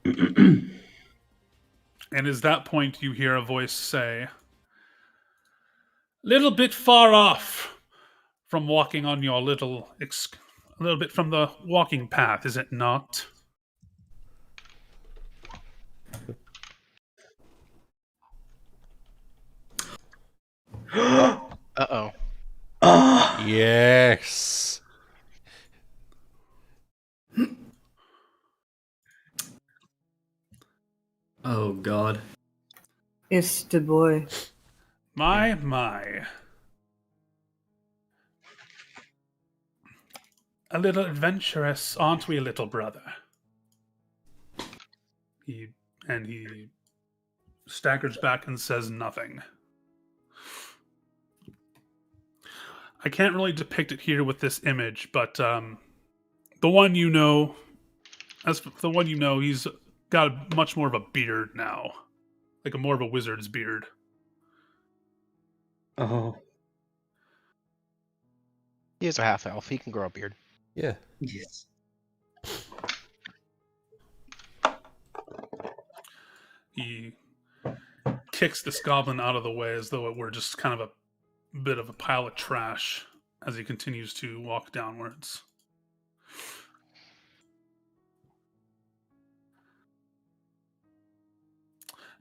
And at that point, you hear a voice say, "Little bit far off from walking on your a little bit from the walking path, is it not?" Uh-oh. Yes. Oh, God. It's the boy. My. A little adventurous, aren't we, little brother? He staggers back and says nothing. I can't really depict it here with this image, but the one you know, he's got much more of a beard now, like more of a wizard's beard. Oh, He is a half elf. He can grow a beard. Yeah. yes. He kicks this goblin out of the way as though it were just kind of a bit of a pile of trash as he continues to walk downwards.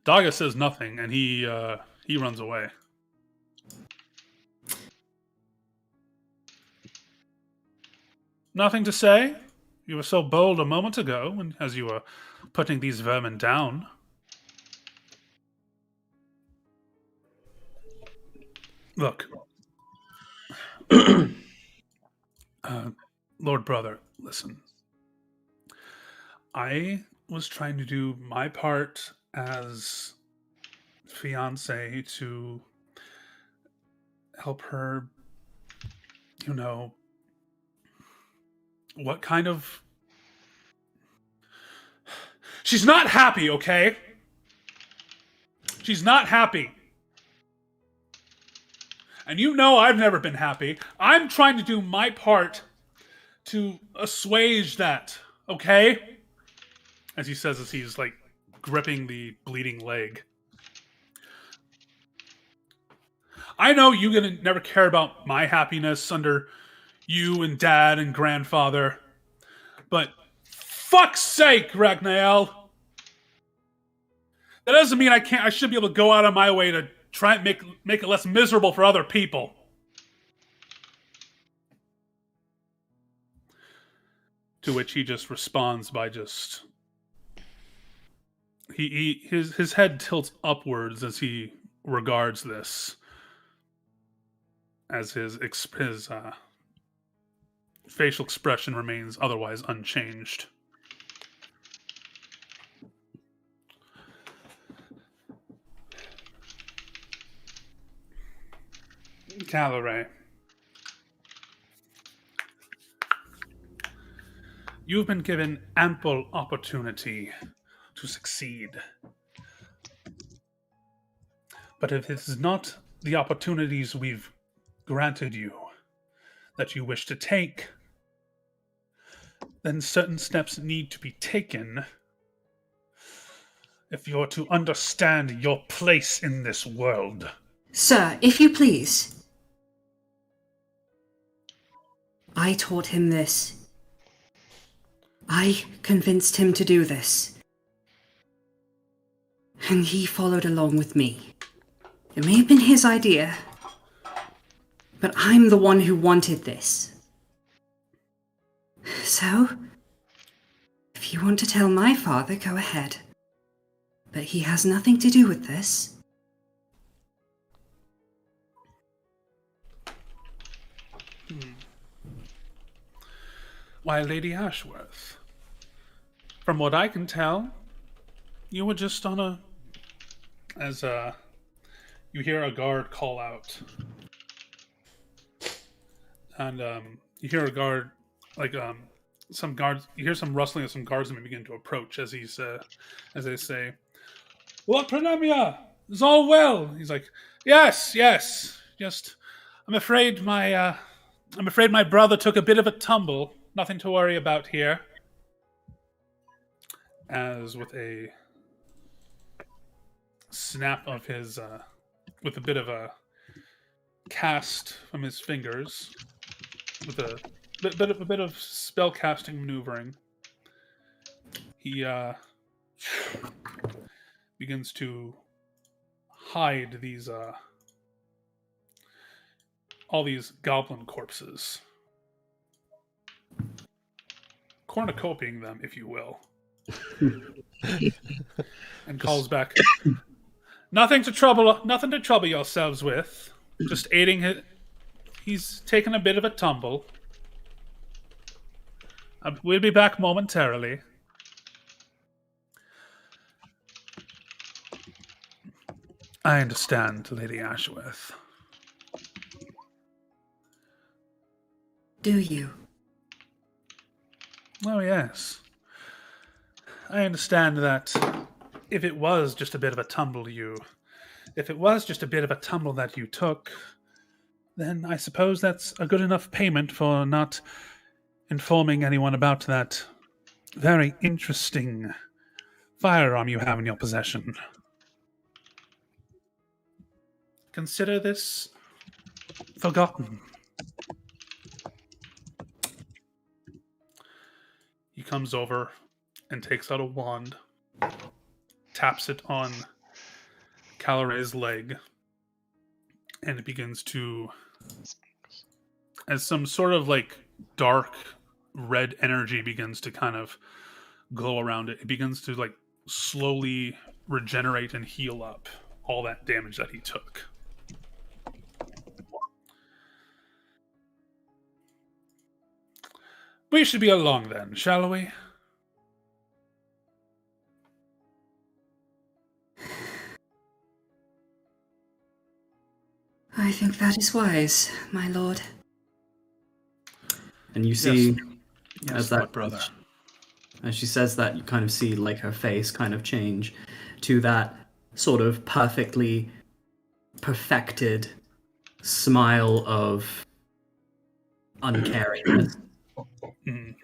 Daga says nothing, and he runs away. Nothing to say? You were so bold a moment ago, when, as you were putting these vermin down. Look. Lord Brother, listen. I was trying to do my part as fiance to help her, what kind of... She's not happy, okay? She's not happy. And I've never been happy. I'm trying to do my part to assuage that, okay? As he says, as he's like gripping the bleeding leg. I know you're gonna never care about my happiness under you and Dad and Grandfather, but fuck's sake, Ragnael! That doesn't mean I should be able to go out of my way to try and make it less miserable for other people. To which he just responds by just his head tilts upwards as he regards this, as his facial expression remains otherwise unchanged. Kanari, you've been given ample opportunity to succeed. But if it is not the opportunities we've granted you that you wish to take, then certain steps need to be taken if you're to understand your place in this world. Sir, if you please. I taught him this. I convinced him to do this. And he followed along with me. It may have been his idea, but I'm the one who wanted this. So, if you want to tell my father, go ahead. But he has nothing to do with this. Why, Lady Ashworth, from what I can tell, you were just on a... As you hear a guard call out. And you hear a guard, some guards, you hear some rustling of some guardsmen begin to approach as as they say, "Lord Pranamia, is all well?" He's like, yes, just, I'm afraid my brother took a bit of a tumble. Nothing to worry about here. As with a snap of his, with a bit of a cast from his fingers, with a bit of spell casting maneuvering, he begins to hide these all these goblin corpses, cornucoping them, if you will, and calls back, nothing to trouble yourselves with. Just aiding him. He's taken a bit of a tumble. We'll be back momentarily. I understand, Lady Ashworth. Do you? Oh, yes. I understand that if it was just a bit of a tumble that you took, then I suppose that's a good enough payment for not informing anyone about that very interesting firearm you have in your possession. Consider this forgotten. He comes over and takes out a wand, taps it on Kanari's leg, and it begins to, as some sort of dark red energy begins to kind of glow around it, it begins to slowly regenerate and heal up all that damage that he took. We should be along then, shall we? I think that is wise, my lord. And you see, yes, my brother. As she says that, you kind of see her face kind of change to that sort of perfectly perfected smile of uncaringness. Mm.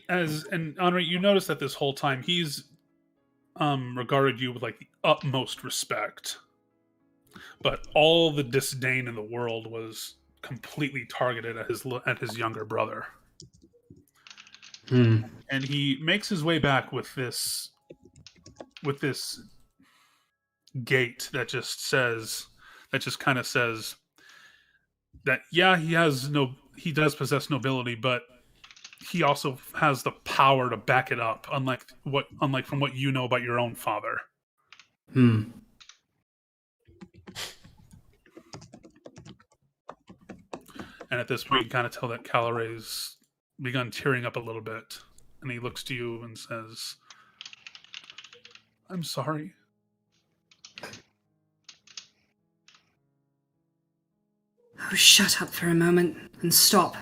And Anri, you notice that this whole time he's regarded you with the utmost respect, but all the disdain in the world was completely targeted at his younger brother. Hmm. And he makes his way back with this gate that just kind of says that, yeah, he does possess nobility, but he also has the power to back it up, unlike from what you know about your own father. Hmm. And at this point, you can kind of tell that Calore's begun tearing up a little bit. And he looks to you and says, I'm sorry. Oh, shut up for a moment and stop.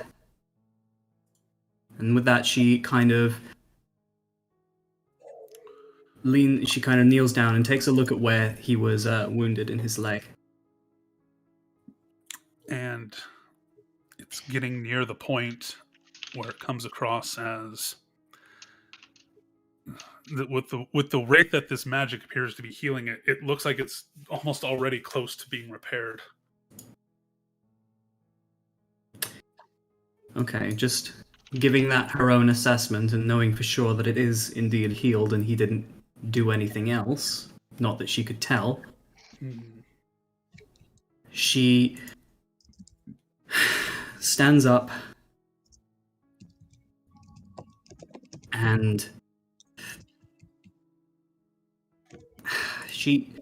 And with that, she kind of kneels down and takes a look at where he was wounded in his leg. And it's getting near the point where it comes across as with the rate that this magic appears to be healing it, it looks like it's almost already close to being repaired. Okay, just giving that her own assessment and knowing for sure that it is indeed healed and he didn't do anything else, not that she could tell. She stands up and she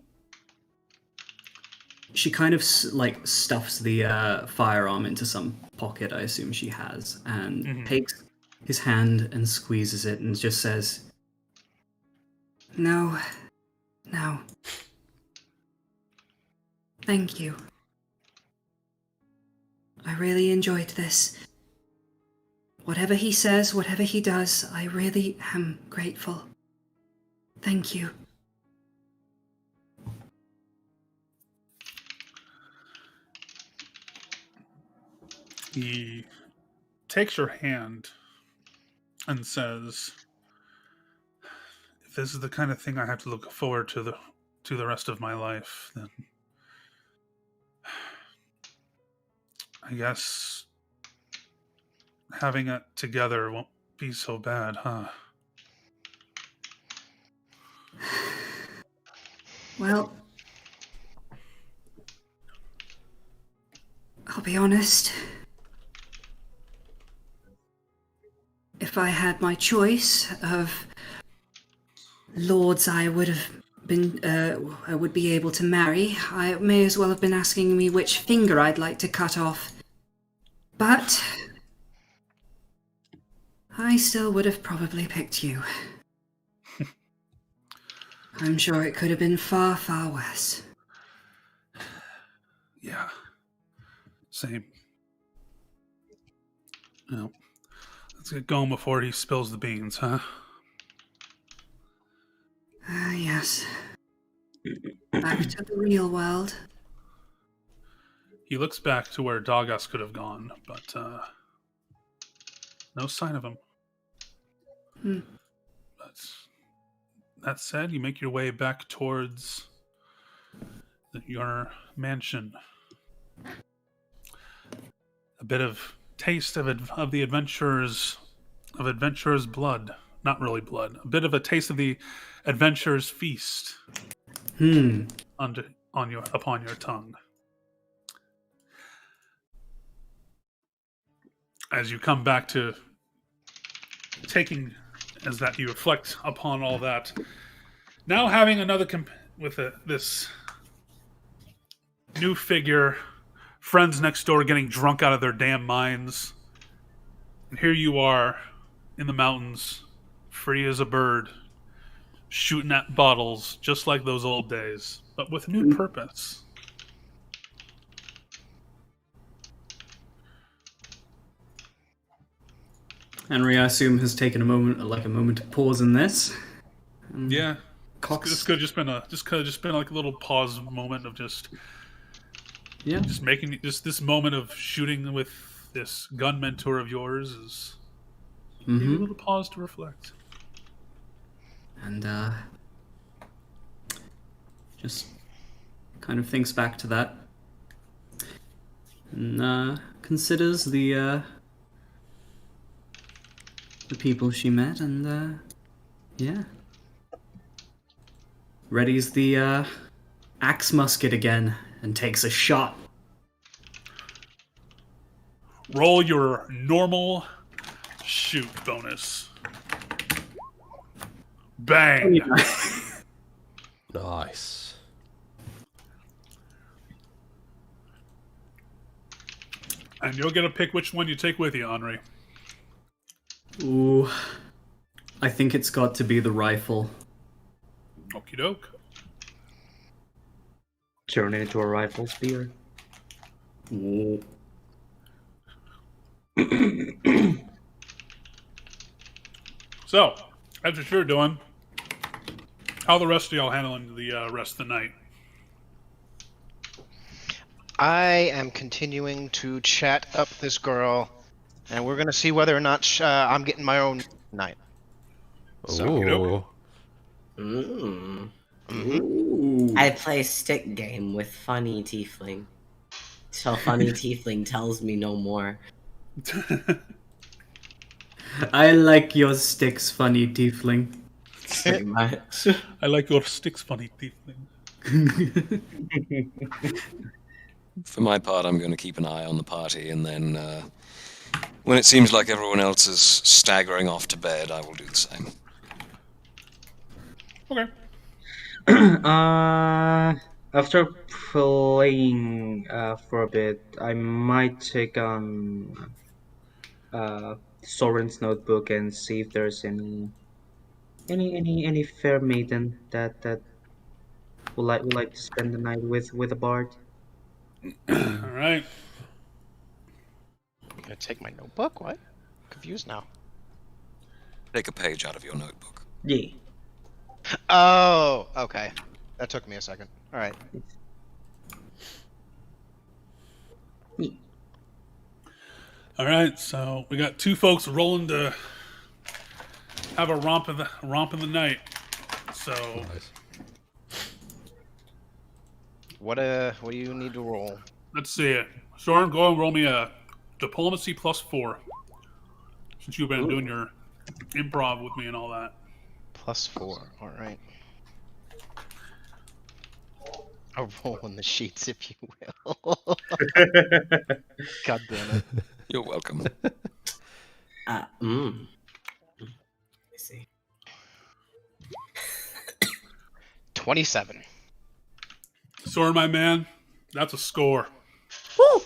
kind of like stuffs the firearm into some pocket, I assume she has, and takes his hand and squeezes it and just says, No. Thank you. I really enjoyed this. Whatever he says, whatever he does, I really am grateful. Thank you. He takes your hand and says, if this is the kind of thing I have to look forward to the rest of my life, then I guess having it together won't be so bad, huh? Well, I'll be honest. If I had my choice of lords I would be able to marry, I may as well have been asking me which finger I'd like to cut off. But I still would have probably picked you. I'm sure it could have been far, far worse. Yeah. Same. Well, let's get going before he spills the beans, huh? Yes. Back to the real world. He looks back to where Dogas could have gone, but no sign of him. But that said, you make your way back towards your mansion. A bit of taste of the adventurer's blood. Not really blood. A bit of a taste of the adventurer's feast. Upon your tongue. As you come back to you reflect upon all that. Now having another this new figure, friends next door getting drunk out of their damn minds. And here you are in the mountains, free as a bird, shooting at bottles just like those old days, but with new purpose. Anri, I assume, has taken a moment to pause in this. Yeah. This could have just been like a little pause moment of just making this moment of shooting with this gun mentor of yours is maybe a little pause to reflect. And just kind of thinks back to that and considers the people she met and readies the axe musket again and takes a shot. Roll your normal shoot bonus. Bang! Nice. And you'll get to pick which one you take with you, Anri. Ooh. I think it's got to be the rifle. Okie doke. Turn it into a rifle spear. Ooh. So, that's what you're doing. How the rest of y'all handling the rest of the night? I am continuing to chat up this girl, and we're gonna see whether or not I'm getting my own night. Ooh. Mm. I play stick game with funny tiefling. Till funny tiefling tells me no more. I like your sticks, funny tiefling. Pretty much. I like your sticks, funny tiefling. For my part, I'm going to keep an eye on the party, and then when it seems like everyone else is staggering off to bed, I will do the same. Okay. After playing for a bit, I might take on Sorren's notebook and see if there's any fair maiden that would like to spend the night with a bard. All right. I'm gonna take my notebook. What? Confused now. Take a page out of your notebook. Yeah. Oh, okay. That took me a second. All right. All right. So we got two folks rolling to have a romp in the night. So Nice. What do you need to roll? let's see it. Sorren, go and roll me a diplomacy +4. Since you've been doing your improv with me and all that. +4. All right. I'll roll on the sheets, if you will. God damn it. You're welcome. Let me see. 27. Sorren, my man, that's a score. Woo!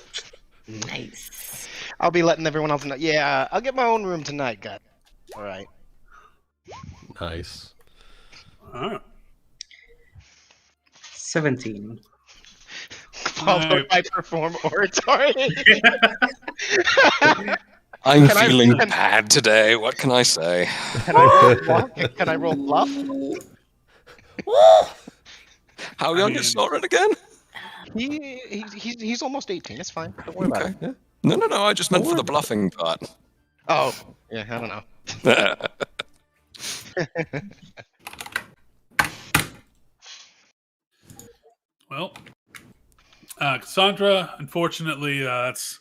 Nice. I'll be letting everyone else know. Yeah, I'll get my own room tonight, guys. All right. Nice. All right. 17. Followed by perform oratory. I'm Can I- feeling can- bad today. What can I say? Can I roll bluff? How young is Sorren again? He's almost 18. It's fine. Don't worry about Okay. it. Yeah. No. I just meant for the bluffing part. Oh, yeah. I don't know. Well, Cassandra, unfortunately, that's.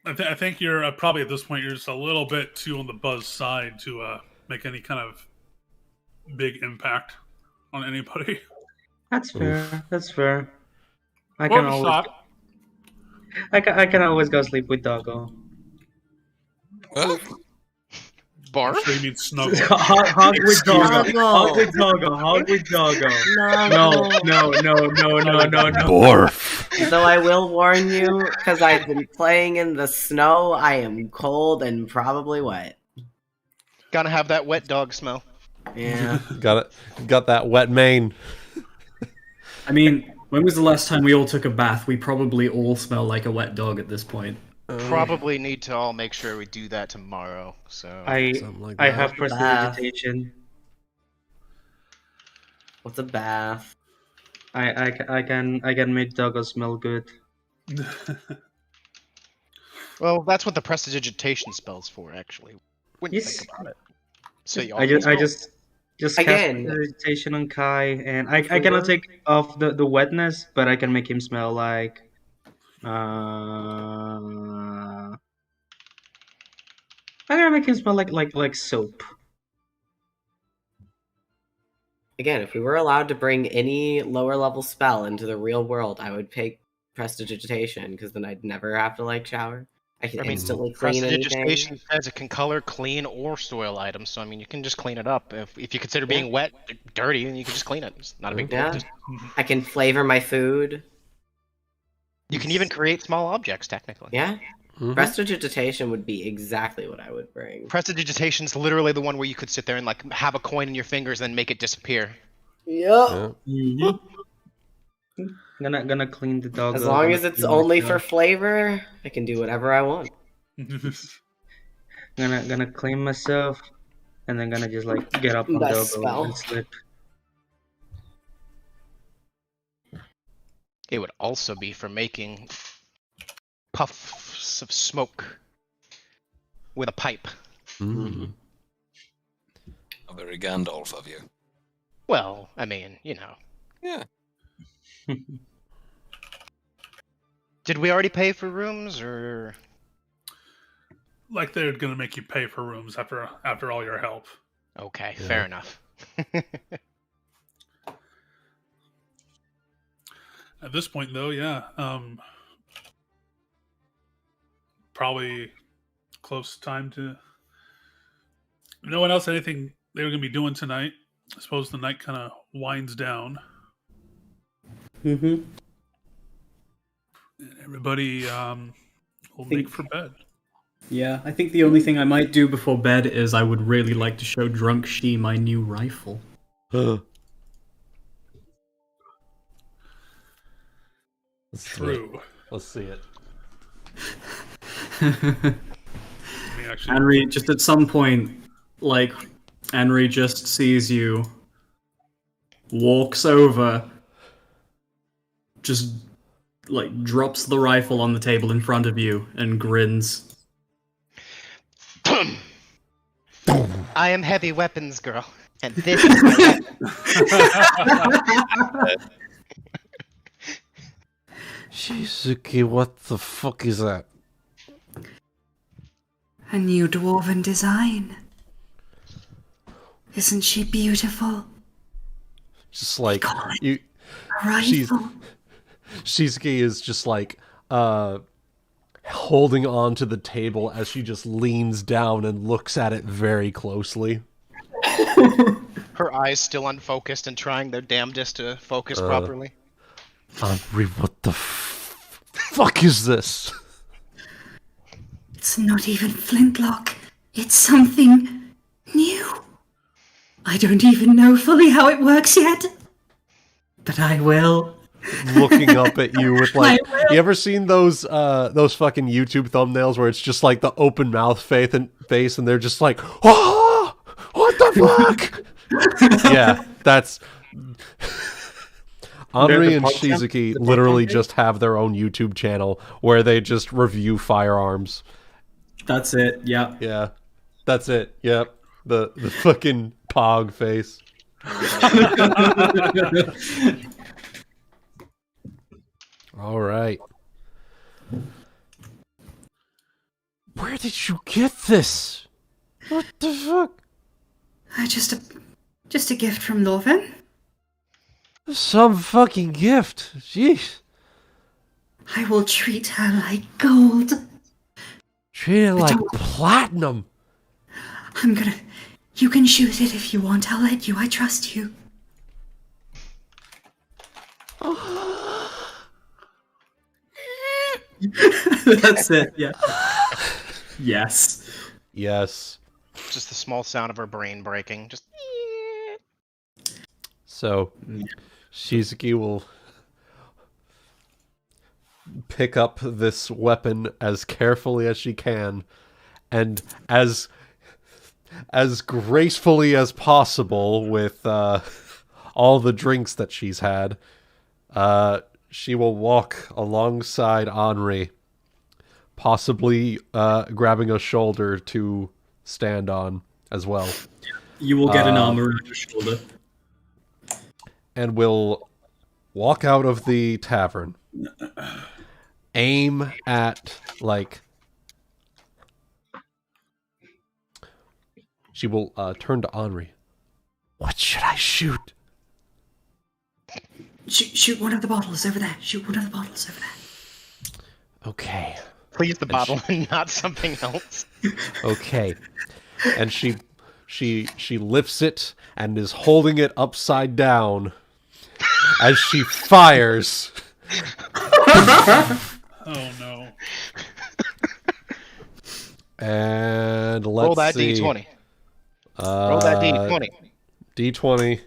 I think you're probably at this point you're just a little bit too on the buzz side to make any kind of big impact on anybody. That's fair. That's fair. I Or can the always shot. I can always go sleep with Doggo. Well, I'm Barf? sure you mean snuggle. Hug with Doggo. Snuggle. Hug with Doggo. Hug with Doggo. No. Borf. Though I will warn you, because I've been playing in the snow, I am cold and probably wet. Gotta have that wet dog smell. Yeah. Got that wet mane. I mean, when was the last time we all took a bath? We probably all smell like a wet dog at this point. Probably need to all make sure we do that tomorrow. So Something like I that. have prestidigitation. What's a bath? I can make Doggo smell good. well, that's what the prestidigitation spell's for, actually. Wouldn't Yes. think about it. So you I just Again. cast prestidigitation on Kai, and I cannot take off the wetness, but I can make him smell like I'm gonna make him smell like soap. Again, if we were allowed to bring any lower level spell into the real world, I would pick prestidigitation, because then I'd never have to shower. I can I mean, instantly clean anything. Prestidigitation says it can color, clean, or spoil items. So I mean, you can just clean it up. If you consider being wet dirty, then you can just clean it. It's not a big deal. Yeah. Just- I can flavor my food. you can even create small objects, technically. Yeah. Mhm. Prestidigitation would be exactly what I would bring. Prestidigitation is literally the one where you could sit there and like have a coin in your fingers and make it disappear. Yep. Yeah. Gonna clean the dog. As up, long gonna as it's clean only myself. for flavor, I can do whatever I want. Gonna clean myself, and then gonna just like get up on Best doggo spell. and slip. It would also be for making puffs of smoke with a pipe. Mm. A very Gandalf of you. Well, I mean, you know. Yeah. Did we already pay for rooms, or Like they're gonna make you pay for rooms after all your help. okay, Yeah. fair enough. At this point, though, yeah, probably close time to. No one else had anything they were going to be doing tonight. I suppose the night kind of winds down. Mm-hmm. And everybody will make for bed. Yeah, I think the only thing I might do before bed is I would really like to show Drunk She my new rifle. Let's True. Let's see it. I mean, actually, Anri, just at some point, like, Anri just sees you, walks over, just, like, drops the rifle on the table in front of you, and grins. I am heavy weapons girl, and this is my weapon. Shizuki, what the fuck is that? A new dwarven design. Isn't she beautiful? Just like Call it you, A she's rifle. Shizuki is just like holding on to the table as she just leans down and looks at it very closely. Her eyes still unfocused and trying their damnedest to focus properly. Anri, what the fuck is this? It's not even flintlock. It's something new. I don't even know fully how it works yet. But I will. Looking up at you with like, you ever seen those fucking YouTube thumbnails where it's just like the open mouth face and they're just like, oh, what the fuck? Yeah, that's Anri and Shizuki literally just have their own YouTube channel where they just review firearms. That's it, yeah. Yeah, that's it. Yep, the fucking pog face. All right. Where did you get this? What the fuck? Just a gift from Lorven. Some fucking gift. Jeez. I will treat her like gold. Treat it like platinum. You can shoot it if you want. I'll let you. I trust you. That's it, yeah. Yes. Yes. Just the small sound of her brain breaking. Just So, Shizuki will pick up this weapon as carefully as she can, and as gracefully as possible with all the drinks that she's had. She will walk alongside Anri, possibly grabbing a shoulder to stand on as well. You will get an arm around your shoulder. And will walk out of the tavern. Aim at, like... She will turn to Anri. What should I shoot? Shoot one of the bottles over there. Shoot one of the bottles over there. Okay. Please, the bottle and not something else. Okay. And she lifts it and is holding it upside down as she fires. Oh no. And let's Roll that see. D20. Roll that D20. D20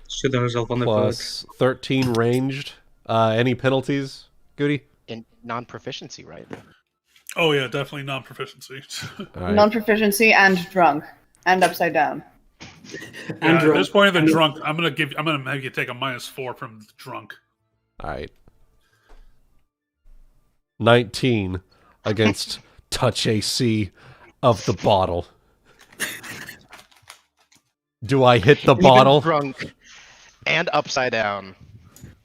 Shoot herself on the plus 13 ranged. Any penalties, Goody? In non-proficiency, right? Oh yeah, definitely non-proficiency. All right. Non-proficiency and drunk and upside down. At this point of the drunk, I'm gonna have you take a -4 from the drunk. All right. 19 against touch AC of the bottle. Do I hit the bottle? Drunk and upside down.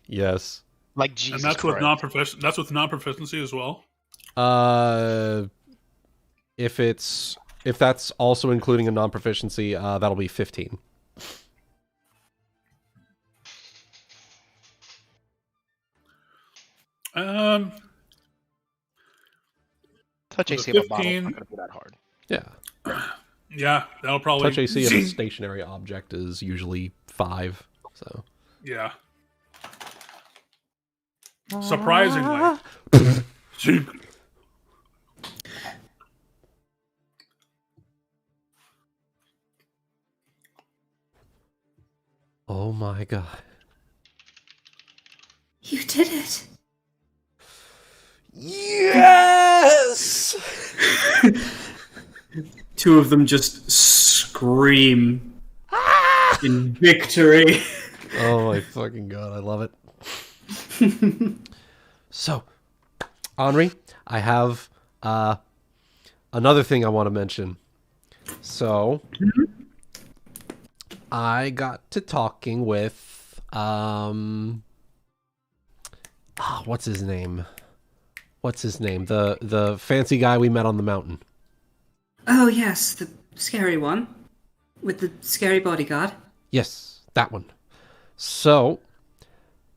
Yes. Like Jesus. And that's with non-proficiency. That's with non-proficiency as well. If that's also including a non-proficiency, that'll be 15. Touch AC of a bottle. Not gonna be that hard. Yeah. Yeah, that'll probably Touch AC of a stationary object is usually 5. So. Yeah. Surprisingly. Oh my god. You did it. Yes! Two of them just scream in victory. Oh my fucking god, I love it. So, Anri, I have another thing I want to mention. So, I got to talking with what's his name? The fancy guy we met on the mountain. Oh, yes, the scary one. With the scary bodyguard. Yes, that one. So,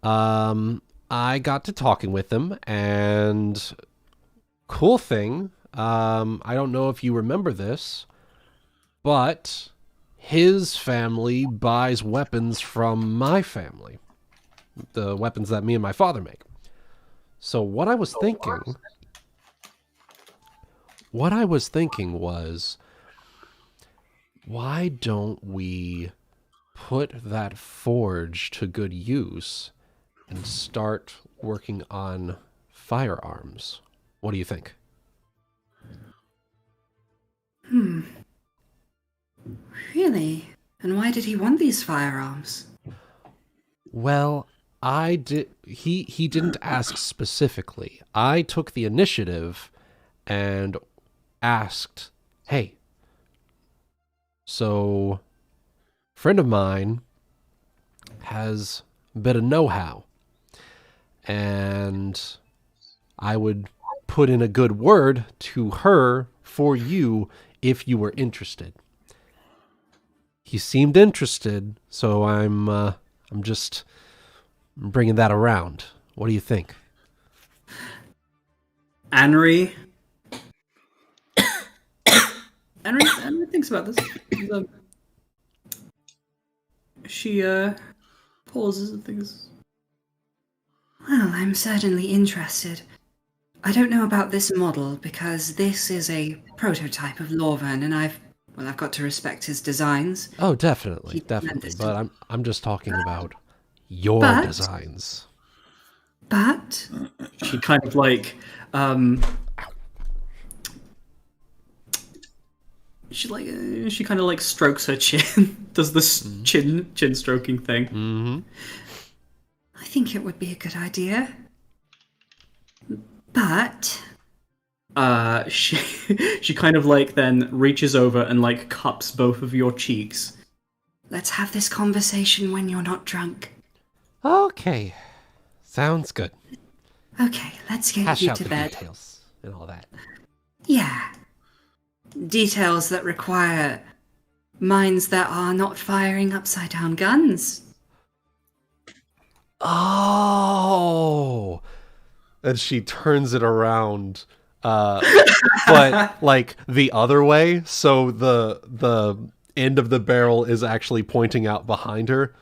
I got to talking with him, and cool thing, I don't know if you remember this, but his family buys weapons from my family. The weapons that me and my father make. So what I was thinking was, why don't we put that forge to good use and start working on firearms? What do you think? Really? And why did he want these firearms? Well, he didn't ask specifically. I took the initiative and asked, hey, so a friend of mine has a bit of know-how, and I would put in a good word to her for you if you were interested. He seemed interested, so I'm just bringing that around. What do you think? Anri thinks about this. She pauses and thinks. Well, I'm certainly interested. I don't know about this model because this is a prototype of Lorvan, and I've got to respect his designs. Oh, definitely. But I'm just talking about your designs. But she kind of like she kind of like strokes her chin, does this chin stroking thing. Mm-hmm. I think it would be a good idea. But she kind of like then reaches over and like cups both of your cheeks. Let's have this conversation when you're not drunk. Okay. Sounds good. Okay, let's get Hash you out to the bed. details and all that. Yeah. Details that require minds that are not firing upside down guns. Oh! And she turns it around but like the other way, so the end of the barrel is actually pointing out behind her.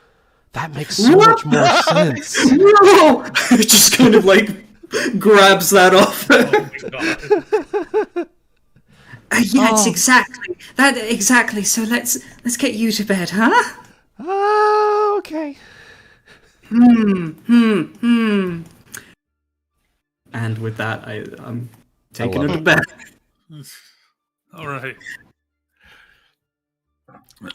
That makes so much more sense. No! It just kind of like grabs that off. Yeah, it's exactly. So let's get you to bed, huh? Oh, okay. And with that, I'm taking her to bed. All right.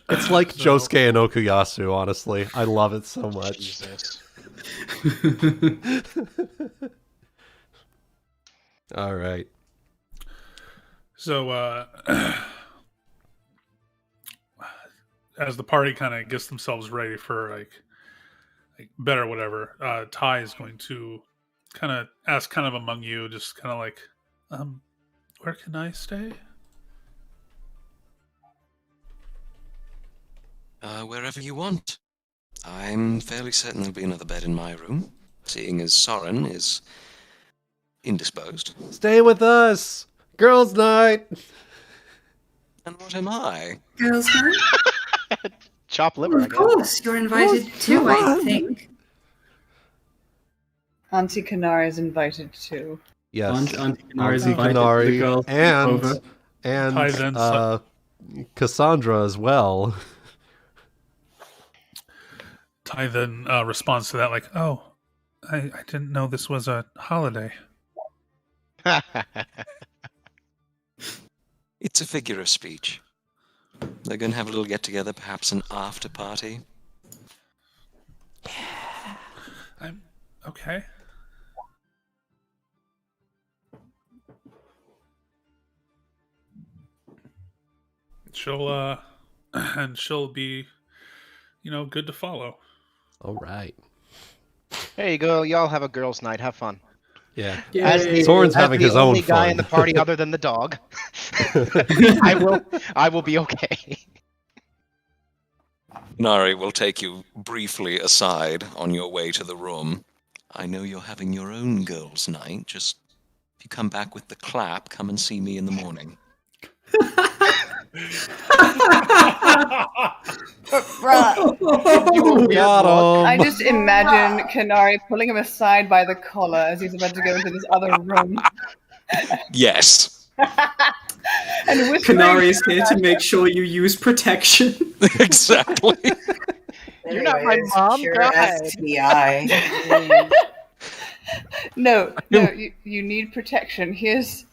It's like Josuke and Okuyasu, honestly. I love it so much. Jesus. All right. So, as the party kind of gets themselves ready for like bed or whatever, Ty is going to kind of ask, kind of among you, just kind of like, where can I stay? Wherever you want. I'm fairly certain there'll be another bed in my room, seeing as Sorren is indisposed. Stay with us! Girls' night! And what am I? Girls' night? Chop liver, I Of guess. course, you're invited too, I think. Auntie Kanari is invited too. Yes. Auntie Kanari's Auntie invited Kanari the girls over. and Cassandra as well. Ty then responds to that like, oh, I didn't know this was a holiday. It's a figure of speech. They're going to have a little get-together, perhaps an after-party. I'm okay. She'll be, good to follow. All right. There you go. Y'all have a girls' night. Have fun. Yeah. Soren's having his own only guy fun. in the party other than the dog. I will be okay. Nari will take you briefly aside on your way to the room. I know you're having your own girls' night. Just if you come back with the clap, come and see me in the morning. I just imagine Kanari pulling him aside by the collar as he's about to go into this other room. Yes. And whispering, Kanari is here to make sure you use protection. Exactly. You're not my mom, Pure God. STI. No, you need protection. Here's.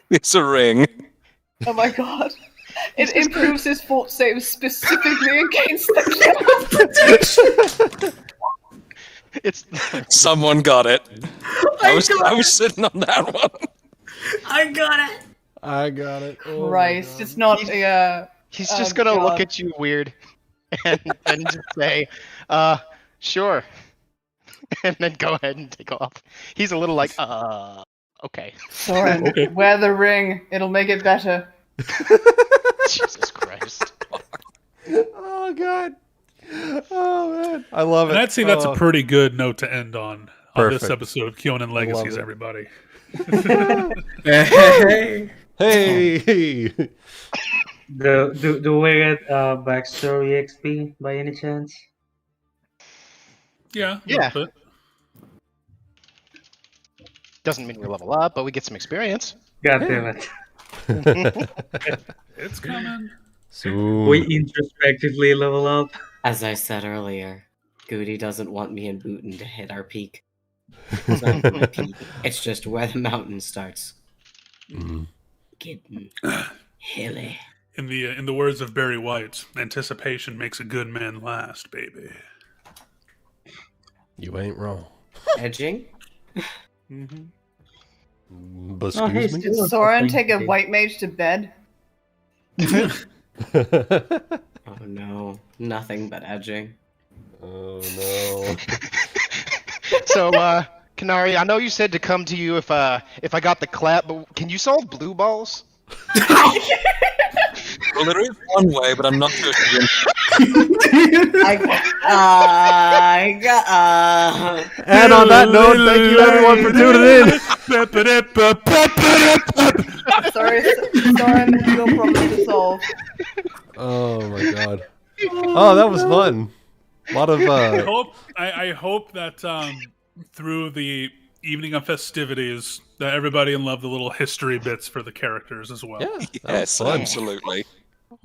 It's a ring. Oh my god. It improves his fort save specifically against the It's Someone got it. I was sitting on that one. I got it. I got it. Oh my Christ. God. It's not a. he's just gonna God. look at you weird and just say, sure. And then go ahead and take off. He's a little like, okay. Sorren, wear the ring. It'll make it better. Jesus Christ. Oh God. Oh man. I love it. And I'd say that's a pretty good note to end on this Perfect. episode of Kyonin Legacies, it. everybody. Hey. Hey. Do we get backstory XP by any chance? Yeah. Yeah. A little bit. Doesn't mean we level up, but we get some experience. God damn it. It's coming. Soon. We introspectively level up. As I said earlier, Goody doesn't want me and Wuten to hit our peak. It's not my peak. It's just where the mountain starts. Getting hilly. In the words of Barry White, anticipation makes a good man last, baby. You ain't wrong. Edging? But excuse me? Did Sorren take a white mage to bed? Oh no, nothing but edging. Oh no. So, Kanari, I know you said to come to you if I got the clap, but can you solve blue balls? Well, there is one way, but I'm not sure she's And on that note, thank you everyone for tuning in. Sorry, Sorren, your problem to solve. Oh my god. Oh, that was fun. A lot of I hope that through the evening of festivities that everybody loved the little history bits for the characters as well. Yeah, that was Yes, fun. absolutely. It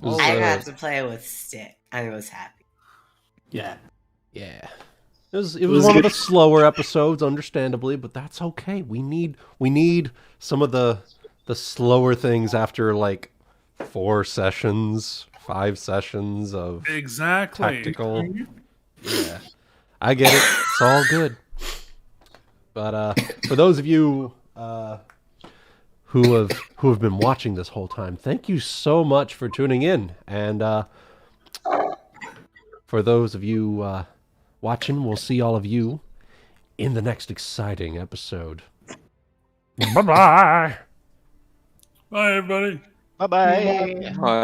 was, I got to play with Stick. I was happy. Yeah. yeah. It was one of the slower episodes, understandably, but that's okay. We need some of the slower things after like 4 sessions, 5 sessions of tactical. Yeah. I get it. It's all good. But for those of you who have been watching this whole time, thank you so much for tuning in. And for those of you watching, we'll see all of you in the next exciting episode. Bye-bye. Bye, everybody. Bye-bye. Bye.